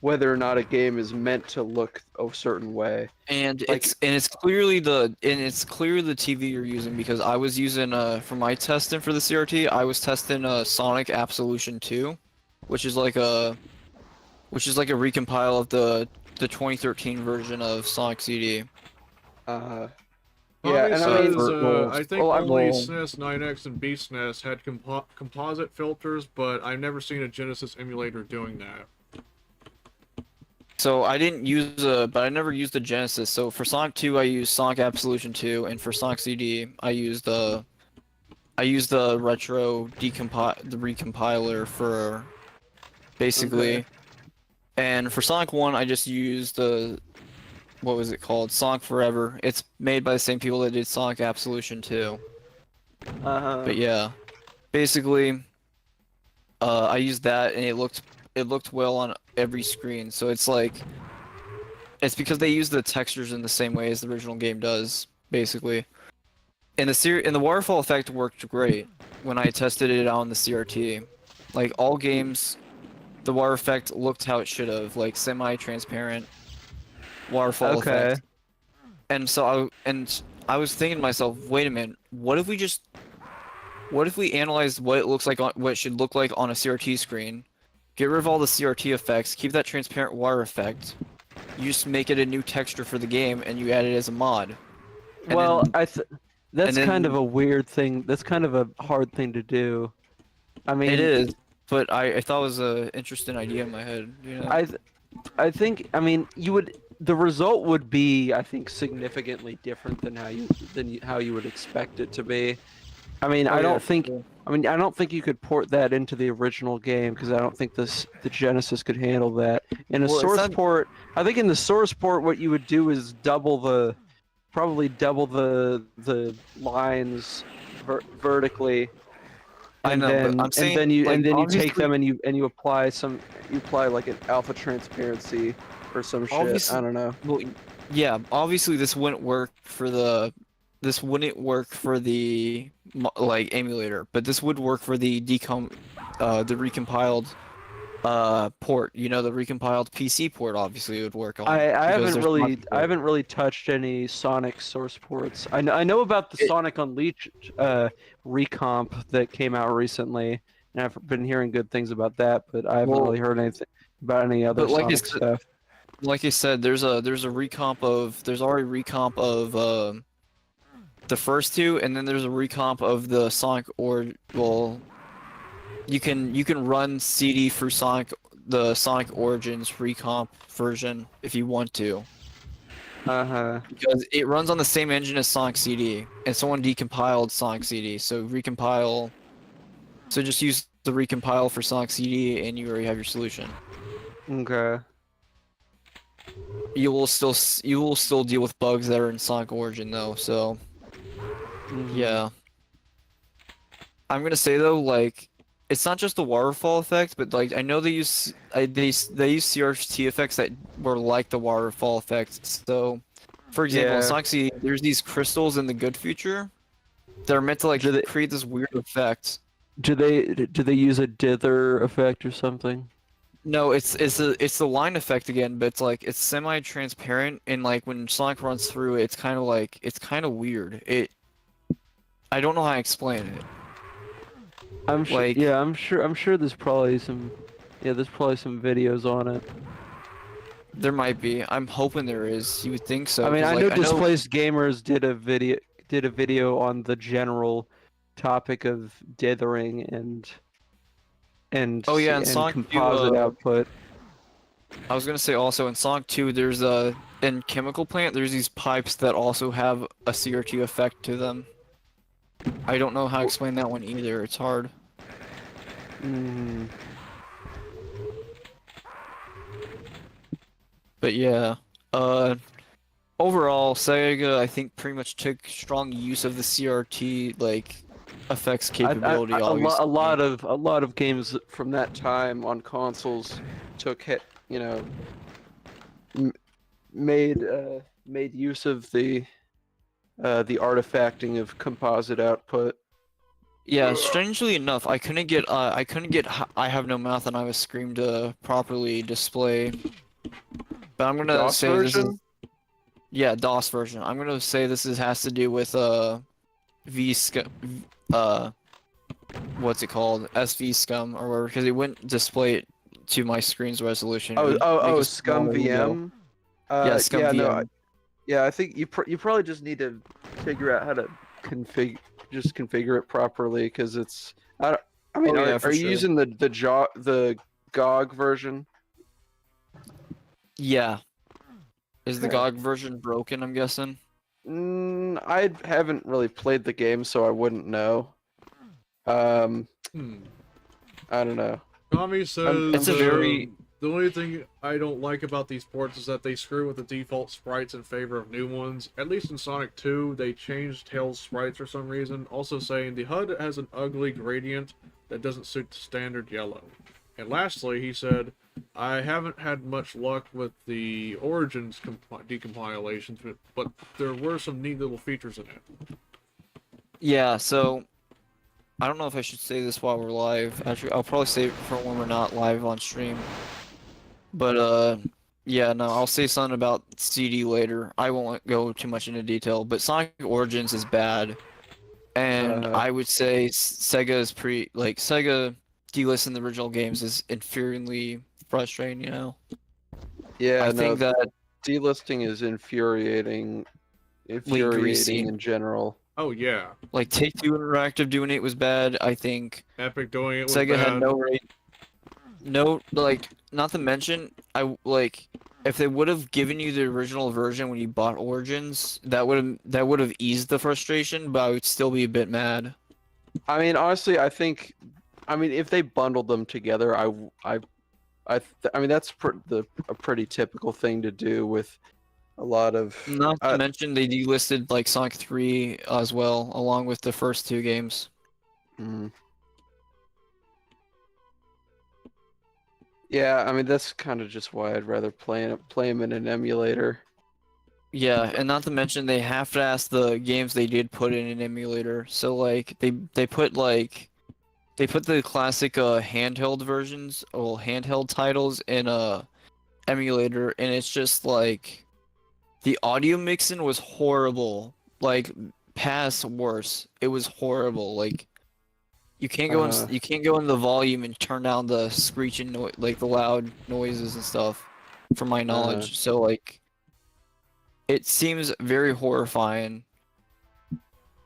whether or not a game is meant to look a certain way. And it's clearly the TV you're using, because I was using for my testing for the CRT, I was testing Sonic Absolution 2, which is like a recompile of the 2013 version of Sonic CD. Yeah, and I mean, I think only well- SNES, 9X, and BSNES had composite filters, but I've never seen a Genesis emulator doing that. So I didn't use but I never used the Genesis. So for Sonic 2, I used Sonic Absolution 2, and for Sonic CD, I used the retro recompiler for basically. Okay. And for Sonic 1, I just used what was it called? Sonic Forever. It's made by the same people that did Sonic Absolution 2. But yeah, basically, I used that, and it looked well on every screen. So it's because they use the textures in the same way as the original game does, basically. And the waterfall effect worked great when I tested it out on the CRT. Like all games, the water effect looked how it should have, like semi-transparent waterfall Okay. effect. And so I was thinking to myself, wait a minute, what if we analyzed what it looks like what it should look like on a CRT screen, get rid of all the CRT effects, keep that transparent water effect, you just make it a new texture for the game, and you add it as a mod. And Well, then, that's and kind then of a weird thing. That's kind of a hard thing to do. I mean, it is, but I thought it was an interesting idea in my head, you know? I think, I mean, the result would be, I think, significantly different than how you would expect it to be. I mean, Oh, I yeah, don't for think, sure. I mean, I don't think you could port that into the original game because I don't think the Genesis could handle that. In a Well, it's source not- port, I think in the source port, what you would do is probably double the lines vertically, I and know, but then I'm saying, you like, take obviously, them and you apply like an alpha transparency or some shit. obviously, I don't know. well, yeah, obviously this wouldn't work for the like emulator, but this would work for the the recompiled port. You know, the recompiled PC port obviously would work on I because haven't there's really much. touched any Sonic source ports. I know about the It- Sonic Unleashed recomp that came out recently, and I've been hearing good things about that, but I haven't Well, really heard anything about any other but Sonic stuff. like I said, there's already recomp of the first two, and then there's a recomp of the Sonic or well, you can run CD for the Sonic Origins recomp version if you want to, because it runs on the same engine as Sonic CD, and someone decompiled Sonic CD, so just use the recompile for Sonic CD, and you already have your solution. Okay. You will still deal with bugs that are in Sonic Origin though, so yeah. I'm gonna say though, like, it's not just the waterfall effect, but like I know they use they use CRT effects that were like the waterfall effect. So, for example, in Yeah. Sonic CD, there's these crystals in the good future that are meant to like Do they- create this weird effect. Do they use a dither effect or something? No, it's the line effect again, but it's semi-transparent, and like when Sonic runs through it, it's kind of weird. I don't know how to explain it. I'm sure. Like, Yeah, I'm sure there's probably some. Yeah, there's probably some videos on it. there might be. I'm hoping there is. You would think so. I mean, 'Cause, I like, know Displaced Gamers did a video on the general topic of dithering Oh yeah, in and Sonic 2, composite output. I was gonna say also in Sonic 2, there's in Chemical Plant, there's these pipes that also have a CRT effect to them. I don't know how to explain that one either. It's hard. Mm. But yeah, overall, Sega I think pretty much took strong use of the CRT like effects capability. A Obviously, lot of games from that time on consoles took made use of the artifacting of composite output. Yeah, strangely enough, I couldn't get I Have No Mouth and I Was Scream to properly display. But I'm gonna DOS say this is version? yeah, DOS version. I'm gonna say has to do with what's it called? SV scum or whatever, because it wouldn't display it to my screen's resolution. It would make a Scum smaller window. VM. Yeah, Scum yeah, VM. no, I think you probably just need to figure out how to configure it properly because it's. I mean, Oh, yeah, are for you sure. using the GOG version? Yeah. Is the Okay. GOG version broken, I'm guessing? I haven't really played the game, so I wouldn't know. I don't know. Tommy says It's a very the only thing I don't like about these ports is that they screw with the default sprites in favor of new ones. At least in Sonic 2, they changed Tails' sprites for some reason, also saying the HUD has an ugly gradient that doesn't suit the standard yellow. And lastly, he said, I haven't had much luck with the Origins decompilations, but there were some neat little features in it. Yeah, so I don't know if I should say this while we're live. Actually, I'll probably say it for when we're not live on stream. But yeah, no, I'll say something about CD later. I won't go too much into detail, but Sonic Origins is bad. And I would say Sega is Sega delisting the original games is infuriatingly frustrating, you know? Yeah, I think that delisting is infuriating greasy. in general. Oh yeah, Like Take-Two Interactive doing it was bad. I think Epic doing it was Sega had bad. no like not to mention if they would have given you the original version when you bought Origins, that would have eased the frustration, but I would still be a bit mad. I mean, honestly, I think, if they bundled them together, I mean, that's a pretty typical thing to do with a lot of. Not to mention they delisted like Sonic 3 as well, along with the first two games. Yeah, I mean, that's kind of just why I'd rather play them in an emulator. Yeah, and not to mention they half-assed the games they did put in an emulator. So like they put the classic handheld versions or handheld titles in a emulator, and it's just like the audio mixing was horrible. Like past worse. It was horrible. Like you can't go in the volume and turn down the screeching like the loud noises and stuff from my knowledge. So like it seems very horrifying.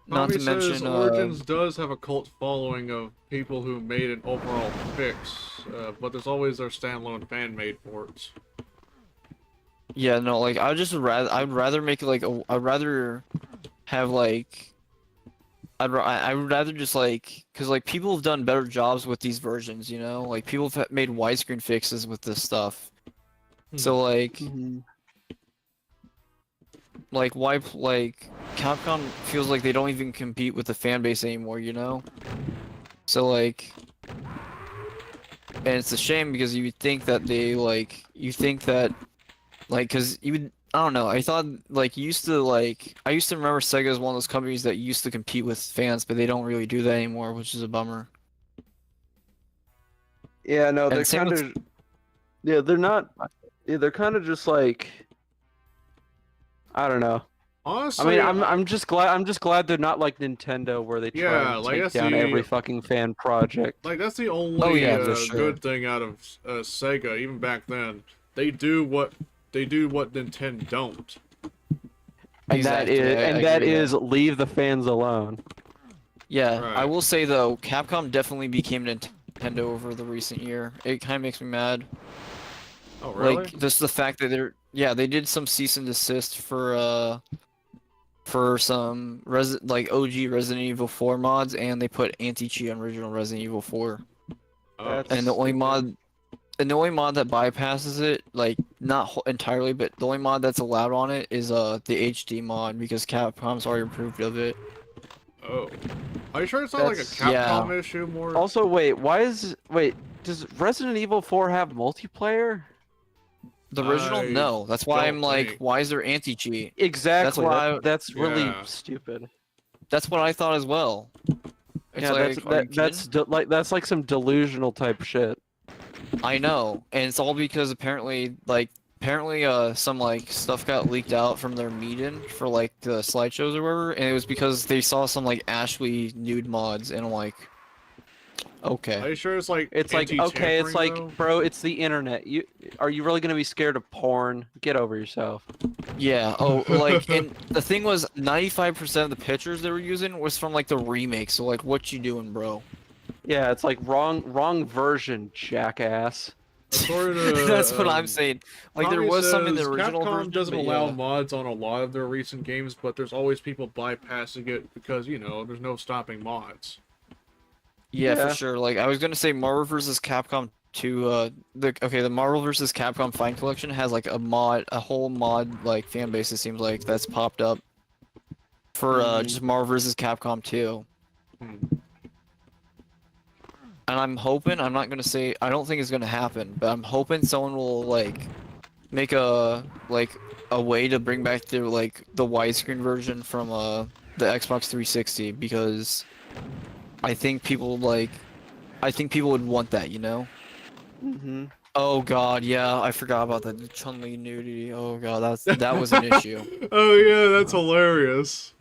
Not to Tommy says mention Origins does have a cult following of people who made an overall fix, but there's always their standalone fan-made ports. yeah, no, like I'd rather make it like I'd rather have like I would rather just like, because like people have done better jobs with these versions, you know, like people have made widescreen fixes with this stuff. So like why Capcom feels like they don't even compete with the fan base anymore, you know? So like, and it's a shame because you would think that because you would, I don't know, I thought I used to remember Sega as one of those companies that used to compete with fans, but they don't really do that anymore, which is a bummer. Yeah, no, And they're same kind with- of. Yeah, they're not. Yeah, they're kind of just like. I don't know. Honestly, I mean, I'm just glad they're not like Nintendo, where they try Yeah, and like, take that's down the- every fucking fan project. like that's the only for sure. good thing out of Sega. Even back then, they do what Nintendo don't. And Exactly, that is leave the fans alone. Yeah, Right. I will say though, Capcom definitely became Nintendo over the recent year. It kind of makes me mad. Oh really? Like just the fact that they did some cease and desist for some OG Resident Evil 4 mods, and they put anti-cheat on original Resident Evil 4. Oh. And the only mod that bypasses it, like not entirely, but the only mod that's allowed on it is the HD mod because Capcom's already approved of it. Oh. Are you sure it's not like a Capcom issue more? Also, does Resident Evil 4 have multiplayer? The original, I no. That's why I'm don't like, think. why is there anti-cheat? Exactly. why That's really Yeah. stupid. That's what I thought as well. It's Yeah, like, are you kidding? that's like some delusional type shit. I know, and it's all because apparently some like stuff got leaked out from their meeting for like the slideshows or whatever, and it was because they saw some like Ashley nude mods, and I'm like, Are okay. you sure it's like It's like, okay, it's like, though? bro, it's the internet. Are you really gonna be scared of porn? Get over yourself. Yeah, and the thing was 95% of the pictures they were using was from like the remake, so like what you doing, bro? Yeah, it's like wrong version, jackass. According to, That's what I'm saying. Like there Tommy was some in the says original Capcom version, doesn't but allow yeah. mods on a lot of their recent games, but there's always people bypassing it because, you know, there's no stopping mods. Yeah, Yeah. for sure. Like I was gonna say Marvel vs. Capcom 2, the Marvel vs. Capcom Fight Collection has like a whole mod like fan base, it seems like, that's popped up for just Marvel vs. Capcom 2. And I'm hoping, I'm not gonna say, I don't think it's gonna happen, but I'm hoping someone will like make a way to bring back the widescreen version from the Xbox 360 because I think people would want that, you know? Mm-hmm. Oh god, yeah, I forgot about that Chun-Li nudity. Oh god, that was an issue. Oh yeah, that's hilarious.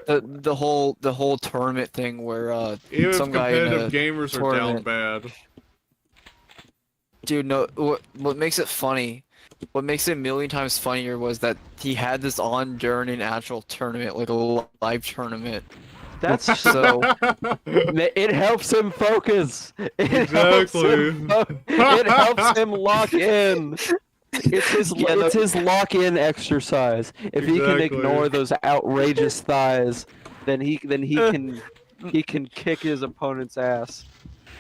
The whole tournament thing where Even if some guy in competitive a gamers are down tournament, bad. dude, no, what makes it funny, what makes it a million times funnier was that he had this on during an actual tournament, like a live tournament. That's So it helps him focus. Exactly. It helps him lock in. It's his lock-in exercise. If he can Exactly. ignore those outrageous thighs, then he can kick his opponent's ass.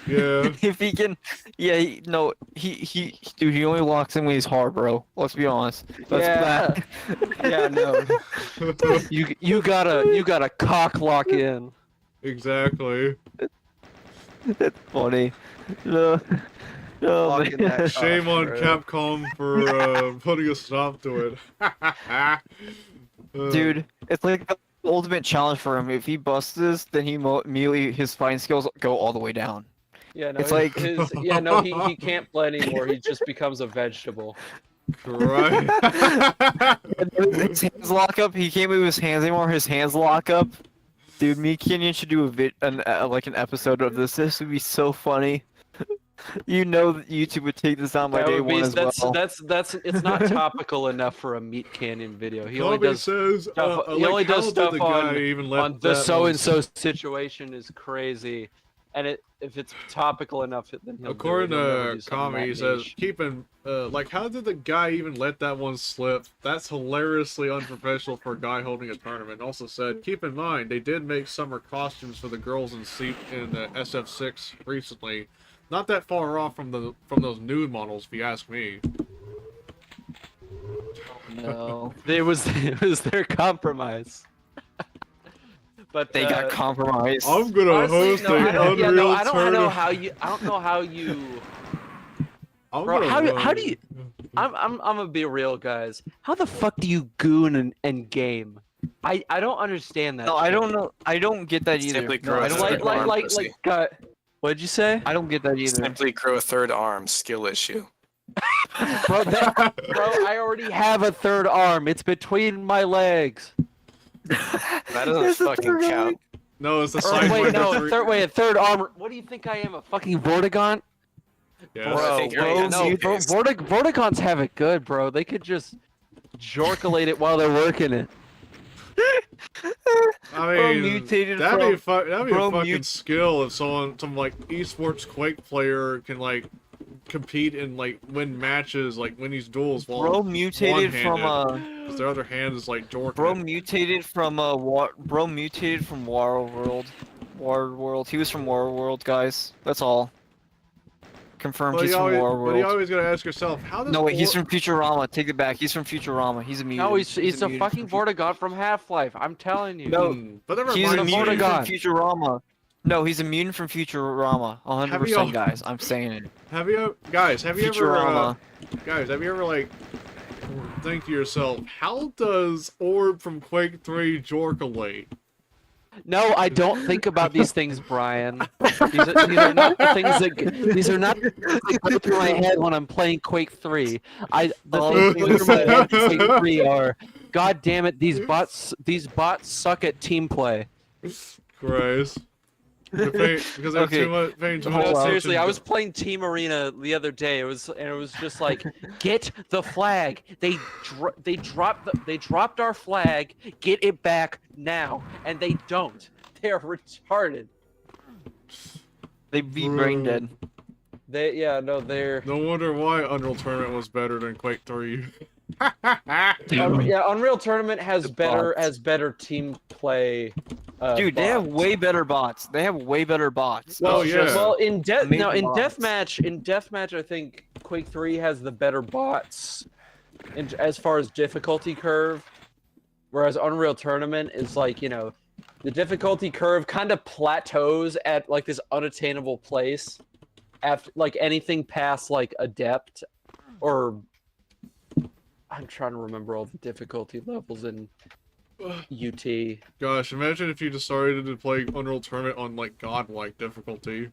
Yeah. if he can, yeah, dude, he only locks in when he's hard, bro. Let's be honest. Yeah. Yeah, no. You gotta cock lock in. Exactly. That's funny. No. Oh, Locking man. that Shame cock, on bro. Capcom for putting a stop to it. Dude, it's like the ultimate challenge for him. If he busts this, then immediately his fighting skills go all the way down. Yeah, no. It's like he can't play anymore. He just becomes a vegetable. Right. his hands lock up. He can't move his hands anymore. His hands lock up. Dude, me and Kenyon should do an episode of this. This would be so funny. You know that YouTube would take this down by That day would be, one as well. that's it's not topical enough for a Meat Canyon video. He only Kobe does says, stuff, like, he only how does did stuff the guy even let on the that so one and so situation is crazy, and if it's topical enough, then he'll According do it. He'll never to do something Kami, that he says, niche. keeping, like, how did the guy even let that one slip? That's hilariously unprofessional for a guy holding a tournament. Also said, keep in mind, they did make summer costumes for the girls in the SF6 recently. Not that far off from those nude models, if you ask me. No. It was their compromise. But They got compromised. I'm gonna honestly, host no, a I don't, yeah, Unreal no, I don't know tournament. how you. I don't know how you. I'm Bro, gonna how do you? I'm gonna be real, guys. How the fuck do you goon and game? I don't understand that. No, shit. I don't know. I don't get that either. Simply No, grow I a don't third get that. arm, like pussy. what'd you say? I don't get that either. Simply grow a third arm. Skill issue. Bro, I already have a third arm. It's between my legs. That doesn't fucking count. No, it's the Or side wait, window no, three- a third arm. What do you think I am? A fucking Vortigaunt? Yeah. I think you're Bro, no, bro, yes. Vortigaunts have it good, bro. They could just jorkulate it while they're working it. I Bro mean, mutated that'd be from- a bro fucking skill if some like esports Quake player can like compete and like win matches, like win these duels while Bro mutated from because their other hand is like jorking. Bro mutated from Waterworld. Waterworld. He was from Waterworld, guys. That's all. Confirmed. But He's you from always, Waterworld. but you always gotta ask yourself, how does No, wait. He's from Futurama. Take it back. He's from Futurama. He's a mutant. No, he's a mutant fucking from Vortigaunt from Half-Life. I'm telling you. No, but never He's a mind. mutant from Vortigaunt. Futurama. No, he's a mutant from Futurama. Have you all- 100%, guys. I'm saying it. Have you guys? Have you ever Futurama. guys? Have you ever like think to yourself, how does Orb from Quake 3 jorkulate? No, I don't think about these things, Brian. These are not the things that go through my head when I'm playing Quake 3. The things that go through my head in Quake 3 are, God damn it, these bots suck at team play. Christ. Because they're Okay. paying too No, much seriously, attention I was playing Team Arena the other day. It was just like, get the flag. They dropped our flag. Get it back now, and they don't. They're retarded. They be brain dead. They're. No wonder why Unreal Tournament was better than Quake 3. Unreal Tournament has bots. better team play. Dude, they have bots. way better bots. They have way better bots. Oh, It's yeah. just- Well, in Amazing bots. deathmatch, I think Quake 3 has the better bots, as far as difficulty curve, whereas Unreal Tournament is like, the difficulty curve kind of plateaus at like this unattainable place, after like anything past like Adept, or I'm trying to remember all the difficulty levels in UT. Gosh, imagine if you decided to play Unreal Tournament on like godlike difficulty.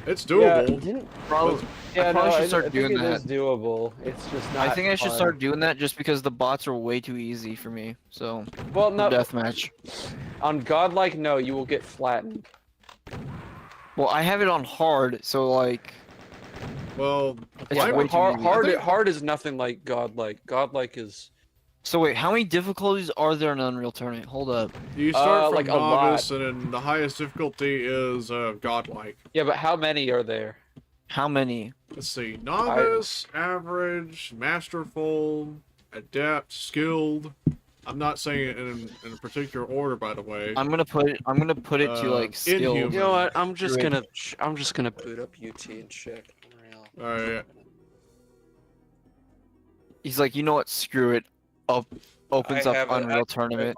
It's doable. I probably should start doing it that. is doable. It's just not I think I should fun. start doing that just because the bots are way too easy for me. So, Well, no. deathmatch. On godlike, no, you will get flattened. Well, I have it on hard, so like. Well, It's I- way too easy. Hard is nothing like godlike. Godlike is So wait, how many difficulties are there in Unreal Tournament? Hold up. you start from like a novice, lot. and then the highest difficulty is godlike. yeah, but how many are there? How many? Let's see, novice, average, masterful, adept, skilled. I'm not saying it in a particular order, by the way. I'm gonna put it to like skilled. inhuman. You know what? I'm just Great. gonna boot up UT and check. Unreal. Alright. He's like, you know what? Screw it. Opens up Unreal Tournament.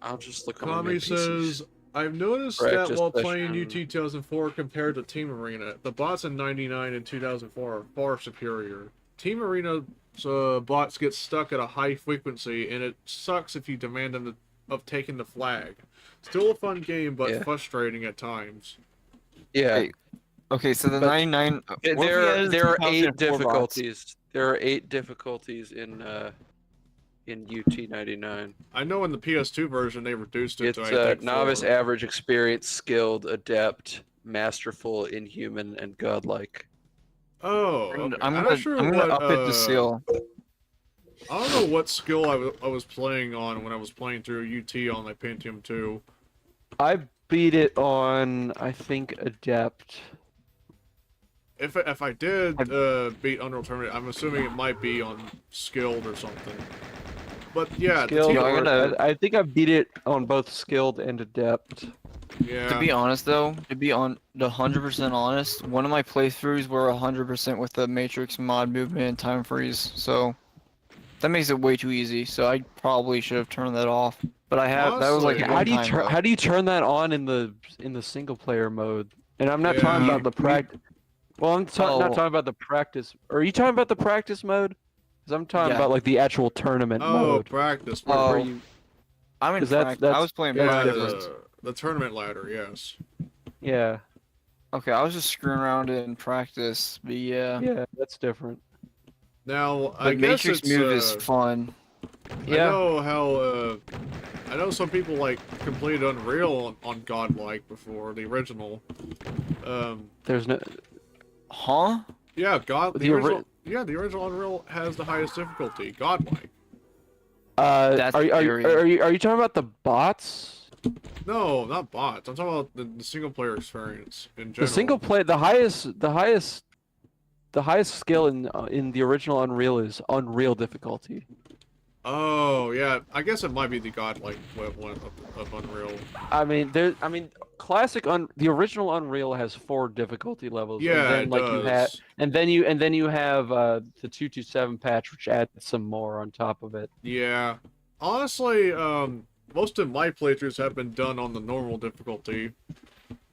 I'll just look on my Kami PCs. says, I've noticed that Practice while playing session. UT 2004 compared to Team Arena, the bots in 99 and 2004 are far superior. Team Arena's bots get stuck at a high frequency, and it sucks if you demand them of taking the flag. Still a fun game, but Yeah. frustrating at times. Yeah. Hey, Okay, so the But 99. what if we added There are 8 2004 bots? difficulties. There are 8 difficulties in UT 99. I know in the PS2 version they reduced it It's to I think novice, 4. average, experienced, skilled, adept, masterful, inhuman, and godlike. Oh, And okay. I'm not gonna, sure I'm gonna what, up it to skill. I don't know what skill I was playing on when I was playing through UT on my Pentium 2. I beat it on, I think, adept. If I did beat Unreal Tournament, I'm assuming it might be on skilled or something. But yeah, the Skilled, team, Yeah, I think I beat it on both skilled and adept. yeah. To be honest, though, to be on the 100% honest, one of my playthroughs were 100% with the Matrix mod movement and time freeze, so that makes it way too easy. So I probably should have turned that off. But I have. That was like Honestly, one time. though. How do you turn that on in the single player mode? And I'm not talking Yeah. about the practice. Well, I'm not Oh. talking about the practice. Are you talking about the practice mode? Because I'm talking Yeah. about like the actual tournament Oh, mode. practice. Where Oh. you, I'm in 'cause that's- practice. I was playing that's Yeah, practice. the tournament ladder, yes. yeah, Okay, I was just screwing around in practice, but yeah. yeah, that's different. Now, The I guess Matrix it's, move is fun. Yeah. I know how, I know some people, like, completed Unreal on Godlike before, the original. There's no. Huh? Yeah, The ori- the original Unreal has the highest difficulty, Godlike. That's are scary. you talking about the bots? No, not bots. I'm talking about the single player experience in general. The single play, the highest skill in the original Unreal is Unreal difficulty. Oh, yeah. I guess it might be the Godlike equivalent of Unreal. I mean, the original Unreal has 4 difficulty levels. Yeah, and then, it you does. have, and then you have the 227 patch, which adds some more on top of it. Yeah. Honestly, most of my playthroughs have been done on the normal difficulty.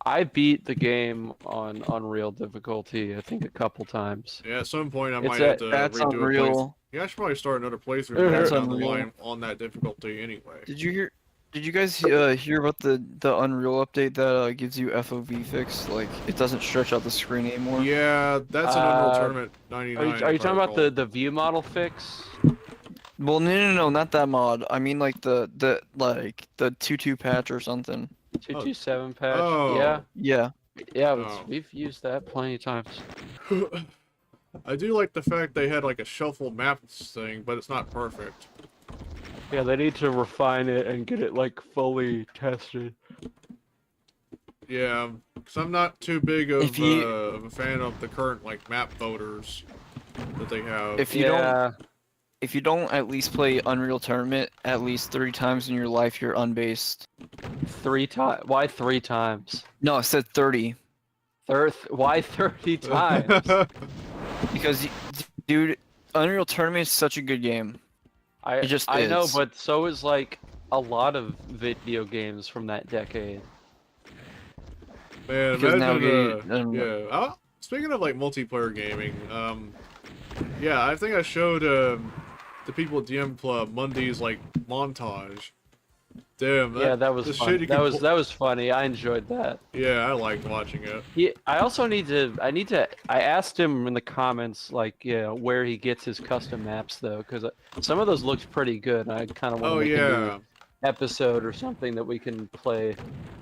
I beat the game on Unreal difficulty, I think, a couple times. Yeah, at some point I It's might have to That's redo a playthrough. Unreal. Yeah, I should probably start another playthrough That's later down the Unreal. line on that difficulty anyway. Did you hear? Did you guys hear about the Unreal update that gives you FOV fix? Like it doesn't stretch out the screen anymore. Yeah, that's an Unreal Uh, Tournament 99. Are you if I talking about recall. the view model fix? Well, no, not that mod. I mean like the 2.2 patch or something. 227 patch? Oh. Yeah, Yeah. yeah, Oh. we've used that plenty of times. I do like the fact they had like a shuffle maps thing, but it's not perfect. Yeah, they need to refine it and get it like fully tested. Yeah, because I'm not too big of, If you- of a fan of the current like map voters that they have. If you don't at least play Unreal Tournament at least 3 times in your life, you're unbased. 3 times? Why 3 times? No, I said 30. Why 30 times? Because, dude, Unreal Tournament is such a good game. It just I know, is. but so is like a lot of video games from that decade. Man, Because imagine, now yeah. Speaking of like multiplayer gaming, yeah, I think I showed the people at DM Club Monday's like montage. Damn, that was the fun. shit you can pull- That was funny. I enjoyed that. Yeah, I liked watching it. I also need to. I asked him in the comments, like, where he gets his custom maps though, because some of those looked pretty good. I kind of want to Oh make a yeah, new episode or something that we can play.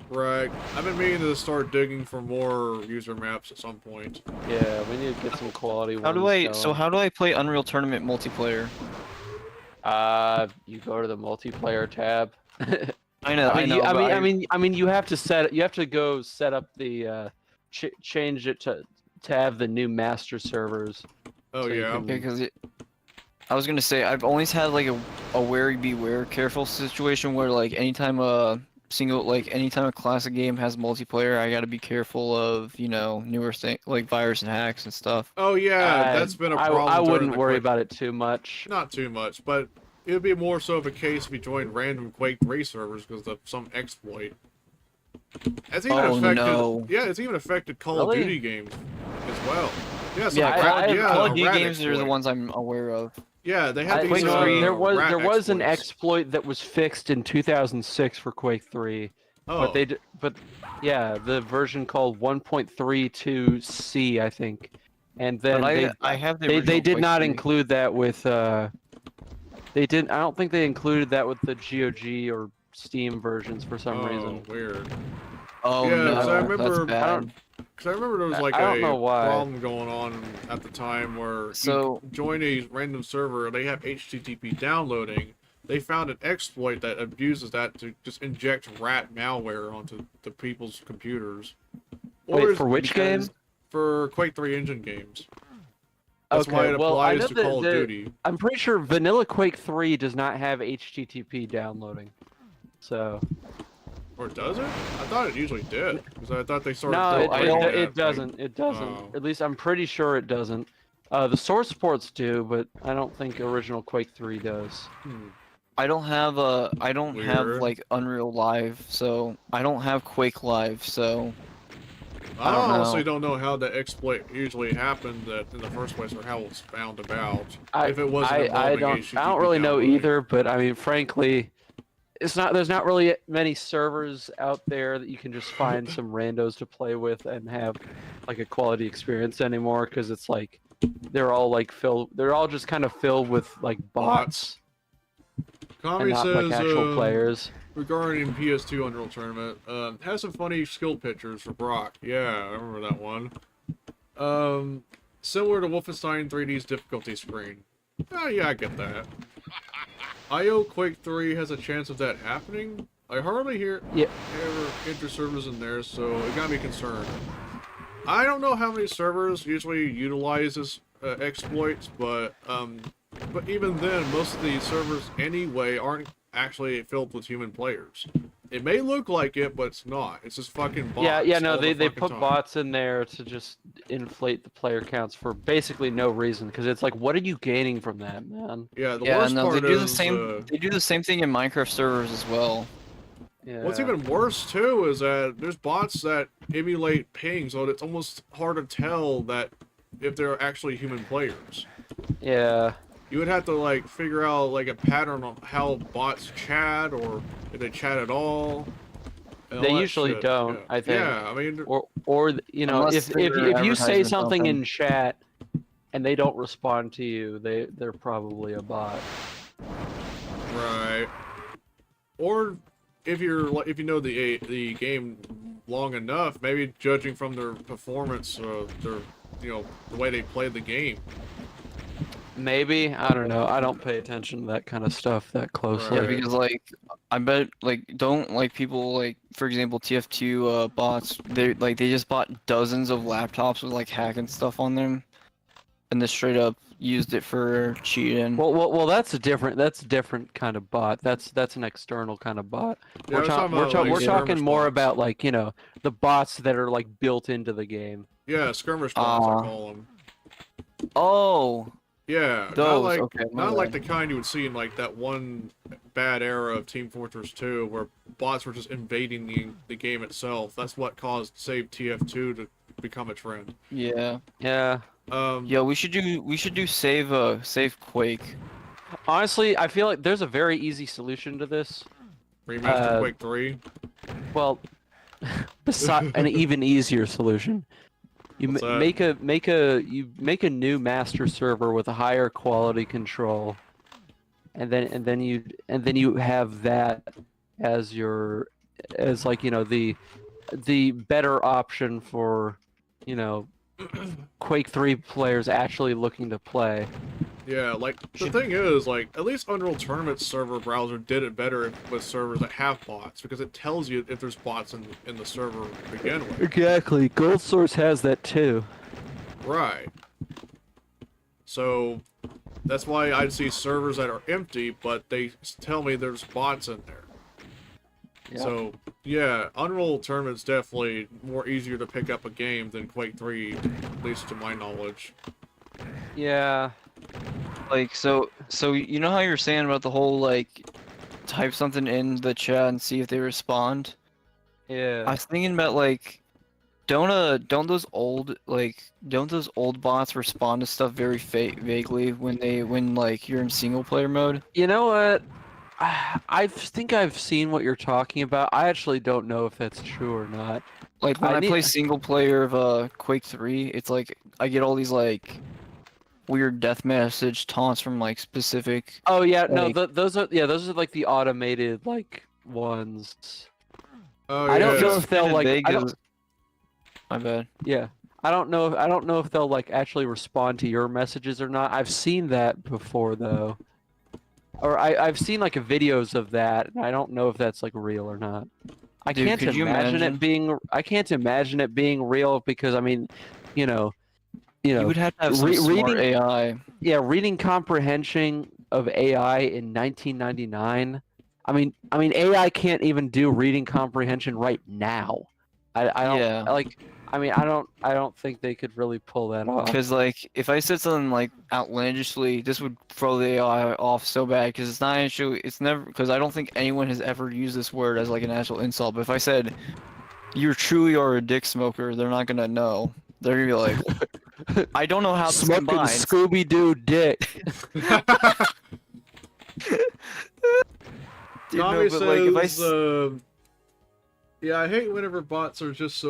right. I've been meaning to start digging for more user maps at some point. Yeah, we need to get some quality How do ones I? going. So how do I play Unreal Tournament multiplayer? You go to the multiplayer tab. I know. I mean, you have to go set up the change it to have the new master servers. Oh So you yeah. can- Because I was gonna say I've always had like a wary beware careful situation where like anytime a classic game has multiplayer, I gotta be careful of newer thing like virus and hacks and stuff. Oh yeah, that's been a problem. I during wouldn't the worry Quake- about it too much. Not too much, but it would be more so of a case if you joined random Quake 3 servers because of some exploit. It's even affected. No. Yeah, it's even affected Call of Really? Duty games as well. Yeah, some Yeah, Call of Duty rat games are the exploit. ones I'm aware of. Yeah, they have Quake these. 3, there rat was an exploits. exploit that was fixed in 2006 for Quake 3. Oh, But yeah, the version called 1.32C, I think, and then But I have the they original did Quake not 3. include that with they didn't. I don't think they included that with the GOG or Steam versions for some reason. weird. Oh Yeah, no, 'cause I remember- that's bad. Because I remember there was like I don't know a why. problem going on at the time where So- you join a random server, they have HTTP downloading. They found an exploit that abuses that to just inject rat malware onto the people's computers. Wait, is- for which game? because- For Quake 3 engine games. That's why it well, I applies know to that Call of Duty. I'm pretty sure Vanilla Quake 3 does not have HTTP downloading. So Or does it? I thought it usually did. Because I thought they started no, doing that, it like- doesn't. It doesn't. Oh. At least I'm pretty sure it doesn't. The source ports do, but I don't think original Quake 3 does. I don't have Weird. like Unreal Live, so I don't have Quake Live, so I don't honestly know. don't know how the exploit usually happened in the first place, or how it was found about. I if it wasn't I involving don't HTTP really know downloading. either, but I mean, frankly, there's not really many servers out there that you can just find some randos to play with and have like a quality experience anymore, because it's like they're all just kind of filled with like bots and Kami not says, like actual players. regarding PS2 Unreal Tournament, has some funny skill pictures for Brock. Yeah, I remember that one. Similar to Wolfenstein 3D's difficulty screen. Oh, yeah, I get that. IO Quake 3 has a chance of that happening? I hardly hear ever enter servers in there, so it got me concerned. I don't know how many servers usually utilizes exploits, but even then, most of these servers anyway aren't actually filled with human players. It may look like it, but it's not. It's just fucking bots. No, all the they fucking put time. bots in there to just inflate the player counts for basically no reason, because it's like, what are you gaining from that, man? Yeah, the yeah, worst no, part they do is, the same. They do the same thing in Minecraft servers as well. Yeah. What's even worse too is that there's bots that emulate ping, so it's almost hard to tell that if they're actually human players. Yeah. You would have to like figure out like a pattern on how bots chat, or if they chat at all. and They all that usually shit. don't, Yeah. I think. Yeah, I mean, Or you know, Unless if they're you say advertising something something. in chat and they don't respond to you, they're probably a bot. right. Or if you know the game long enough, maybe judging from their performance, the way they play the game. Maybe, I don't know. I don't pay attention to that kind of stuff that closely. Yeah, Right. because like I bet like don't like people like for example TF2 bots they just bought dozens of laptops with like hacking stuff on them, and they straight up used it for cheating. Well, that's a different kind of bot. That's an external kind of bot. Yeah, I was talking about, like, We're talking skirmish more bots. about like the bots that are like built into the game. Yeah, skirmish bots, I call them. Oh, Yeah, not those. like Okay, my not like the bad. kind you would see in like that one bad era of Team Fortress 2, where bots were just invading the game itself. That's what caused Save TF2 to become a trend. Yeah. Yeah. Yeah, we should do save Quake. Honestly, I feel like there's a very easy solution to this. Remaster Quake 3. Well, an even easier solution. You What's that? make a new master server with a higher quality control, and then you have that as like, you know, the better option for, you know, Quake 3 players actually looking to play. Yeah, like, the thing is, like, at least Unreal Tournament's server browser did it better with servers that have bots, because it tells you if there's bots in the server to begin with. Exactly. Gold Source has that too. Right. So, that's why I'd see servers that are empty, but they tell me there's bots in there. Yeah. So, yeah, Unreal Tournament's definitely more easier to pick up a game than Quake 3, at least to my knowledge. Yeah. Like, so you know how you're saying about the whole, like, type something in the chat and see if they respond? Yeah. I was thinking about, like, don't those old bots respond to stuff very vaguely when like you're in single player mode? You know what? I think I've seen what you're talking about. I actually don't know if that's true or not. Like when I play single player of Quake 3, it's like I get all these like weird death message taunts from like specific. Oh yeah, no, like- those are like the automated like ones. Oh, I don't yeah. know if they'll like. I don't, My bad. yeah, I don't know if they'll like actually respond to your messages or not. I've seen that before though, or I've seen like videos of that, and I don't know if that's like real or not. I Dude, can't could you imagine imagine? it being. I can't imagine it being real because I mean, you know, You would have to have some smart reading AI. Yeah, reading comprehension of AI in 1999. I mean, AI can't even do reading comprehension right now. I don't Yeah. like. I mean, I don't think they could really pull that off. Because like if I said something like outlandishly, this would throw the AI off so bad. Because it's not actually, it's never. Because I don't think anyone has ever used this word as like an actual insult. But if I said, "You truly are a dick smoker," they're not gonna know. They're gonna be like, "I don't know how this Smoking combines." Scooby Doo dick. Dude, Tommy no, but like if I says, yeah, I hate whenever bots are just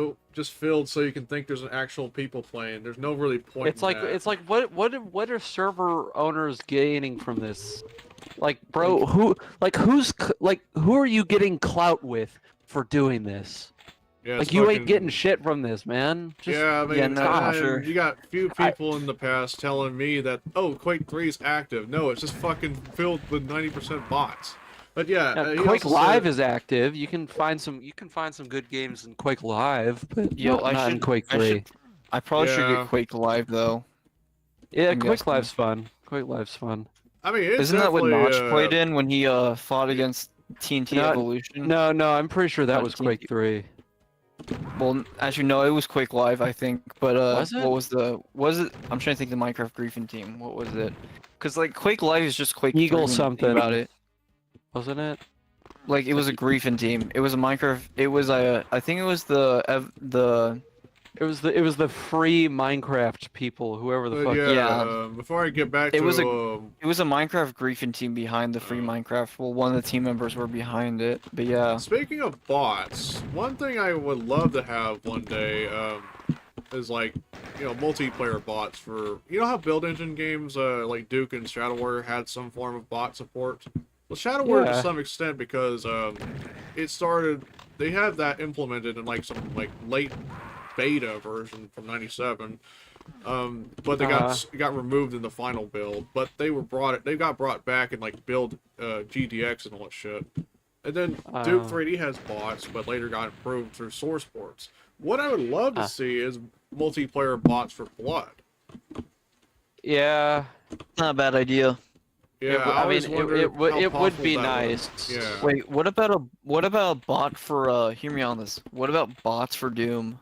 filled so you can think there's an actual people playing. There's no really point. It's like what are server owners gaining from this? Like, bro, who are you getting clout with for doing this? Yeah, Like, you ain't getting shit from this, man. Just, yeah, I mean, no, and sure. you got few people in the past telling me that, oh, Quake 3 is active. No, it's just fucking filled with 90% bots. But yeah, he Quake also Live said, is active. You can find some good games in Quake Live, but Yo, not in Quake 3. I probably should Yeah. get Quake Live though. Yeah, I'm Quake guessing. Live's fun. Quake Live's fun. I mean, it's Isn't that what definitely, Notch played in when he fought against TNT No, Evolution? No, I'm pretty sure that Not was TNT. Quake 3. Well, actually, no, it was Quake Live, I think. But Was it? what was it? I'm trying to think of the Minecraft Griefing team. What was it? Because like Quake Live is just Quake 3 Eagle when you think something. about it. Wasn't it? Like it was a Griefing team. It was a Minecraft. It was I think it was the. It was the free Minecraft people, whoever the fuck. Yeah. before I get back It to was It was a Minecraft Griefing team behind the free Oh. Minecraft. Well, one of the team members were behind it. But yeah. Speaking of bots, one thing I would love to have one day is like, multiplayer bots for, how build engine games like Duke and Shadow Warrior had some form of bot support. Well, Shadow Warrior to Yeah. some extent because they have that implemented in like some like late beta version from '97. But they got removed in the final build. But they got brought back in like build GDX and all that shit. And then Duke 3D has bots, but later got improved through source ports. What I would love to see is multiplayer bots for Blood. Yeah. Not a bad idea. Yeah, I always wondered it would how possible be that nice. Yeah. Wait, what about a bot for hear me on this. What about bots for Doom?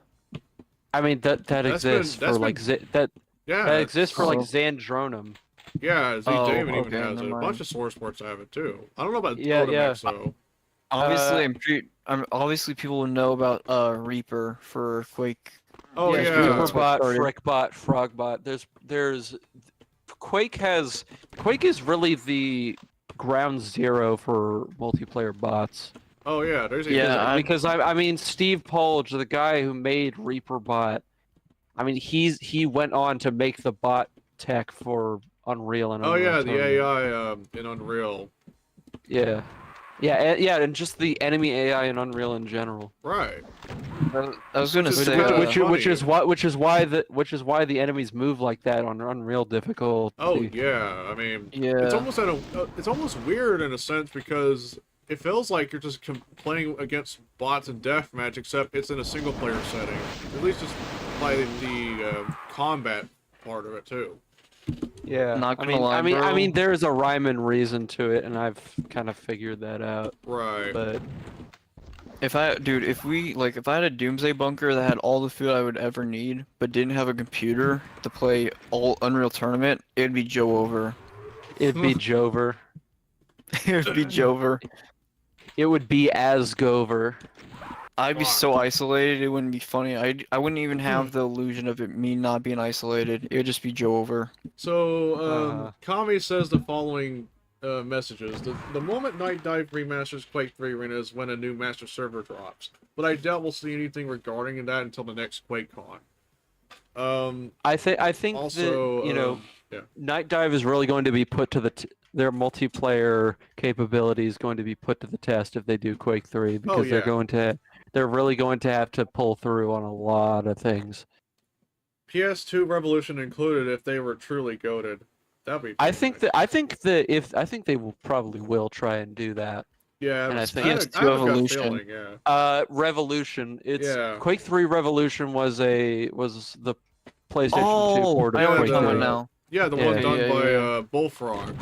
I mean that That's exists been- for like that Yeah, exists for like Oh. Zandronum. Yeah, Z Oh, David even okay, has it. never A mind. bunch of source ports have it too. I don't know about Yeah, Totemex though. Obviously, obviously people will know about Reaper for Quake. Oh Yes, yeah. Reaperbot, Started. Frickbot, Frogbot. There's Quake is really the ground zero for multiplayer bots. Oh yeah, there's Yeah, Because I mean Steve Polge, the guy who made Reaper Bot, I mean he went on to make the bot tech for Unreal and Oh Unreal yeah, the Tournament. AI in Unreal. Yeah, and just the enemy AI in Unreal in general. Right. I was gonna Which is say, funny. Which is why the enemies move like that on Unreal difficulty. Oh yeah, I mean, yeah, it's almost weird in a sense because it feels like you're just playing against bots in deathmatch, except it's in a single player setting. At least just by the combat part of it too. Yeah, Not gonna lie, I bro. mean, there's a rhyme and reason to it, and I've kind of figured that out. Right. But if I had a Doomsday bunker that had all the food I would ever need, but didn't have a computer to play all Unreal Tournament, it'd be Joe over. it'd be Jover. It'd be Jover. It would be as Gover. I'd be so isolated, it wouldn't be funny. I wouldn't even have the illusion of me not being isolated. It would just be Joe over. So, Kami says the following messages. The moment Night Dive remasters Quake 3 Arena is when a new master server drops. But I doubt we'll see anything regarding that until the next QuakeCon. I think also, that, you know, yeah. Night Dive is really going to be put to their multiplayer capability is going to be put to the test if they do Quake 3 because they're really going to have to pull through on a lot of things. PS2 Revolution included if they were truly goated. That'd be. I think they will probably try and do that. Yeah, and I think I have a gut Evolution. feeling, yeah. Revolution. Yeah. Quake 3 Revolution was the PlayStation 2 port of I know what Quake you're talking 3. about now. Yeah, the one done by Bullfrog.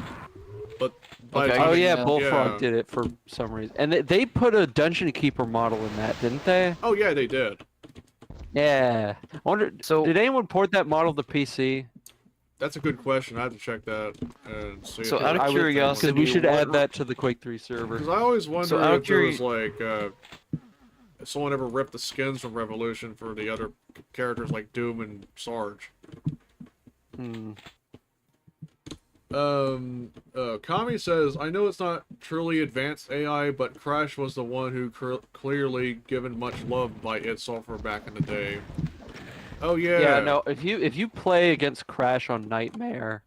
But by Okay, the Oh time- yeah, Bullfrog did it for some reason, and they put a Dungeon Keeper model in that, didn't they? Oh yeah, they did. Yeah. I wonder. So did anyone port that model to PC? That's a good question. I have to check that and see. So if out of I would- curiosity, Because we should what- add that to the Quake 3 server. Because I always wonder So out of if there was like if someone ever ripped the skins from Revolution for the other characters like Doom and Sarge. Kami says, I know it's not truly advanced AI, but Crash was the one who clearly given much love by id Software back in the day. Oh yeah. Yeah, no. If you play against Crash on Nightmare,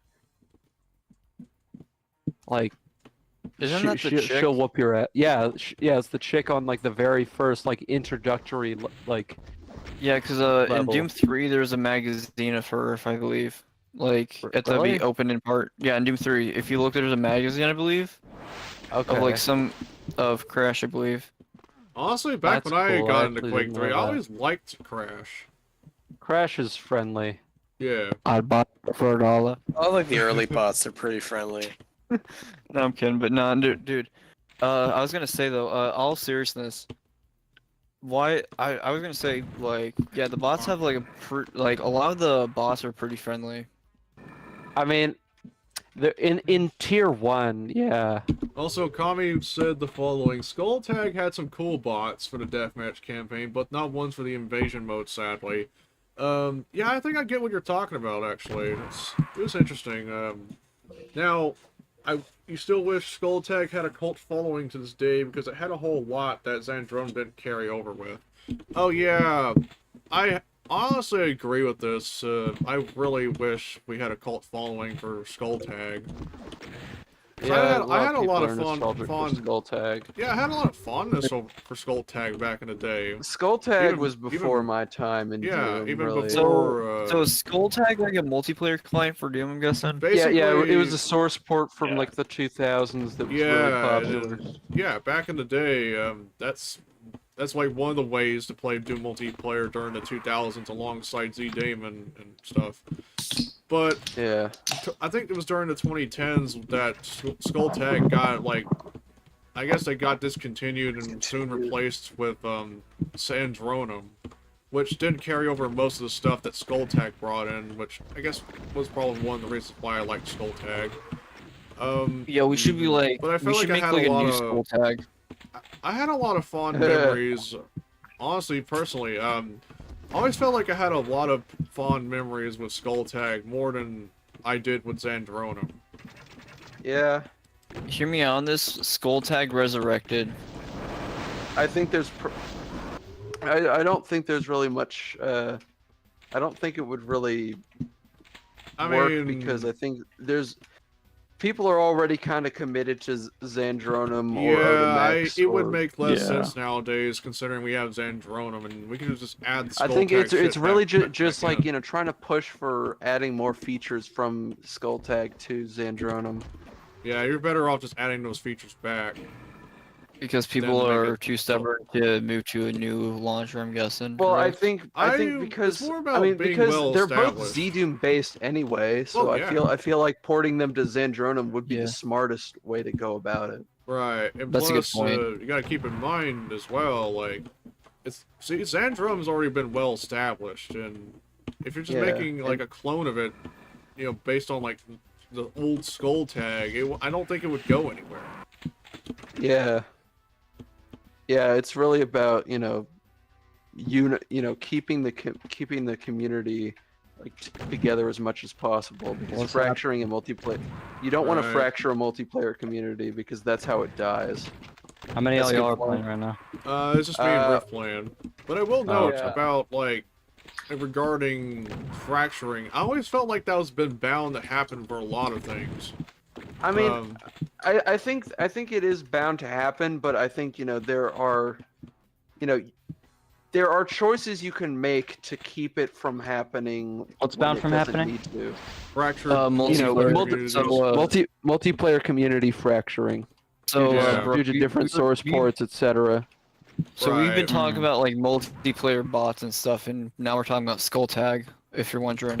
like, Isn't that the chick? she'll whoop your ass. Yeah, yeah. It's the chick on like the very first like introductory like. Yeah, because in level. Doom 3 there's a magazine of her, if I believe. Like it's to Really? be opened in part. Yeah, in Doom 3, if you look, there's a magazine, I believe, Okay. of like of Crash, I believe. Honestly, back That's when I cool. got I into actually Quake didn't 3, I know that. always liked Crash. Crash is friendly. Yeah. I'd buy it for $1. I like the early bots. They're pretty friendly. No, I'm kidding, but nah, dude. I was gonna say though, all seriousness, why I was gonna say like, yeah, the bots have like a lot of the bots are pretty friendly. I mean, in tier 1, yeah. Also, Kami said the following. Skulltag had some cool bots for the deathmatch campaign, but not ones for the invasion mode, sadly. Yeah, I think I get what you're talking about, actually. It was interesting. Now, you still wish Skulltag had a cult following to this day, because it had a whole lot that Xandrone didn't carry over with. Oh yeah, I honestly agree with this. I really wish we had a cult following for Skulltag. Yeah, I had a lot of nostalgic for Skulltag. Yeah, I had a lot of fondness for Skulltag back in the day. Skulltag was before my time in Yeah, Doom, even really. before. So is Skulltag like a multiplayer client for Doom, I'm guessing? Basically, yeah, it was a source port from like the 2000s that was really popular. Yeah, back in the day, that's like one of the ways to play Doom multiplayer during the 2000s alongside Z-Damon and stuff. But yeah, I think it was during the 2010s that Skulltag got like, I guess they got discontinued and soon replaced with Xandronum, which didn't carry over most of the stuff that Skulltag brought in, which I guess was probably one of the reasons why I liked Skulltag. Yeah, we should be like, but I feel we like should I make had like a a lot new of Skulltag. I had a lot of fond memories. Honestly, personally, I always felt like I had a lot of fond memories with Skulltag more than I did with Zandronum. Yeah, Hear me out on this. Skull Tag Resurrected. I think there's. I don't think there's really much. I don't think it would really I work mean, because I think there's people are already kind of committed to Zandronum or yeah, Otomax. it would or- make less Yeah. sense nowadays considering we have Zandronum and we can just add I skull think tag it's shit really back just in. like trying to push for adding more features from Skull Tag to Zandronum. Yeah, you're better off just adding those features back. Because people Then make are it- too stubborn to move to a new launcher, I'm guessing. Well, correct? I think it's because more I about mean being because well they're both established. Z-Doom based anyway, so Oh, I yeah. feel like porting them to Zandronum would be Yeah. the smartest way to go about it. Right, and That's a good plus, point. you gotta keep in mind as well, like, Zandronum's already been well established, and if you're just Yeah, making like a clone of it, based on like the old skull tag, I don't think it would go anywhere. Yeah. Yeah, it's really about, keeping the community like together as much as possible because What's fracturing a multiplayer you don't want to Right. fracture a multiplayer community because that's how it dies. How many That's a y'all good are point. playing right now? It's just me and Uh, Rift playing. But I will note yeah. about like regarding fracturing, I always felt like that was been bound to happen for a lot of things. I mean, Um, I think it is bound to happen, but I think there are choices you can make to keep it from happening. What's when bound it from doesn't happening? need to. fractured multiplayer communities. Multiplayer community fracturing So, Yeah. bro, due to different source ports, etc. So we've been Right. talking about like multiplayer bots and stuff, and now we're talking about Skull Tag. If you're wondering,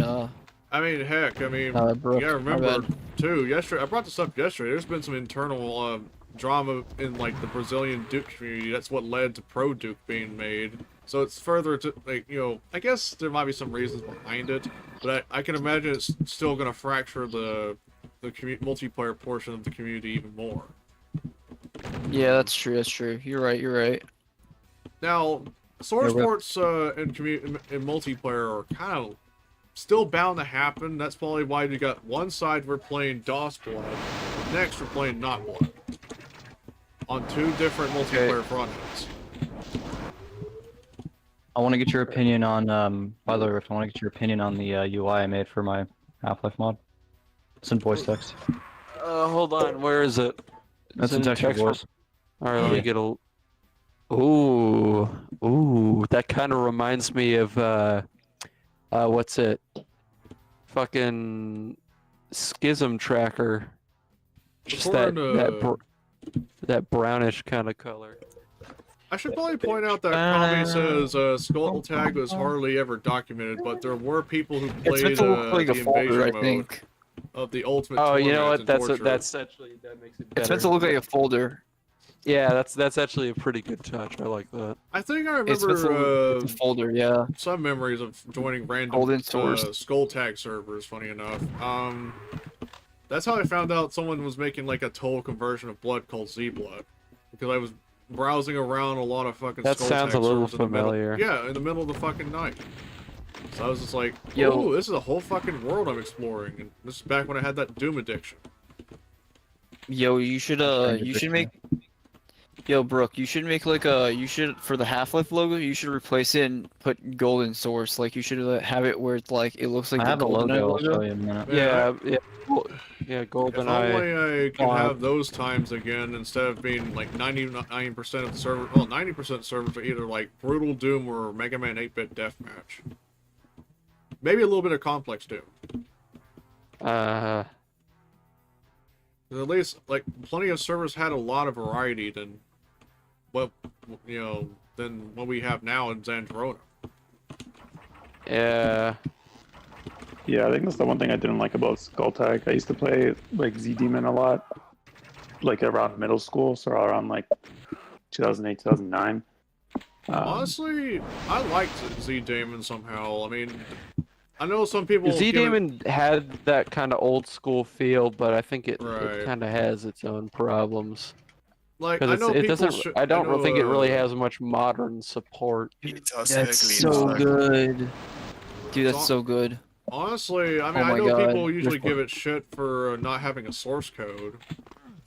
I mean, heck, Brooke, you gotta my remember bad. too. Yesterday, I brought this up yesterday. There's been some internal drama in like the Brazilian Duke community. That's what led to Pro Duke being made. So it's further to like I guess there might be some reasons behind it, but I can imagine it's still gonna fracture the multiplayer portion of the community even more. Yeah, that's true. That's true. You're right. You're right. Now, source Yeah, ports in multiplayer are kind of still bound to happen. That's probably why you got one side we're playing DOS Blood, next we're playing Not Blood. On two different multiplayer front ends. I want to get your opinion on, by the way, Rift, I want to get your opinion on the UI I made for my Half-Life mod. It's in voice text. Hold on, where is it? That's Is in it text or text form? voice. All right, let me Yeah. get a. Ooh, that kind of reminds me of what's it? Fucking Schism Tracker. Just that brownish kind of color. I should probably point out that Kami says Skull Tag was hardly ever documented, but there were people who It's played meant to look like the a folder, invasion I mode think. of the Ultimate Oh, you Torment know what? and That's Torture. actually that makes it better. It's meant to look like a folder. Yeah, that's actually a pretty good touch. I like that. I think I It's meant to look remember like a folder. Yeah. some memories of joining random Golden source. Skull Tag servers, funny enough. That's how I found out someone was making like a total conversion of Blood called Z-Blood. Because I was browsing around a lot of fucking That Skull sounds Tag a little servers in the middle- familiar. Yeah, in the middle of the fucking night. So I was just like, Yo. oh, this is a whole fucking world I'm exploring. And this is back when I had that Doom addiction. Yo, you should make. Yo, Brooke, you should make like for the Half-Life logo, you should replace it and put golden source. Like you should have it where it's like it looks like I the have a GoldenEye logo, I'll show you in a minute. Man, Yeah, If GoldenEye. only I could font. have those times again instead of being like 99% of the server. Well, 90% of servers are either like Brutal Doom or Mega Man 8-bit Deathmatch. Maybe a little bit of Complex Doom. At least, like, plenty of servers had a lot of variety than what we have now in Zandrona. Yeah. Yeah, I think that's the one thing I didn't like about Skull Tag. I used to play like Z Demon a lot, like around middle school, so around like 2008, 2009. Honestly, I liked Z-Damon somehow. I mean, I know some people Z give it- Demon had that kind of old school feel, but I think it Right. kind of has its own problems. like, I Because know it people doesn't. sh- I don't know, think it really has much modern support. It does That's ugly so inside. good. Dude, that's So- so good. Honestly, I mean, Oh I my know God, people usually there's- give it shit for not having a source code.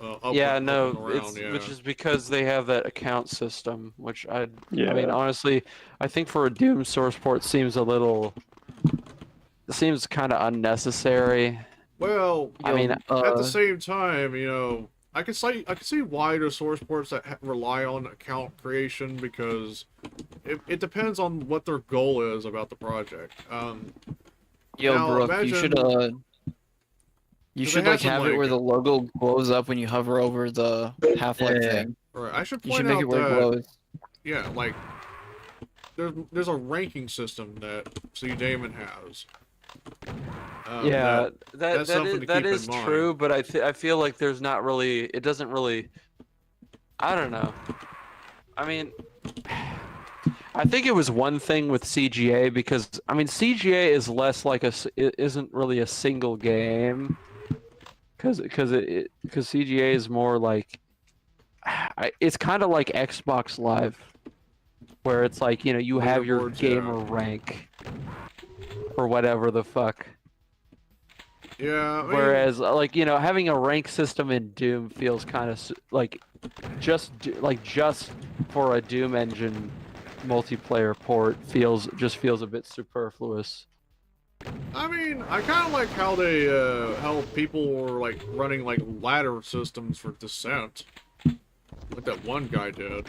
Up Yeah, and, no, up and around, yeah. which is because they have that account system, which I Yeah. mean, honestly, I think for a Doom source port seems a little, it seems kind of unnecessary. Well, I mean, at the same time, I can see why there's source ports that rely on account creation because it depends on what their goal is about the project. Yo, now Brooke, imagine you 'cause they should like some, have it where like- the logo glows up when you hover over the Half-Life Yeah. thing. right, I should You should point make it out where it that glows. yeah, like there's a ranking system that C. Damon has. yeah, that's something to that keep is in mind. true, but I feel like there's not really, it doesn't really, I don't know. I mean, I think it was one thing with CGA because I mean CGA is less like it isn't really a single game because CGA is more like it's kind of like Xbox Live where it's like you have your Leaderboards, gamer rank or whatever the fuck. Yeah, I mean, Whereas like having a rank system in Doom feels kind of like just for a Doom engine multiplayer port feels a bit superfluous. I mean, I kind of like how they, how people were like running like ladder systems for Descent, like that one guy did.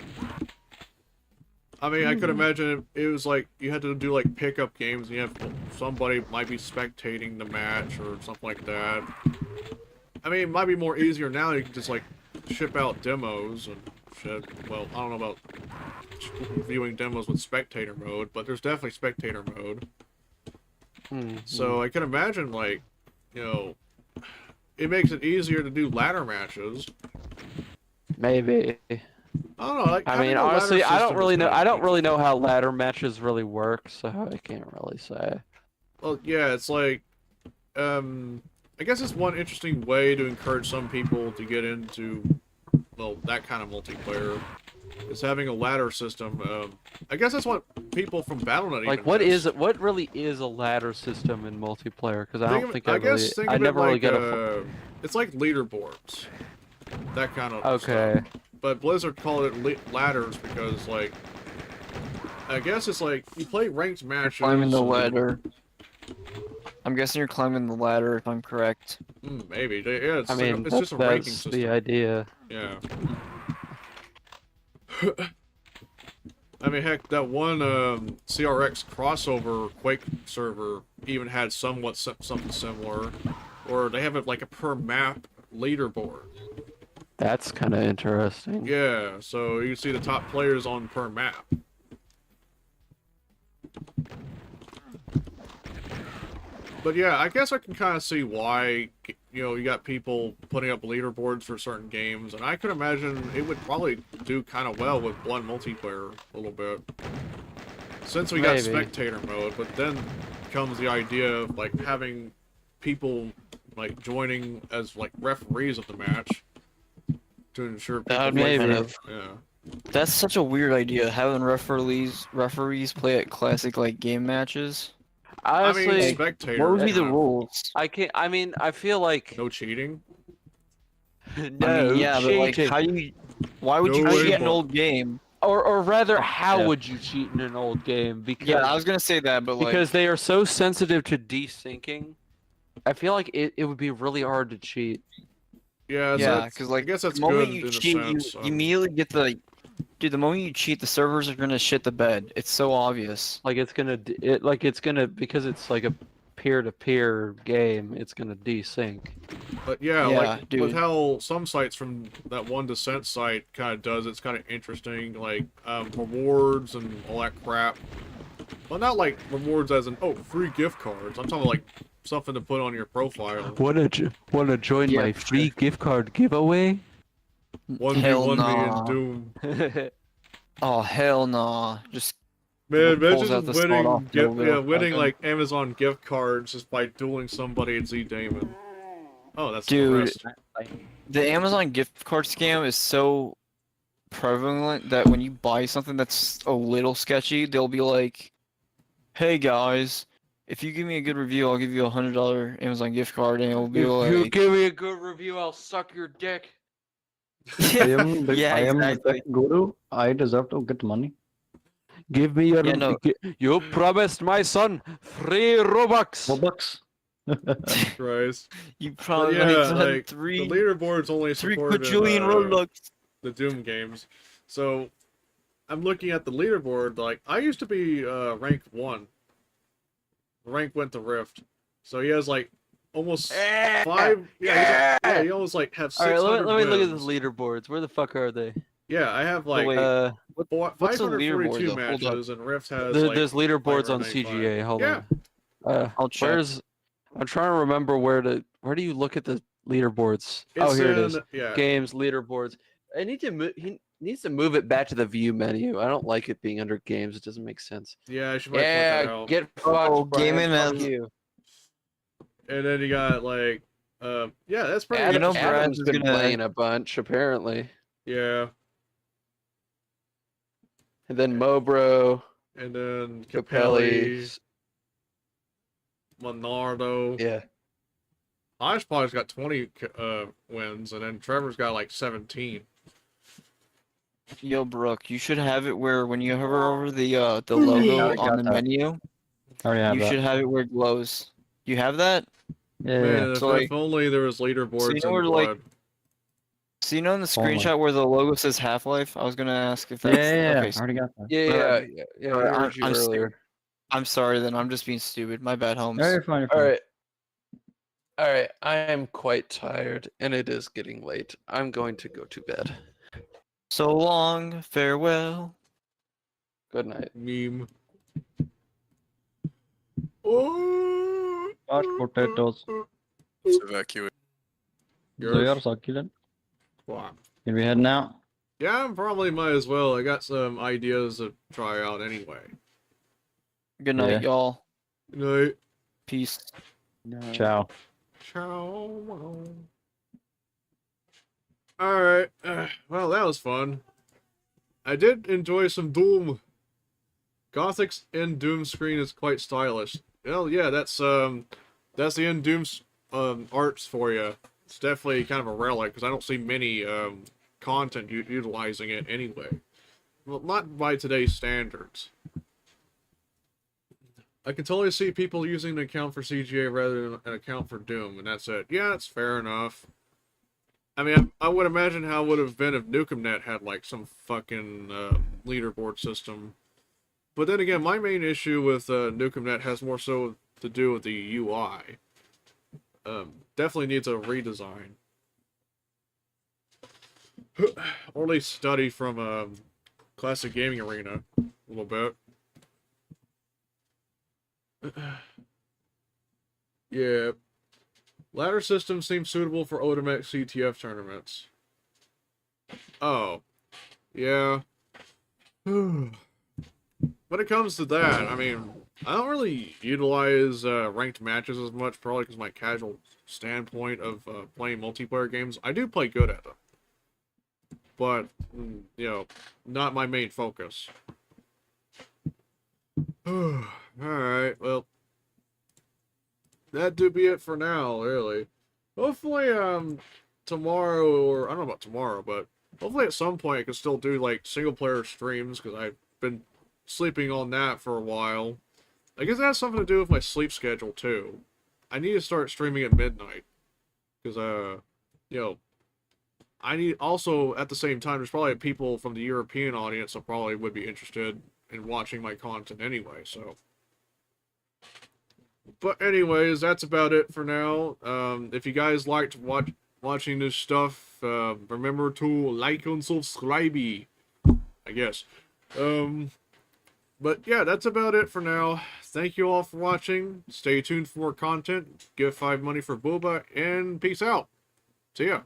I mean, I could imagine it was like you had to do like pickup games, and you have somebody might be spectating the match or something like that. I mean, it might be more easier now. You can just like ship out demos and shit. Well, I don't know about viewing demos with spectator mode, but there's definitely spectator mode. So I can imagine, like, it makes it easier to do ladder matches. Maybe. I don't know. Like, I mean, having a ladder honestly, I don't system really is know. kinda I don't neat. really know how ladder matches really work, so I can't really say. Well, yeah, it's like, I guess it's one interesting way to encourage some people to get into, well, that kind of multiplayer, is having a ladder system. I guess that's what people from Battle.net Like, what really is a ladder system in multiplayer? Because I don't think I really, I never really got a. It's like leaderboards, that kind of Okay. stuff. But Blizzard called it ladders because, like, I guess it's like you play ranked matches. Climbing the and- ladder. I'm guessing you're climbing the ladder if I'm correct. Maybe. Yeah, it's, I mean, it's just a ranking that's system. the idea. Yeah. I mean, heck, that one CRX crossover Quake server even had somewhat something similar, or they have it like a per map leaderboard. That's kind of interesting. Yeah, so you can see the top players on per map. But yeah, I guess I can kind of see why, you got people putting up leaderboards for certain games, and I could imagine it would probably do kind of well with Blood multiplayer a little bit. Since we got Maybe. spectator mode, but then comes the idea of, like, having people, like, joining as, like, referees of the match to ensure people That would be play kind fair. of- Yeah. That's such a weird idea, having referees play at classic like game matches. Honestly, I mean, spectator. What would be the kinda- rules? I can't. I mean, I feel like No cheating? I no mean, yeah, but like, cheating. how you? Why would No you way, cheat an but- old game? Or rather, how Yeah. would you cheat in an old game? Because Yeah, I was gonna say that, but like, because they are so sensitive to desyncing. I feel like it would be really hard to cheat. Yeah, so yeah, that's- because like, I guess that's the moment good you in a cheat, sense. you immediately get the. Dude, the moment you cheat, the servers are gonna shit the bed. It's so obvious. Like it's gonna because it's like a peer-to-peer game. It's gonna desync. But yeah, Yeah, like with dude. how some sites from that one Descent site kind of does, it's kind of interesting, like rewards and all that crap. Well, not like rewards as in free gift cards. I'm talking like something to put on your profile. Wanna join Yeah, my for free gift card giveaway? 1v1 Hell me nah. in Doom. Oh hell nah! Just Man, pulls imagine out the sawed off winning dildo. like Amazon gift cards just by dueling somebody at Z Damon. Oh, that's Dude. interesting. The Amazon gift card scam is so prevalent that when you buy something that's a little sketchy, they'll be like, "Hey guys, If you give me a good review, I'll give you $100 Amazon gift card, and it'll be If you like, give me a good review, I'll suck your dick. I am the, yeah, I am the exactly. tech guru. I deserve to get money. Give me your. Yeah, no. You promised my son free Robux. Robux. Christ. You But probably yeah, my son like, the three leaderboards only support quadrillion Robux. the Doom games. So, I'm looking at the leaderboard, like, I used to be rank 1. Rank went to Rift. So he has, like, almost 5... Yeah, he almost, like, have All right, 600 let me look at the wins. leaderboards. Where the fuck are they? Yeah, I have, So like, wait, what's the leaderboard 542 though? Hold up. matches, and Rift has, like... There's leaderboards on 595. CGA. Hold Yeah. on. I'll check. I'm trying to remember where do you look at the leaderboards? Oh, It's here it is. yeah. Games leaderboards. I need to move. He needs to move it back to the view menu. I don't like it being under games. It doesn't make sense. Yeah, I should probably point that Yeah, out. get fucked, Oh, Brian. gaming Fuck has- you. And then you got, like... yeah, that's pretty Adam, know, interesting. Brad Adam's is been gonna- playing a bunch apparently. Yeah. And then Mobro, And then Capelli. Capelli, Monardo. Yeah. Hodgepodge's got 20 wins, and then Trevor's got like 17. Yo, Brooke, you should have it where when you hover over the logo on the menu, I already have you that. should have it where it glows. You have that? Yeah, Man, So, if only there was leaderboards you know in where, like, blood. So you know in the Only. screenshot where the logo says Half-Life? I was gonna ask if yeah, that's yeah, okay. I already got that. Yeah. I Alright, heard you I'm earlier. I'm sorry then. I'm just being stupid. My bad, Holmes. No, you're fine. You're fine. All right. I am quite tired, and it is getting late. I'm going to go to bed. So long, farewell. Good night. Meme. Oh, Mashed potatoes. Evacuate. So you're succulent. Wow. Can we head now? Yeah, probably might as well. I got some ideas to try out anyway. Good night, Yeah. y'all. Good night. Peace. Ciao. Ciao. Alright. Well, that was fun. I did enjoy some Doom. Gothic's end Doom screen is quite stylish. Well, yeah, that's the end Doom's arts for you. It's definitely kind of a relic, because I don't see many content utilizing it anyway. Well, not by today's standards. I can totally see people using an account for CGA rather than an account for Doom, and that's it. Yeah, that's fair enough. I mean, I would imagine how it would have been if NukemNet had, like, some fucking leaderboard system. But then again, my main issue with NukemNet has more so to do with the UI. Definitely needs a redesign. Or at least study from Classic Gaming Arena a little bit. Yeah. Ladder system seems suitable for Odomex CTF tournaments. Oh. Yeah. When it comes to that, I mean, I don't really utilize ranked matches as much, probably because my casual standpoint of playing multiplayer games. I do play good at them. But, you know, not my main focus. Alright, well, that do be it for now, really. Hopefully, tomorrow, or, I don't know about tomorrow, but hopefully at some point I can still do, like, single-player streams, because I've been sleeping on that for a while. I guess that has something to do with my sleep schedule, too. I need to start streaming at midnight, because, you know, I need, also, at the same time, there's probably people from the European audience that probably would be interested in watching my content anyway, so. But anyways, that's about it for now. If you guys liked watching this stuff, remember to like and subscribe, I guess. But yeah, that's about it for now. Thank you all for watching. Stay tuned for more content. Give 5 money for Boba, and peace out. See ya.